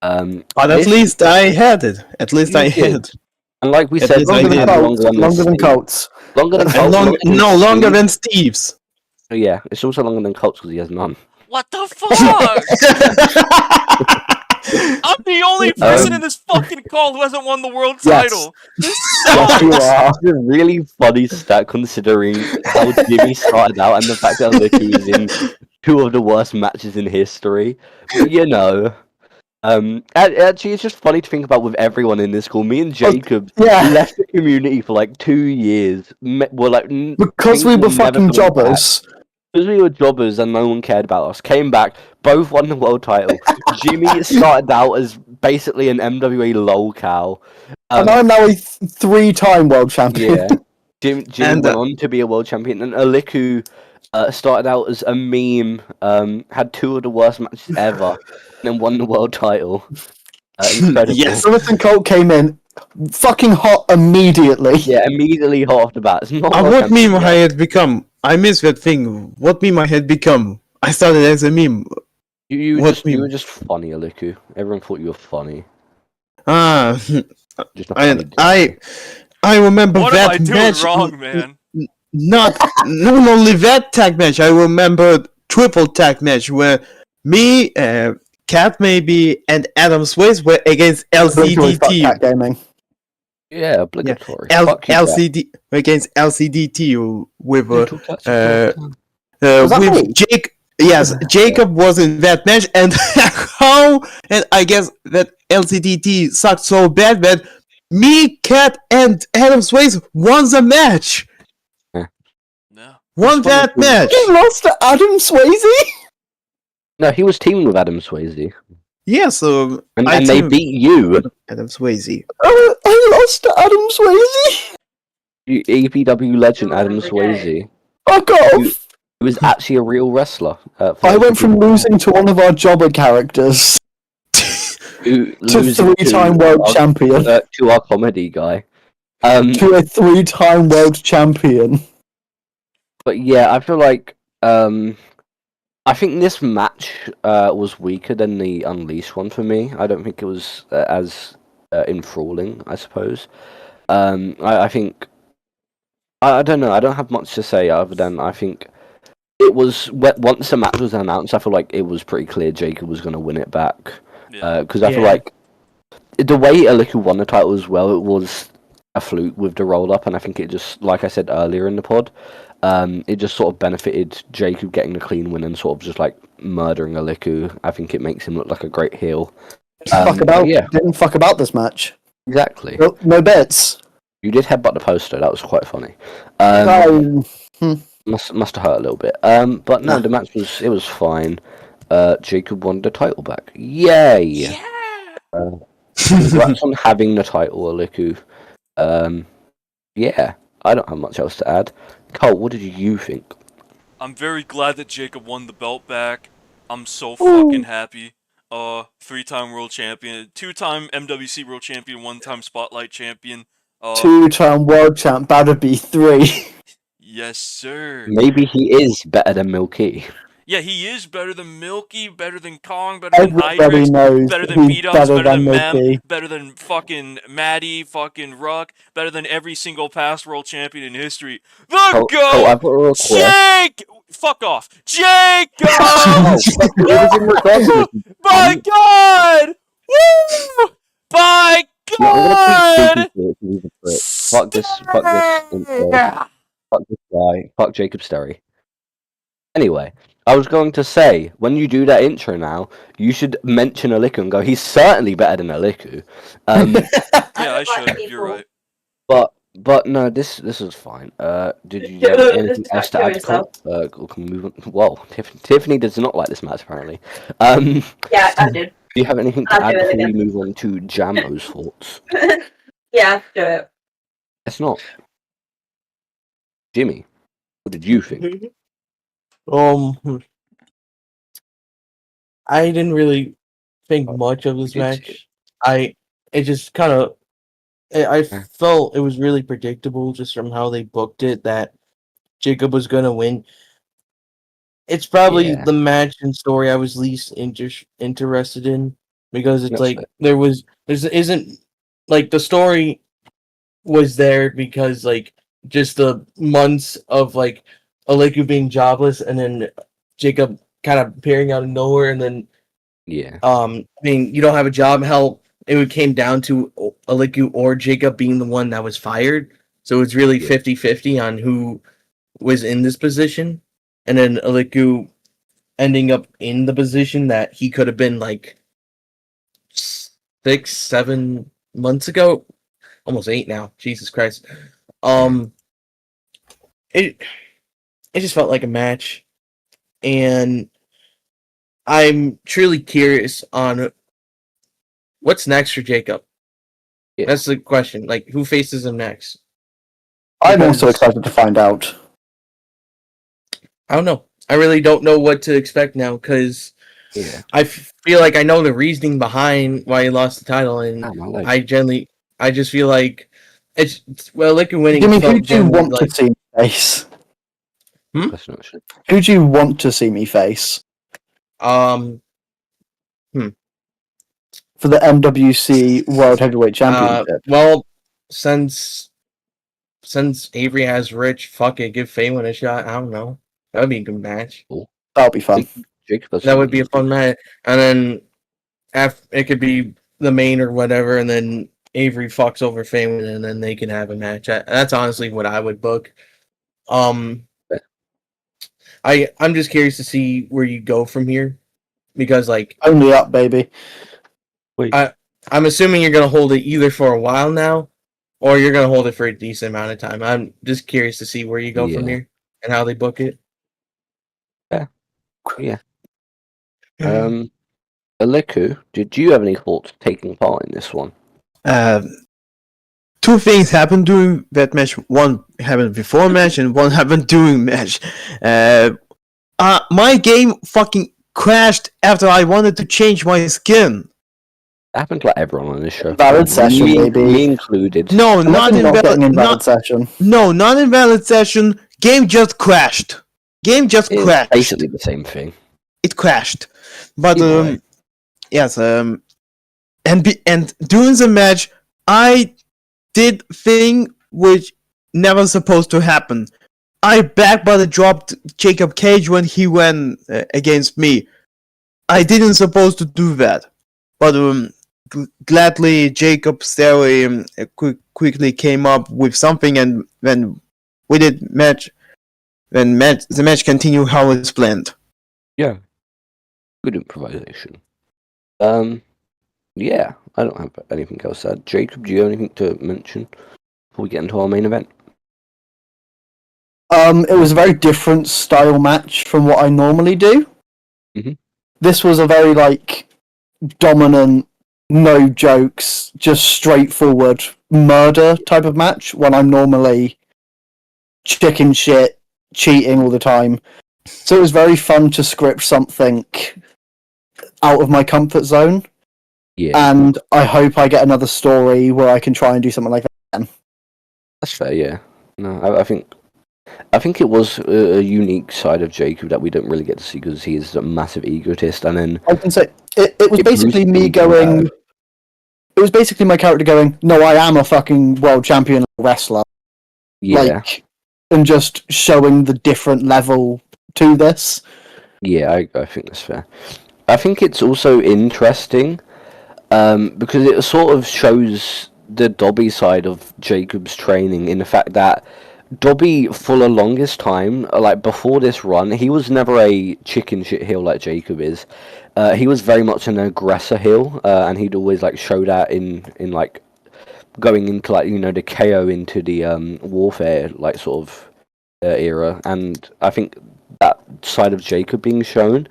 But at least I had it. At least You I did. had. And like we At said, least I Longer than did. Colts. Longer than Steve. Colts. Longer than And Colts. longer than Steve's. Yeah, it's also longer than Colts because he has none. What the fuck? I'm the only person in this fucking call who hasn't won the world Yes. title. This Yes, sucks. you are. It's a really funny stat considering how Jimmy started out and the fact that Alikku is in two of the worst matches in history. But you know, actually, it's just funny to think about with everyone in this call. Me and Jacob Yeah. left the community for like 2 years. We're like Because we were fucking jobbers. Because we were jobbers and no one cared about us. Came back, both won the world title. Jimmy started out as basically an MWA lolcow. And I'm now a 3-time world champion. Yeah. Jimmy went on to be a world champion, and Alikku started out as a meme, had 2 of the worst matches ever, and then won the world title. Incredible. Yes. Jonathan Colt came in fucking hot immediately. Yeah, immediately hot off the bat. It's not What meme I had become? I miss that thing. What meme I had become? I started as a meme. You What were meme? just funny, Alikku. Everyone thought you were funny. Just a And funny dude. I remember What am that I doing match. wrong, man? Not only that tag match. I remember triple tag match where me, Cat maybe, and Adam Swayze were against Fuck LCDT. Cat Gaming. Yeah, obligatory. LCD against LCDT with Was that with me? Jake. Yes, Jacob was in that match, and and I guess that LCDT sucked so bad that me, Cat, and Adam Swayze won the match. No. Won that match. You lost to Adam Swayze? No, he was teaming with Adam Swayze. Yeah, so And I they teamed beat you. Adam Swayze. I lost to Adam Swayze? EPW legend Adam Swayze. Fuck off! He was actually a real wrestler. I went from losing to one of our jobber characters to losing 3-time world champion. To our comedy guy. To a 3-time world champion. But yeah, I feel like I think this match was weaker than the Unleashed one for me. I don't think it was as enthralling, I suppose. I think I don't know. I don't have much to say other than I think it was once the match was announced. I feel like it was pretty clear Jacob was going to win it back because I feel like the way Alikku won the title as well, it was a fluke with the roll up, and I think it just, like I said earlier in the pod, it just sort of benefited Jacob getting the clean win and sort of just like murdering Alikku. I think it makes him look like a great heel. Didn't fuck about this match. Exactly. No bets. You did headbutt the poster. That was quite funny. Must have hurt a little bit. But no, the match was fine. Jacob won the title back. Yay! Yeah. Congrats on having the title, Alikku. Yeah, I don't have much else to add. Colt, what did you think? I'm very glad that Jacob won the belt back. I'm so fucking happy. 3-time world champion, 2-time MWC world champion, 1-time Spotlight champion. 2-time world champ, that'll be 3. Yes, sir. Maybe he is better than Milky. Yeah, he is better than Milky, better than Kong, better than Everybody Idrix, knows better than he's Beat-Ups, better better than than Mem, Milky. better than fucking Maddie, fucking Ruck, better than every single past world champion in history. The GOAT! I've got a request. Jake! Fuck off. Jacob! My God! Woo! My God! Fuck this intro. Fuck this guy. Fuck Jacob Sterry. Anyway, I was going to say, when you do that intro now, you should mention Alikku and go, he's certainly better than Alikku. Yeah, I should. You're right. But But no, this was fine. Did you Yeah, have let's anything talk else to to add, yourself. Colt? Or can we move on? Well, Tiffany does not like this match apparently. Yeah, I did. Do you have anything to I'll add do it before we again. move on to Jambo's thoughts? Yeah, do it. It's not. Jimmy, what did you think? I didn't really think much of this Did you see it? match. It just kind of I Yeah. felt it was really predictable just from how they booked it that Jacob was gonna win. It's probably Yeah. the match and story I was least interested in because it's That's like fair. there isn't like the story was there because like just the months of like Aleku being jobless and then Jacob kind of appearing out of nowhere and then Yeah. I mean you don't have a job, hell it came down to Aleku or Jacob being the one that was fired, so it's really Yeah. 50-50 on who was in this position, and then Aleku ending up in the position that he could have been like 6-7 months ago, almost 8 now. Jesus Christ. It it just felt like a match, and I'm truly curious on what's next for Jacob. Yeah. That's the question. Like, who faces him next? I'm Because- also excited to find out. I don't know. I really don't know what to expect now because Yeah. I feel like I know the reasoning behind why he lost the title, and Ah, my leg. I just feel like it's well, like winning. Jimmy, who felt do you generally want to see me face? Question, actually. Who do you want to see me face for the MWC World Heavyweight Championship? well, since Avery has Rich, fuck it, give Faywin a shot. I don't know. That would be a good match. That'll be fun. Jacob has That some would be a fun easy- match, and then it could be the main or whatever, and then Avery fucks over Faywin, and then they can have a match. That's honestly what I would book. I'm just curious to see where you go from here, because like Only up, baby. Wait. I'm assuming you're gonna hold it either for a while now, or you're gonna hold it for a decent amount of time. I'm just curious to see where you go from Yeah. here and how they book it. Yeah. Aleku, did you have any thoughts taking part in this one? Two things happened during that match. One happened before match, and one happened during match. My game fucking crashed after I wanted to change my skin. It happened to like everyone on this show. Valid session, me, baby. me included. No, not Imagine not getting invalid. invalid session. No, not invalid session. Game just crashed. Game just It's crashed. basically the same thing. It crashed. But Either way. yes, and during the match, I did thing which never supposed to happen. I backbody dropped Jacob Cage when he went against me. I didn't supposed to do that, but gladly Jacob Sterry quickly came up with something, and when we did the match continued how it's planned. Yeah. Good improvisation. Yeah, I don't have anything else to add. Jacob, do you have anything to mention before we get into our main event? It was a very different style match from what I normally do. Mhm. This was a very like dominant, no jokes, just straightforward murder type of match when I'm normally chicken shit, cheating all the time. So it was very fun to script something out of my comfort zone, Yeah, and I hope I get another story where I can try and do something like that. that's fair. Yeah, no, I think it was a unique side of Jacob that we don't really get to see because he is a massive egotist, and then I can say it was It basically boosted me him, going. It was basically my character going, "No, I am a fucking world champion wrestler." yeah, Like, and just showing the different level to this. yeah, I think that's fair. I think it's also interesting because it sort of shows the Dobby side of Jacob's training in the fact that Dobby, for the longest time, like before this run, he was never a chicken shit heel like Jacob is. He was very much an aggressor heel, and he'd always like show that in like going into like the KO into the warfare like sort of era, and I think that side of Jacob being shown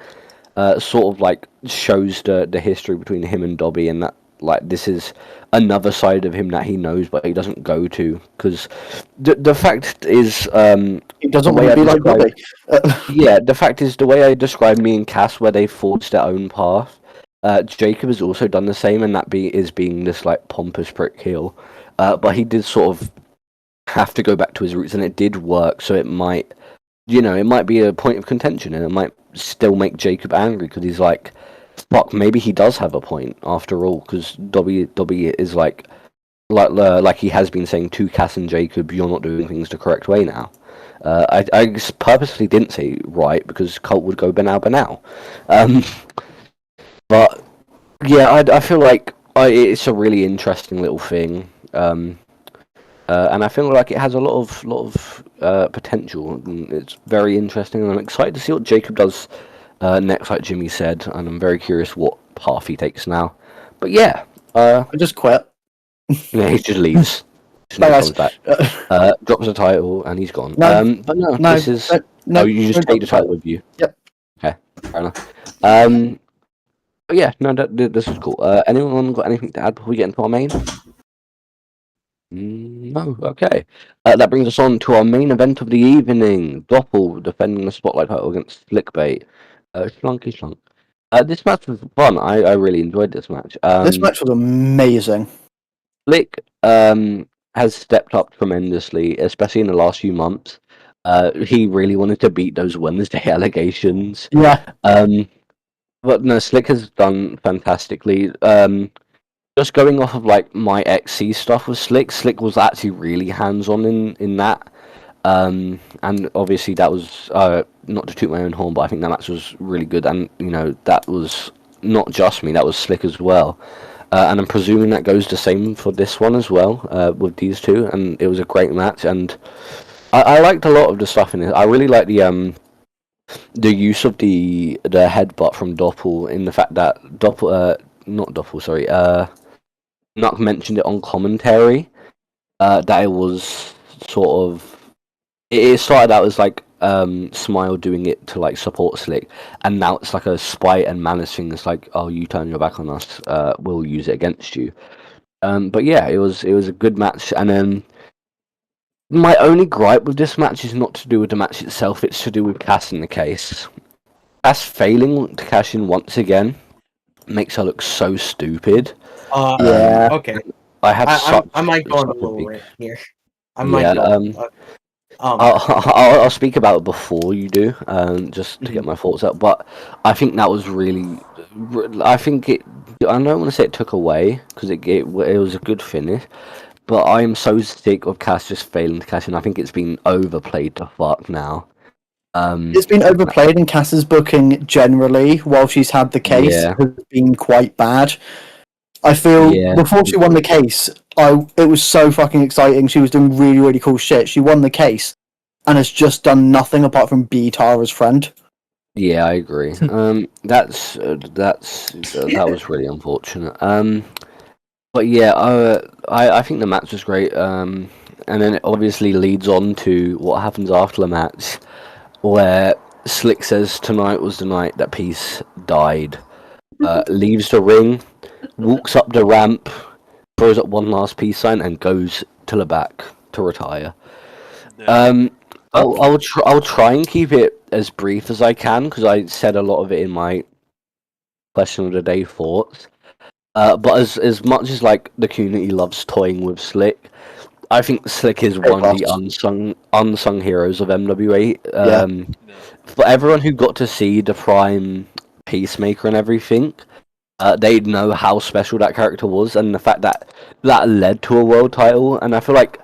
sort of like shows the history between him and Dobby, and that like this is another side of him that he knows but he doesn't go to, because the fact is He doesn't the way want to I be like describe Dobby. yeah, the fact is the way I described me and Cass, where they forged their own path. Jacob has also done the same, and that is being this like pompous prick heel. But he did sort of have to go back to his roots, and it did work. So it might, it might be a point of contention, and it might still make Jacob angry because he's like, "Fuck, maybe he does have a point after all." Because Dobby is like he has been saying to Cass and Jacob, "You're not doing things the correct way now." I purposely didn't say right because Colt would go banal banal. But yeah, I feel like it's a really interesting little thing, and I feel like it has a lot of potential. And it's very interesting, and I'm excited to see what Jacob does next, like Jimmy said, and I'm very curious what path he takes now. But yeah, I just quit. yeah, he just leaves. Just Bye, never guys. comes back. Drops the title and he's gone. No, But no, no, this is. no, You just no, take the title with you. Yep. Okay, fair enough. But yeah, no, this is cool. Anyone got anything to add before we get into our main? No, okay. That brings us on to our main event of the evening. Doppel defending the spotlight title against Slickbait. Slunky Slunk. This match was fun. I really enjoyed this match. This match was amazing. Slick has stepped up tremendously, especially in the last few months. He really wanted to beat those Wednesday allegations. Yeah. But no, Slick has done fantastically. Just going off of like my XC stuff with Slick, Slick was actually really hands-on in that. And obviously that was not to toot my own horn, but I think that match was really good, and that was not just me, that was Slick as well. And I'm presuming that goes the same for this one as well, with these two, and it was a great match, and I liked a lot of the stuff in it. I really like the use of the headbutt from Doppel, in the fact that Nuck mentioned it on commentary, that it was sort of, it started out as like Smile doing it to like support Slick, and now it's like a spite and malice thing. It's like, oh, you turn your back on us, we'll use it against you. But yeah, it was a good match, and then my only gripe with this match is not to do with the match itself, it's to do with Cass in the case. Cass failing to cash in once again makes her look so stupid. Yeah. Okay. I might go on a little rant here. I'll speak about it before you do, just to get my thoughts out. But I think that was really, I don't want to say it took away, because it was a good finish. But I am so sick of Cass just failing to cash in. I think it's been overplayed to fuck now. It's been overplayed, and Cass's booking generally, while she's had the case, has been quite bad. I feel before she won the case, it was so fucking exciting. She was doing really, really cool shit. She won the case and has just done nothing apart from be Tara's friend. Yeah, I agree. That was really unfortunate. But yeah, I think the match was great. And then it obviously leads on to what happens after the match, where Slick says tonight was the night that Peace died. Leaves the ring, walks up the ramp, throws up one last peace sign, and goes to the back to retire. I'll try and keep it as brief as I can, because I said a lot of it in my question of the day thoughts. But as much as like the community loves toying with Slick, I think Slick is one of the unsung heroes of MWA. For everyone who got to see the Prime Peacemaker and everything, they'd know how special that character was, and the fact that led to a world title. And I feel like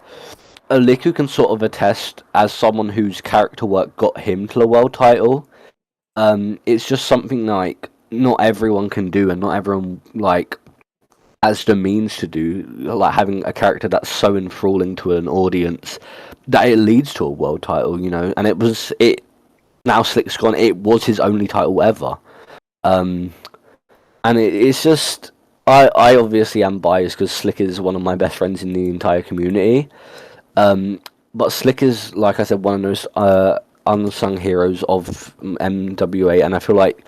Alikku can sort of attest, as someone whose character work got him to the world title. It's just something like not everyone can do, and not everyone like has the means to do, like having a character that's so enthralling to an audience that it leads to a world title, and now Slick's gone, it was his only title ever. And it's just, I obviously am biased because Slick is one of my best friends in the entire community. But Slick is, like I said, one of those unsung heroes of MWA, and I feel like,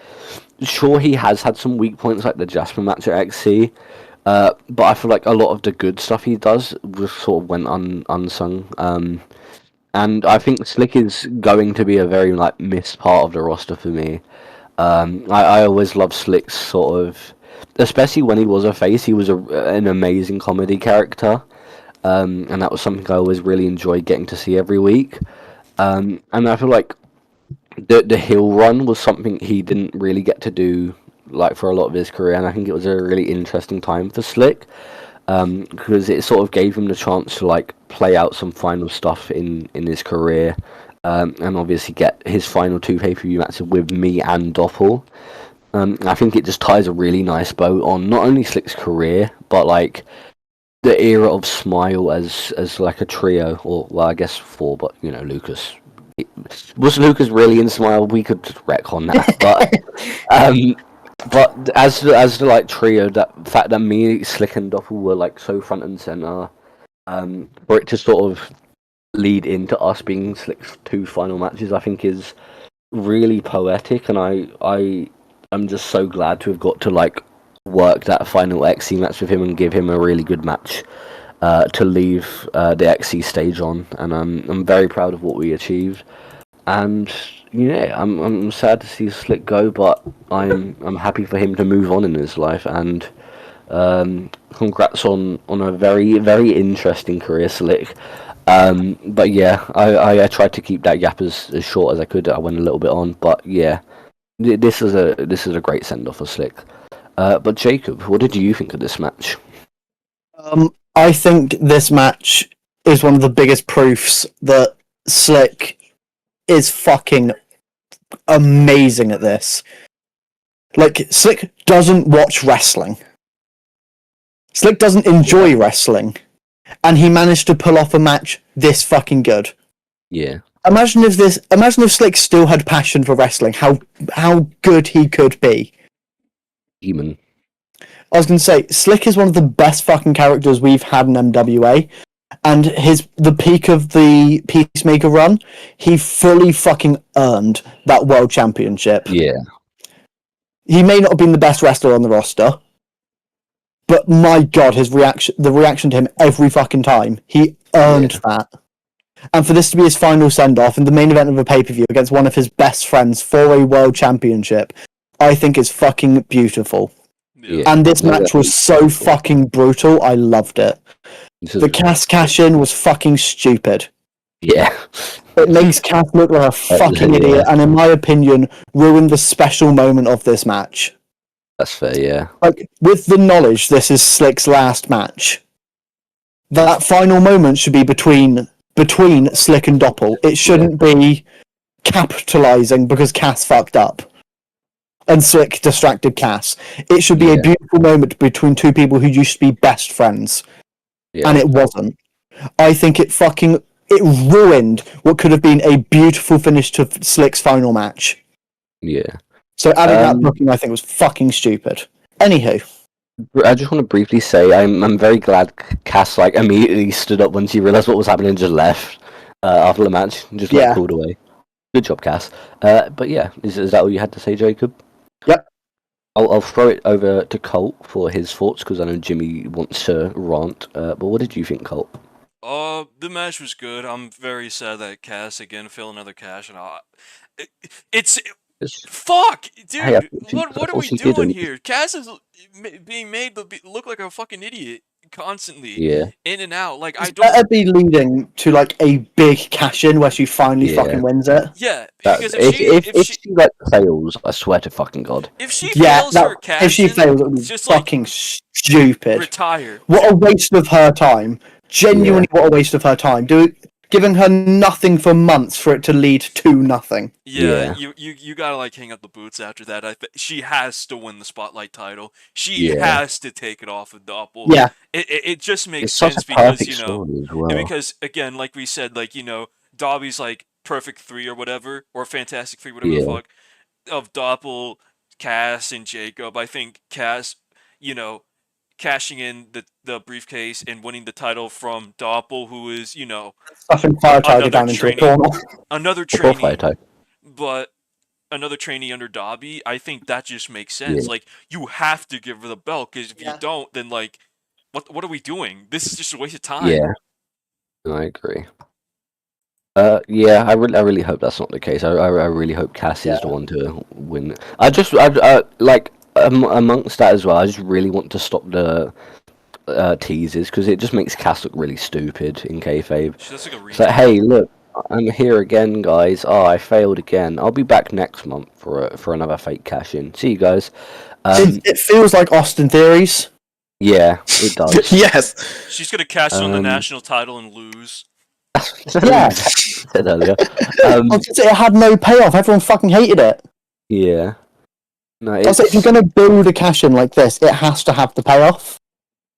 sure, he has had some weak points like the Jasper match at XC, but I feel like a lot of the good stuff he does just sort of went unsung. And I think Slick is going to be a very like missed part of the roster for me. I always loved Slick's sort of, especially when he was a face, he was an amazing comedy character. And that was something I always really enjoyed getting to see every week. And I feel like the hill run was something he didn't really get to do like for a lot of his career, and I think it was a really interesting time for Slick because it sort of gave him the chance to like play out some final stuff in his career, and obviously get his final 2 pay-per-view matches with me and Doppel. I think it just ties a really nice bow on not only Slick's career, but like the era of Smile as like a trio, or well, I guess 4, but you know, Lucas. Was Lucas really in Smile? We could retcon that, but as the like trio, that fact that me, Slick, and Doppel were like so front and center, for it to sort of lead into us being Slick's 2 final matches, I think is really poetic, and I am just so glad to have got to like work that final XC match with him and give him a really good match to leave the XC stage on, and I'm very proud of what we achieved. And yeah, I'm sad to see Slick go, but I'm happy for him to move on in his life, and congrats on a very very interesting career, Slick. But yeah, I tried to keep that gap as short as I could. I went a little bit on, but yeah, this is a great send off for Slick. But Jacob, what did you think of this match? I think this match is one of the biggest proofs that Slick is fucking amazing at this. Like, Slick doesn't watch wrestling. Slick doesn't enjoy wrestling. And he managed to pull off a match this fucking good. Yeah. Imagine if Slick still had passion for wrestling, how good he could be. Demon. I was going to say, Slick is one of the best fucking characters we've had in MWA, and the peak of the Peacemaker run, he fully fucking earned that world championship. Yeah. He may not have been the best wrestler on the roster, but my god, the reaction to him every fucking time, he earned that. And for this to be his final send-off in the main event of a pay-per-view against one of his best friends for a world championship, I think is fucking beautiful. Yeah. And this match was so fucking brutal, I loved it. The cash-in was fucking stupid. Yeah. It makes Cass look like a fucking idiot, and in my opinion, ruined the special moment of this match. That's fair, yeah. Like, with the knowledge this is Slick's last match, that final moment should be between Slick and Doppel. It shouldn't be capitalizing because Cass fucked up and Slick distracted Cass. It should be a beautiful moment between 2 people who used to be best friends. Yeah. And it wasn't. I think it ruined what could have been a beautiful finish to Slick's final match. Yeah. So adding that booking, I think, was fucking stupid. Anywho. I just want to briefly say I'm very glad Cass like immediately stood up when she realised what was happening and just left after the match and just pulled away. Good job, Cass. But yeah, is that all you had to say, Jacob? Yep. I'll throw it over to Colt for his thoughts because I know Jimmy wants to rant. But what did you think, Colt? The match was good. I'm very sad that Cass again failed another cash, and fuck, dude. Hey, what are we doing here? Cass is being made to look like a fucking idiot constantly. Yeah. In and out. Like, I don't. Better be leading to like a big cash in where she finally fucking wins it. Yeah, because if she like fails, I swear to fucking god. If she fails her cash, if she fails, it would be just fucking stupid. Retire. What a waste of her time. Genuinely, what a waste of her time. Giving her nothing for months for it to lead to nothing. Yeah. You gotta like hang up the boots after that. She has to win the Spotlight title. She has to take it off of Doppel. Yeah. It just makes it's sense such a because perfect story as well. because again, like we said, like Dobby's like perfect 3 or whatever, or fantastic 3, whatever the fuck, of Doppel, Cass, and Jacob. I think Cass, cashing in the briefcase and winning the title from Doppel, who is, you know, Stuffing Fire Tiger another down into a trainee, corner. another Or trainee, photo. but another trainee under Dobby. I think that just makes sense. Yeah. Like, you have to give her the belt, because if you Yeah. don't, then like, what are we doing? This is just a waste of time. Yeah, I agree. Yeah, I really hope that's not the case. I really hope Cass is the one to win. Like amongst that as well. I just really want to stop the teases, because it just makes Cass look really stupid in kayfabe. She does like a It's like, hey, look, I'm here again, guys. Oh, I failed again. I'll be back next month for another fake cash in. See you guys. It feels like Austin Theories. Yeah, it does. Yes. She's gonna cash in on the Um, national title and lose. Yeah. Exactly what I said earlier. I was gonna say, it had no payoff. Everyone fucking hated it. Yeah. No, I was like, if you're going to build a cash in like this, it has to have the payoff.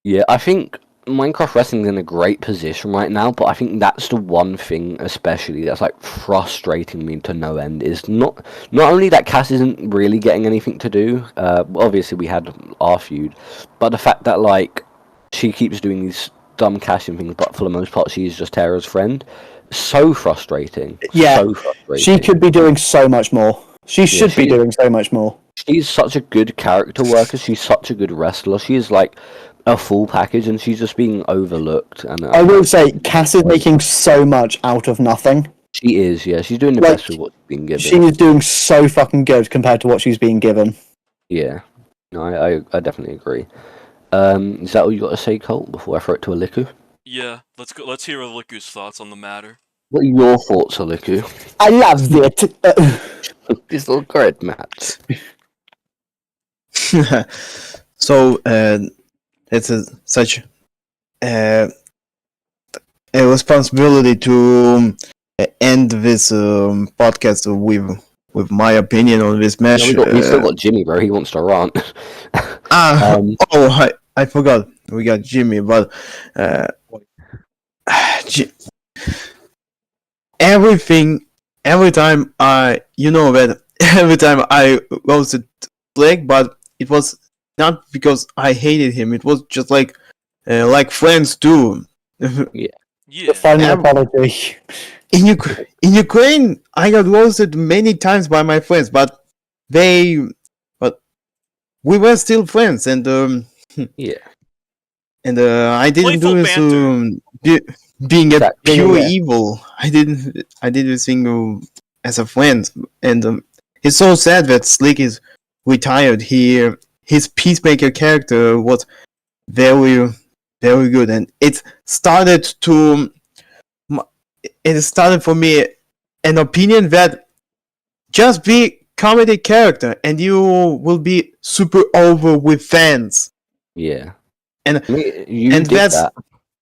Yeah, I think Minecraft Wrestling's in a great position right now, but I think that's the one thing especially that's like frustrating me to no end, is not only that Cass isn't really getting anything to do, obviously we had our feud, but the fact that like she keeps doing these dumb cash in things, but for the most part she is just Tara's friend. So frustrating. Yeah, so frustrating. she could be doing so much more. She should be doing so much more. She's such a good character worker. She's such a good wrestler. She is like a full package, and she's just being overlooked. And I will say, Cass is making so much out of nothing. she is, yeah. She's doing the Like, best with what's being given. She is doing so fucking good compared to what she's being given. Yeah, no, I definitely agree. Is that all you got to say, Colt, before I throw it to Alikku? Yeah, let's go. Let's hear Aliku's thoughts on the matter. What are your thoughts, Alikku? I loved it. This little great match. So it's such a responsibility to end this podcast with my opinion on this match. We still got Jimmy, bro. He wants to rant. I forgot. We got Jimmy, but every time I roasted Blake, but it was not because I hated him. It was just like friends do. Yeah, Final apology. In Ukraine, I got roasted many times by my friends, but we were still friends, and Yeah. and I didn't Playful do this being a Exactly. pure Yeah. evil. I did this thing as a friend, and it's so sad that Slick is retired. His Peacemaker character was very, very good, and it started for me an opinion that just be comedy character and you will be super over with fans. Yeah. And I mean, you and did that.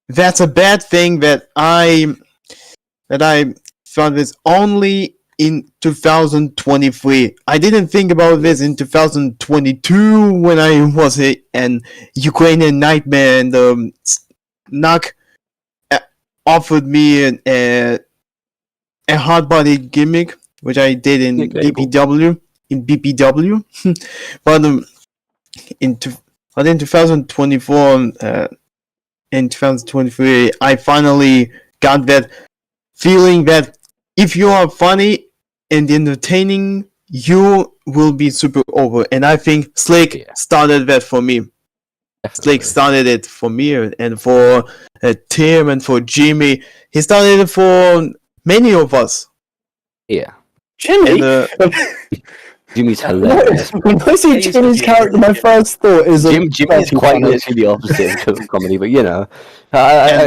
that's a bad thing that I found this only in 2023. I didn't think about this in 2022 when I was an Ukrainian nightmare, and Nak offered me a hard body gimmick, which I did in Okay, cool. BPW. But in 2024, in 2023, I finally got that feeling that if you are funny and entertaining, you will be super over. And I think Slick started that for me. Slick started it for me, and for Tim, and for Jimmy. He started it for many of us. Yeah. Jimmy? And, Jimmy's hilarious. When I see Jimmy's character, my first thought is Jimmy's quite literally the opposite of comedy, but you know. I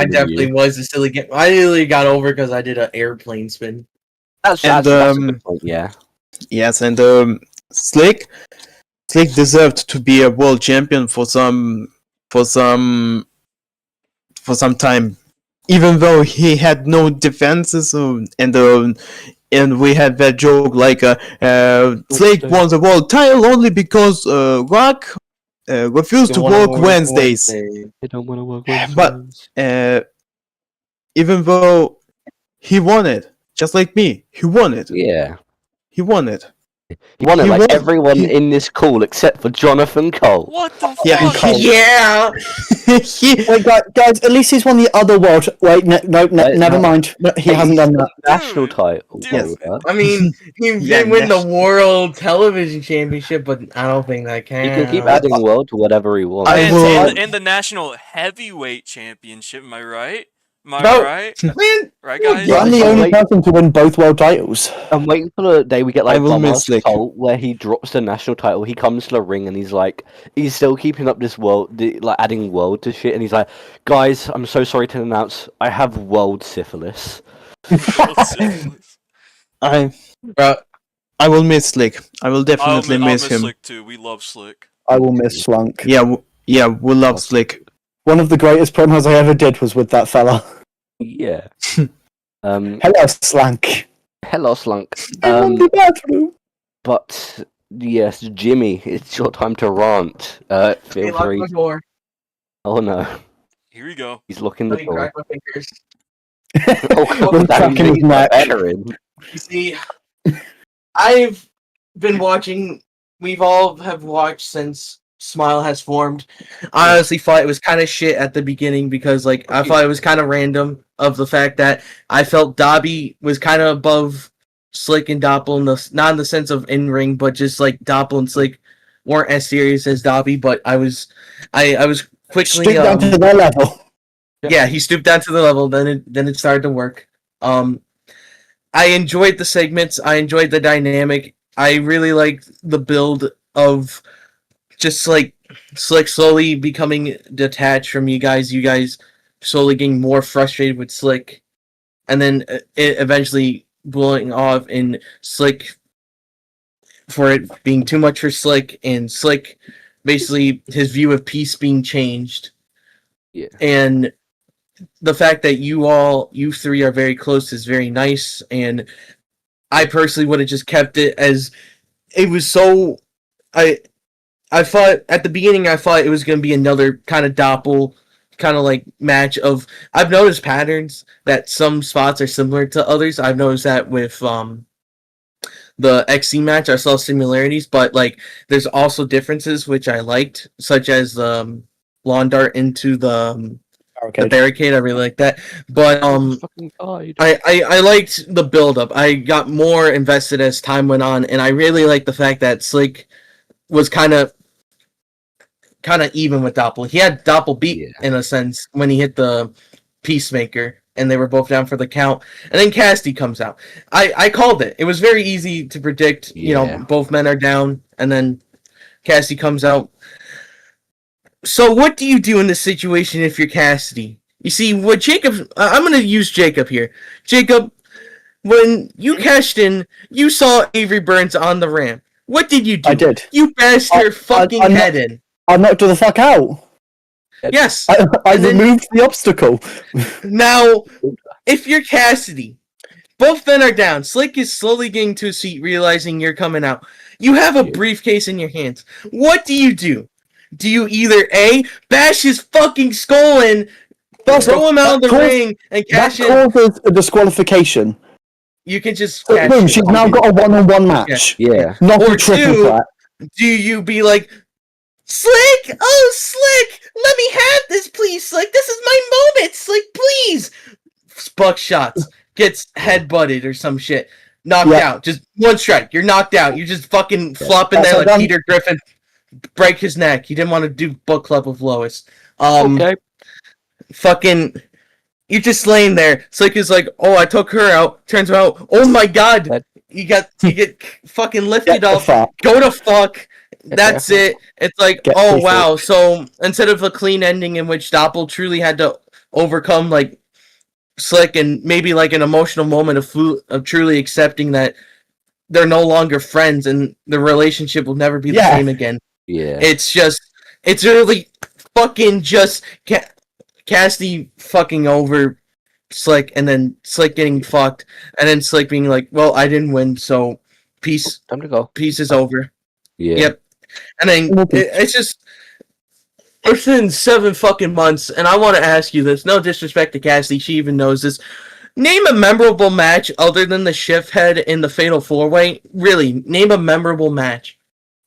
definitely was a silly game. I literally got over because I did an airplane spin. That's a good point, yeah. Yes, and Slick deserved to be a world champion for some time, even though he had no defenses. And we had that joke like Slick won the world title only because Rock refused to work Wednesdays. They don't want to work But even though he won it, just like me, he won it. Yeah. He won it. He won it He like won. everyone in this call except for Jonathan Colt. What the Yeah, fuck? Colt. Yeah. he, Wait, guys, at least he's won the other world. Wait, never no. mind. No, he Hey, hasn't done that. National Dude, title. dude. I mean, he Yeah, did win the national- World Television Championship, but I don't think that He can keep counts. adding world to whatever he wants. I And, will- and the National Heavyweight Championship, am I right? Am I No. right? Man, Right, guys? Yeah, I'm the Wait. only person to win both world titles. I'm waiting for the day we get I like will Bum miss Ass Slick. Colt, where he drops the national title. He comes to the ring and he's like, he's still keeping up this world, like adding world to shit. And he's like, guys, I'm so sorry to announce, I have world syphilis. I bro, I will miss Slick. I will definitely I'll miss miss him. Slick too. We love Slick. I will miss Slunk. Yeah, we love Slick. One of the greatest promos I ever did was with that fella. Yeah. Hello, Hello, Slank. Slunk. I'm in the bathroom. But yes, Jimmy, it's your time to rant. he Feel locked free. my door. Oh no, Here we go. he's locking the Let me door. crack my fingers. Oh god, With that cracking his makes a neck. veteran. You see, I've been watching. We've all have watched since Smile has formed. I honestly thought it was kind of shit at the beginning because, like, I thought it was kind of random. Of the fact that I felt Dobby was kind of above Slick and Doppel, not in the sense of in ring, but just like Doppel and Slick weren't as serious as Dobby. But I was quickly Stoop down to their level. yeah, he stooped down to the level. Then it started to work. I enjoyed the segments. I enjoyed the dynamic. I really liked the build of just like Slick slowly becoming detached from you guys. You guys slowly getting more frustrated with Slick, and then it eventually blowing off in Slick for it being too much for Slick, and Slick basically his view of peace being changed. Yeah. And the fact that you three are very close is very nice, and I personally would have just kept it as it was so. I thought at the beginning I thought it was going to be another kind of Doppel kind of like match of. I've noticed patterns that some spots are similar to others. I've noticed that with the XC match. I saw similarities, but like there's also differences which I liked, such as lawn dart into the barricade. I really like that. But Fucking died. I liked the build up. I got more invested as time went on, and I really liked the fact that Slick was kind of even with Doppel. He had Doppel beat in a sense when he hit the Peacemaker, and they were both down for the count. And then Cassidy comes out. I called it. It was very easy to predict. You know, both men are down, and then Cassidy comes out. So what do you do in this situation if you're Cassidy? You see, what Jacob... I'm going to use Jacob here. Jacob, when you cashed in, you saw Avery Burns on the ramp. What did you do? I did. You bashed her fucking head in. I knocked her the fuck out. Yes. I removed the obstacle. Now, if you're Cassidy, both men are down. Slick is slowly getting to his feet, realizing you're coming out. You have a briefcase in your hands. What do you do? Do you either A, bash his fucking skull in, throw him out of the ring, and cash in? That causes a disqualification. You can just cash Boom, in. she's now got a one-on-one match. Yeah. Not Or a triple two, threat. do you be like, Slick! Oh, Slick! Let me have this, please, Slick! This is my moment, Slick, please! Buckshots. Gets headbutted or some shit. Knocked out. Just one strike. You're knocked out. You're just fucking flopping there like Peter Griffin. Break his neck. He didn't want to do book club with Lois. Okay. Fucking... You're just laying there. Slick is like, oh, I took her out. Turns out, oh my god! You get fucking lifted up. Go to fuck. That's it. It's like, oh wow. So instead of a clean ending in which Doppel truly had to overcome like Slick and maybe like an emotional moment of truly accepting that they're no longer friends and the relationship will never be the same again. Yeah. It's really fucking just Cassidy fucking over Slick and then Slick getting fucked and then Slick being like, well, I didn't win, so peace. Time to go. Peace is over. Yeah. Yep. And then it's just it's been 7 fucking months, and I want to ask you this. No disrespect to Cassidy, she even knows this. Name a memorable match other than the shift head in the Fatal 4-Way. Really, name a memorable match.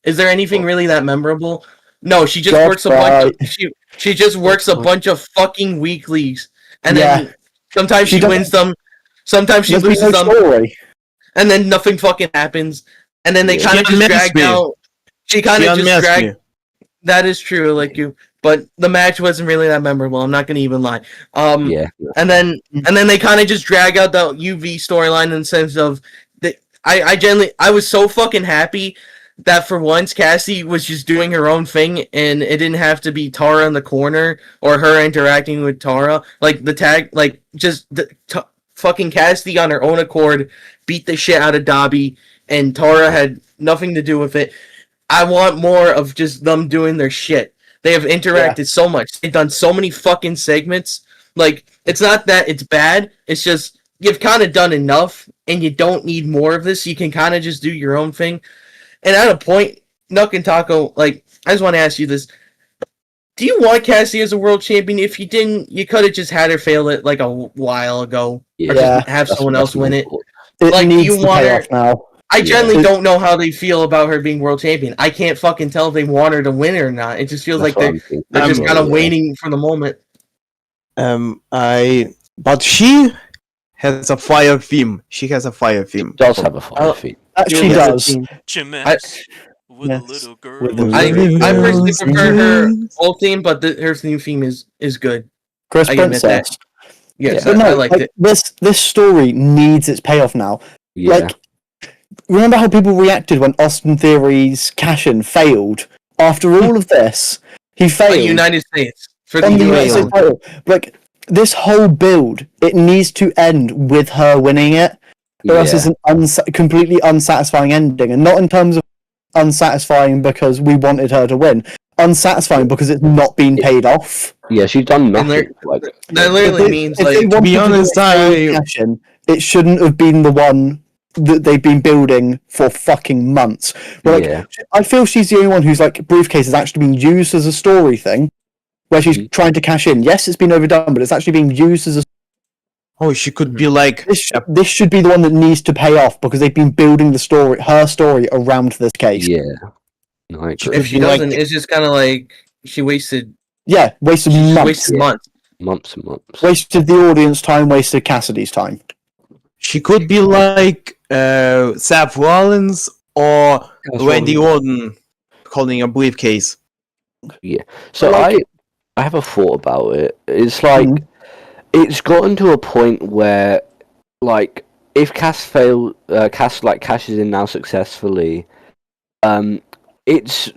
Is there anything really that memorable? No, she just works a bunch of she just works a bunch of fucking weeklies, and then sometimes she wins them, sometimes she loses them, and then nothing fucking happens, and then they kind of just drag out. She kind of just dragged. That is true, like you. But the match wasn't really that memorable. I'm not gonna even lie. And then they kind of just drag out the UV storyline in the sense of that. I was so fucking happy that for once Cassie was just doing her own thing and it didn't have to be Tara in the corner or her interacting with Tara. Like the tag, like just fucking Cassie on her own accord beat the shit out of Dobby, and Tara had nothing to do with it. I want more of just them doing their shit. They have interacted so much. They've done so many fucking segments. Like, it's not that it's bad. It's just you've kind of done enough, and you don't need more of this. You can kind of just do your own thing. And at a point, Nuck and Taco, like, I just want to ask you this. Do you want Cassie as a world champion? If you didn't, you could have just had her fail it, like, a while ago. Or just have someone else win it. Like, you want her... now. I generally don't know how they feel about her being world champion. I can't fucking tell if they want her to win or not. It just feels like they're just kind of waiting for the moment. But she has a fire theme. She has a fire theme. She does have a fire theme. She does. Gymnastics with a little girl. I personally prefer her old theme, but her new theme is good. Chris Princess. Yes, I liked it. This story needs its payoff now. Yeah. Like, remember how people reacted when Austin Theory's cash-in failed? After all of this, he failed. United States. For the United States title. Like, this whole build, it needs to end with her winning it. Or else it's an completely unsatisfying ending. And not in terms of unsatisfying because we wanted her to win. Unsatisfying because it's not been paid off. Yeah, she's done nothing. That literally means, like, to be honest, it shouldn't have been the one that they've been building for fucking months. Like, I feel she's the only one whose like briefcase has actually been used as a story thing, where she's trying to cash in. Yes, it's been overdone, but it's actually being used as a. Oh, she could be like. This should be the one that needs to pay off because they've been building her story around this case. Yeah. No, if she doesn't, it's just kind of like she wasted. Yeah, wasted months. Months and months. Wasted the audience time. Wasted Cassidy's time. She could be like Seth Rollins or Randy Orton holding a briefcase. Yeah. So I have a thought about it. It's like it's gotten to a point where, like, if Cass cashes in now successfully, it's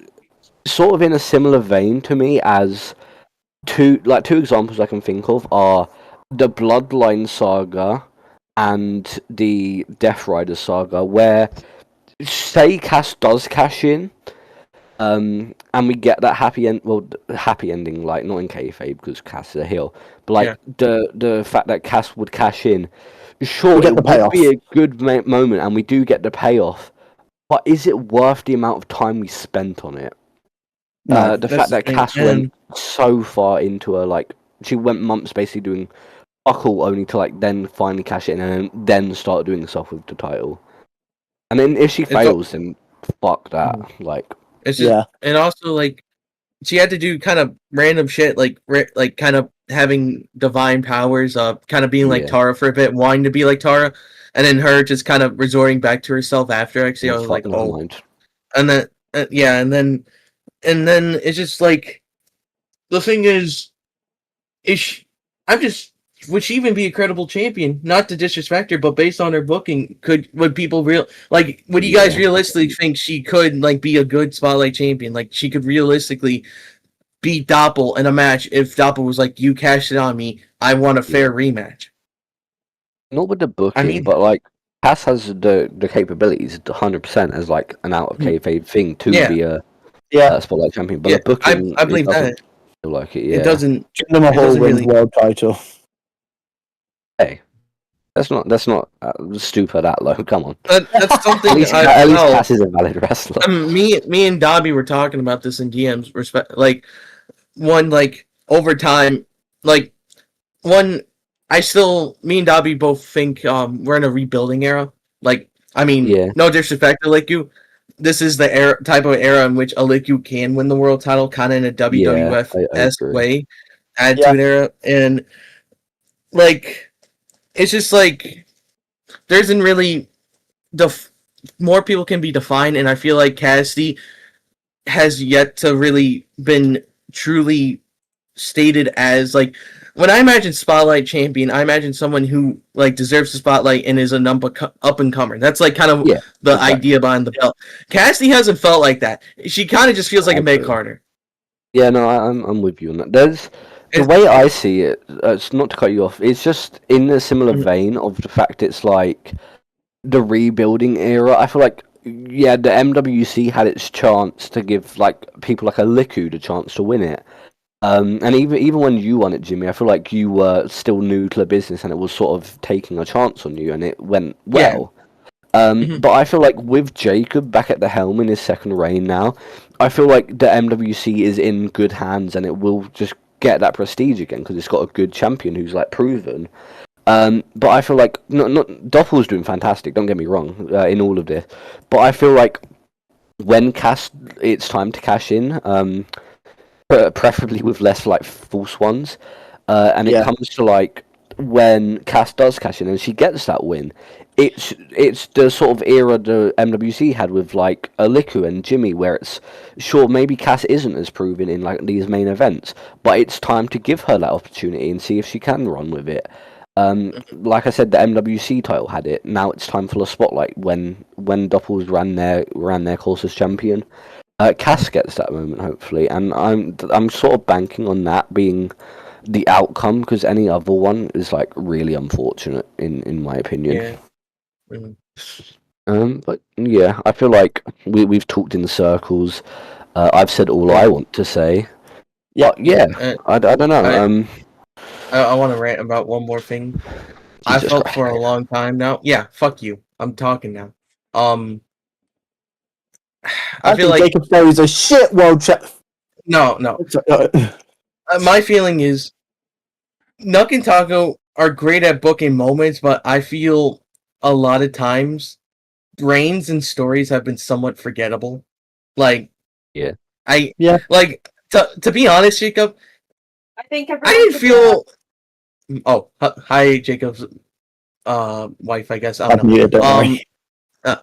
sort of in a similar vein to me as two examples I can think of are the Bloodline saga and the Death Rider saga, where say Cass does cash in, and we get that happy ending, like not in kayfabe because Cass is a heel, but like the fact that Cass would cash in, sure, it would be a good moment, and we do get the payoff, but is it worth the amount of time we spent on it? No, the fact that Cass went so far into her, like she went months basically doing fuck all, only to like then finally cash it in and then start doing stuff with the title. And then if she fails, then fuck that. Like, it's just, and also like she had to do kind of random shit, like kind of having divine powers, kind of being like Tara for a bit, wanting to be like Tara, and then her just kind of resorting back to herself after. Actually, I was like, and then and then it's just like the thing is would she even be a credible champion? Not to disrespect her, but based on her booking, would you guys realistically think she could like be a good spotlight champion? Like she could realistically beat Doppel in a match if Doppel was like, you cashed it on me, I want a fair rematch. Not with the booking, but like Cass has the capabilities 100% as like an out of kayfabe thing to be a spotlight champion. But the booking, I believe that. Feel like it, It doesn't. Jinder Mahal wins world title. Hey, that's not stupid that low. Come on. That's something. at least Cass is a valid wrestler. Me and Dobby were talking about this in DMs. Like one, like over time, like one. me and Dobby both think we're in a rebuilding era. Like, I mean, Yeah. no disrespect to Alikku, this is the type of era in which Alikku can win the world title, kind of in a WWF-esque agree. way, Attitude Era, and like it's just like there isn't really more people can be defined, and I feel like Cassidy has yet to really been truly stated as like when I imagine Spotlight champion, I imagine someone who like deserves the spotlight and is an up and comer. That's like kind of the idea behind the belt. Cassidy hasn't felt like that. She kind of just feels like a mid carder. Yeah, no, I'm with you on that. There's the way I see it. It's not to cut you off. It's just in a similar vein of the fact it's like the rebuilding era. I feel like the MWC had its chance to give like people like Alikku the chance to win it. And even when you won it, Jimmy, I feel like you were still new to the business, and it was sort of taking a chance on you, and it went well. But I feel like with Jacob back at the helm in his second reign now, I feel like the MWC is in good hands, and it will just get that prestige again because it's got a good champion who's like proven. But I feel like not Doppel's doing fantastic. Don't get me wrong in all of this, but I feel like when it's time to cash in. Preferably with less like false ones, and it comes to like when Cass does cash in and she gets that win, it's the sort of era the MWC had with like Alikku and Jimmy, where it's sure maybe Cass isn't as proven in like these main events, but it's time to give her that opportunity and see if she can run with it. Like I said, the MWC title had it. Now it's time for the spotlight when Doppels ran their course as champion. Cass gets that moment hopefully, and I'm sort of banking on that being the outcome because any other one is like really unfortunate in my opinion. But yeah, I feel like we've talked in circles. I've said all I want to say. I don't know. I want to rant about one more thing. I felt for a long time now. Yeah, fuck you. I'm talking now. I feel like Jacob Sterry is a shit world champ. No. My feeling is Nuck and Taco are great at booking moments, but I feel a lot of times reigns and stories have been somewhat forgettable. Like, like to be honest, Jacob, I think I didn't feel. Oh, hi, Jacob's wife. I guess I don't know.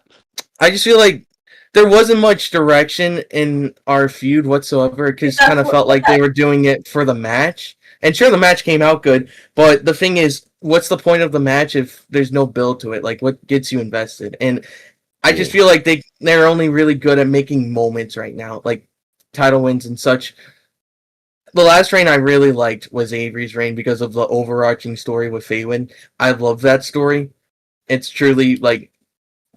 I just feel like there wasn't much direction in our feud whatsoever. It just kind of felt like they were doing it for the match. And sure, the match came out good, but the thing is, what's the point of the match if there's no build to it? Like, what gets you invested? And I just feel like they're only really good at making moments right now, like title wins and such. The last reign I really liked was Avery's reign because of the overarching story with Faywin. I love that story. It's truly like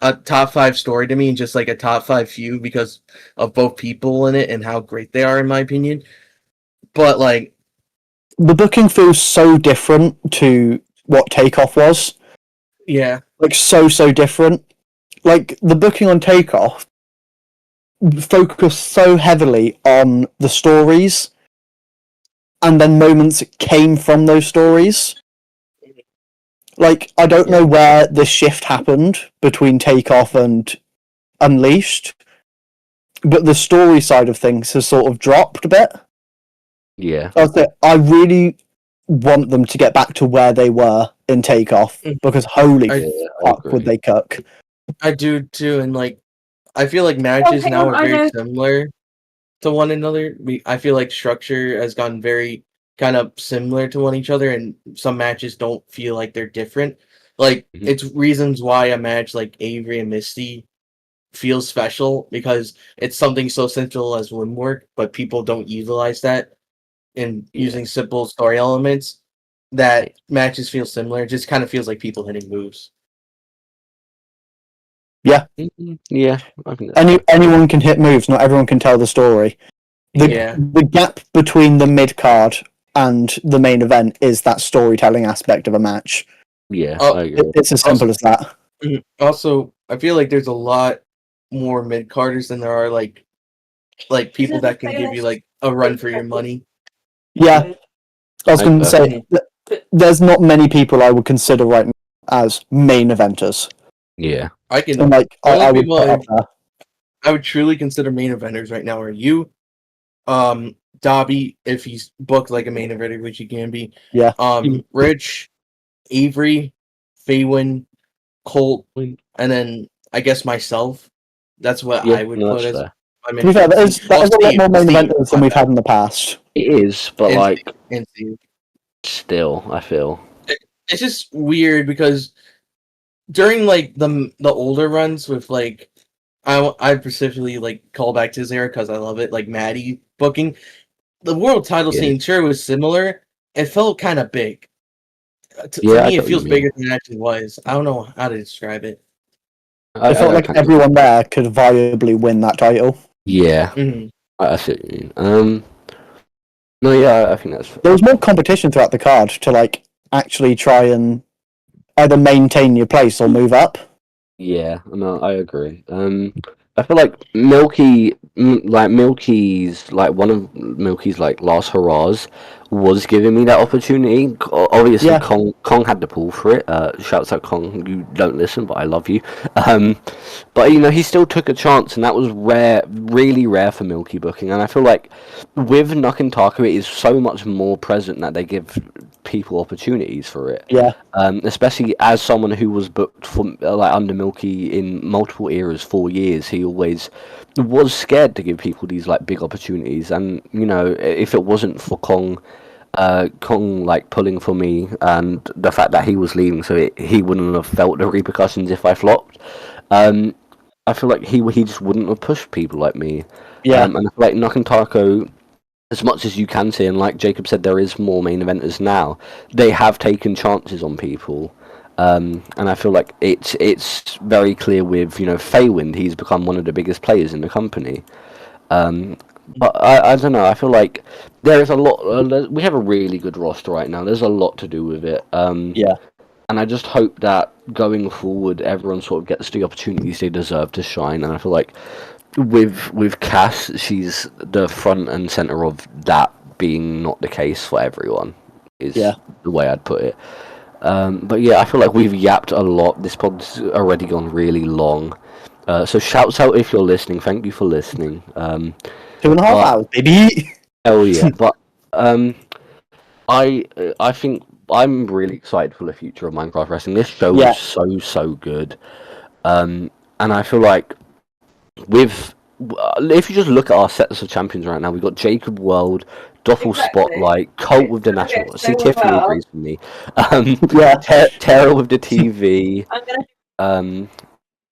a top 5 story to me, and just like a top 5 feud because of both people in it and how great they are, in my opinion. But like, the booking feels so different to what Takeoff was. Yeah, like so different. Like the booking on Takeoff focused so heavily on the stories, and then moments came from those stories. Like, I don't know where the shift happened between Takeoff and Unleashed, but the story side of things has sort of dropped a bit. Yeah. I really want them to get back to where they were in Takeoff, because holy fuck would they cook. I do too, and like, I feel like matches now are very similar to one another. I feel like structure has gotten very kind of similar to one each other, and some matches don't feel like they're different. Like, it's reasons why a match like Avery and Misty feels special, because it's something so simple as limb work, but people don't utilize that in using simple story elements. That matches feel similar. It just kind of feels like people hitting moves. Yeah. Yeah. Anyone can hit moves, not everyone can tell the story. The gap between the mid card and the main event is that storytelling aspect of a match. Yeah, I agree. It's as simple as that. Also, I feel like there's a lot more mid carders than there are like people that can give you like a run for your money. Yeah, I was going to say there's not many people I would consider right now as main eventers. Yeah. I can. And like Only I would people put up there. I would truly consider main eventers right now are you, Dobby, if he's booked like a main eventer, which he can be. Yeah. Rich, Avery, Faywin, Colt, and then I guess myself. That's what Yeah, I would no, put that's as fair. my To be fair, that is a lot more main Steve, eventers than we've had in the past. It is, but And like and Steve. still, I feel. It's just weird because during like the older runs with like I specifically like call back to his era because I love it, like Maddie booking. The world title Yeah. scene sure was similar. It felt kind of big. To Yeah, I me, get it what feels you mean. bigger than it actually was. I don't know how to describe it. I felt like kinda- everyone there could viably win that title. Yeah, Mhm. I see what you mean. No, yeah, I think that's. There was more competition throughout the card to like actually try and either maintain your place or move up. Yeah, no, I agree. I feel like Milky's like one of Milky's like last hurrahs was giving me that opportunity. Obviously, Yeah. Kong had to pull for it. Shouts out Kong, you don't listen, but I love you. But you know, he still took a chance, and that was rare, really rare for Milky booking. And I feel like with Nakantaka, it is so much more present that they give people opportunities for it. Yeah. Especially as someone who was booked for like under Milky in multiple eras for years, he always was scared to give people these like big opportunities. And you know, if it wasn't for Kong like pulling for me and the fact that he was leaving, so he wouldn't have felt the repercussions if I flopped. I feel like he just wouldn't have pushed people like me. Yeah. And I feel like Nakantako, as much as you can see, and like Jacob said, there is more main eventers now. They have taken chances on people, and I feel like it's very clear with Feywind. He's become one of the biggest players in the company. But I don't know. I feel like there is a lot. We have a really good roster right now. There's a lot to do with it. Yeah. And I just hope that going forward, everyone sort of gets the opportunities they deserve to shine. And I feel like with Cass, she's the front and center of that being not the case for everyone. Is the way I'd put it. But yeah, I feel like we've yapped a lot. This pod's already gone really long. So shouts out if you're listening. Thank you for listening. 2.5 hours, baby. Hell yeah! But I think I'm really excited for the future of Minecraft Wrestling. This show is so good, and I feel like if you just look at our sets of champions right now, we've got Jacob World, Doffel Spotlight, Colt with the national. See, Tiffany agrees with me. Tara with the TV.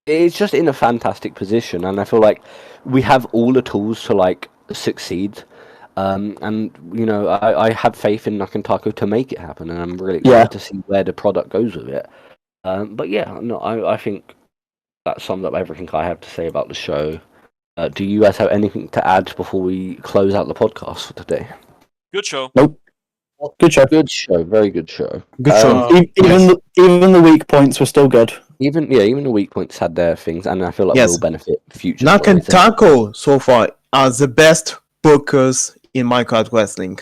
It's just in a fantastic position, and I feel like we have all the tools to like succeed. And I have faith in Nakantako to make it happen, and I'm really excited to see where the product goes with it. But yeah, no, I think that sums up everything I have to say about the show. Do you guys have anything to add before we close out the podcast for today? Good show. Nope. Good show. Good show. Very good show. Good show. Even the weak points were still good. Even the weak points had their things, and I feel like will benefit future. Nakantako so far are the best bookers in Minecraft Wrestling.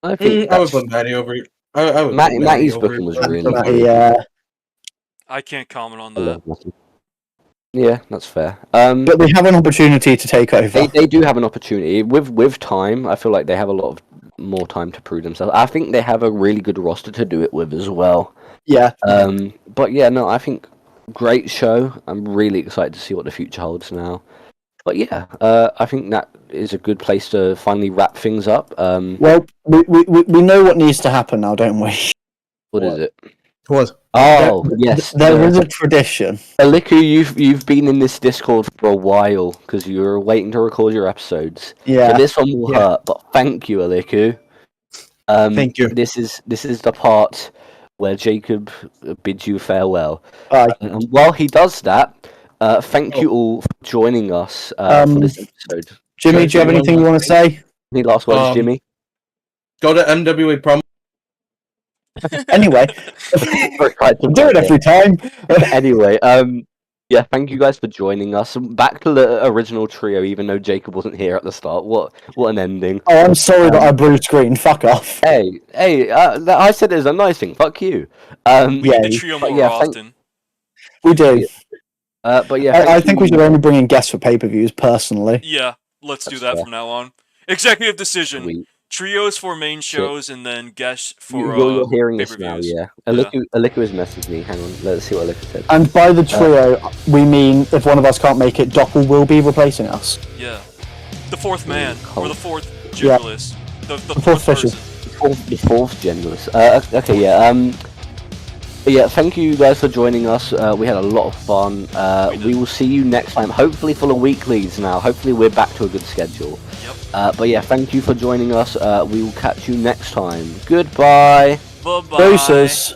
I think I would put Matty over. Matty's booking was really good. Yeah. I can't comment on that. Yeah, that's fair. But they have an opportunity to take over. They do have an opportunity with time. I feel like they have a lot of more time to prove themselves. I think they have a really good roster to do it with as well. Yeah. But yeah, no, I think great show. I'm really excited to see what the future holds now. But yeah, I think that is a good place to finally wrap things up. Well, we know what needs to happen now, don't we? What is it? What? Oh, yes. There is a tradition. Alikku, you've been in this Discord for a while because you were waiting to record your episodes. Yeah. So this one will hurt, but thank you, Alikku. Thank you. This is the part where Jacob bids you farewell. Bye. And while he does that, thank you all for joining us for this episode. Jimmy, do you have anything you want to say? Any last words, Jimmy? Go to MWA promo. Anyway, do it every time. Anyway, Yeah, thank you guys for joining us. Back to the original trio, even though Jacob wasn't here at the start. What an ending. Oh, I'm sorry that I blue screen. Fuck off. Hey, I said it was a nice thing. Fuck you. We Yeah, need the trio but more yeah, often. we do. But yeah, I think we should only bring in guests for pay-per-views, personally. Yeah, let's do That's that fair. from now on. Executive decision. Sweet. Trios for main shows and then guests for You're hearing this now, pay-per-views. yeah. Alikku has messaged me. Hang on, let's see what Alikku said. And by the trio, we mean if one of us can't make it, Doppel will be replacing us. Yeah. The fourth man, Colt. or the fourth generalist. The fourth person. The fourth generalist. Okay, yeah. But yeah, thank you guys for joining us. We had a lot of fun. We will see you next time. Hopefully for the weeklies now. Hopefully we're back to a good schedule. Yep. But yeah, thank you for joining us. We will catch you next time. Goodbye. Bye-bye. Deuces.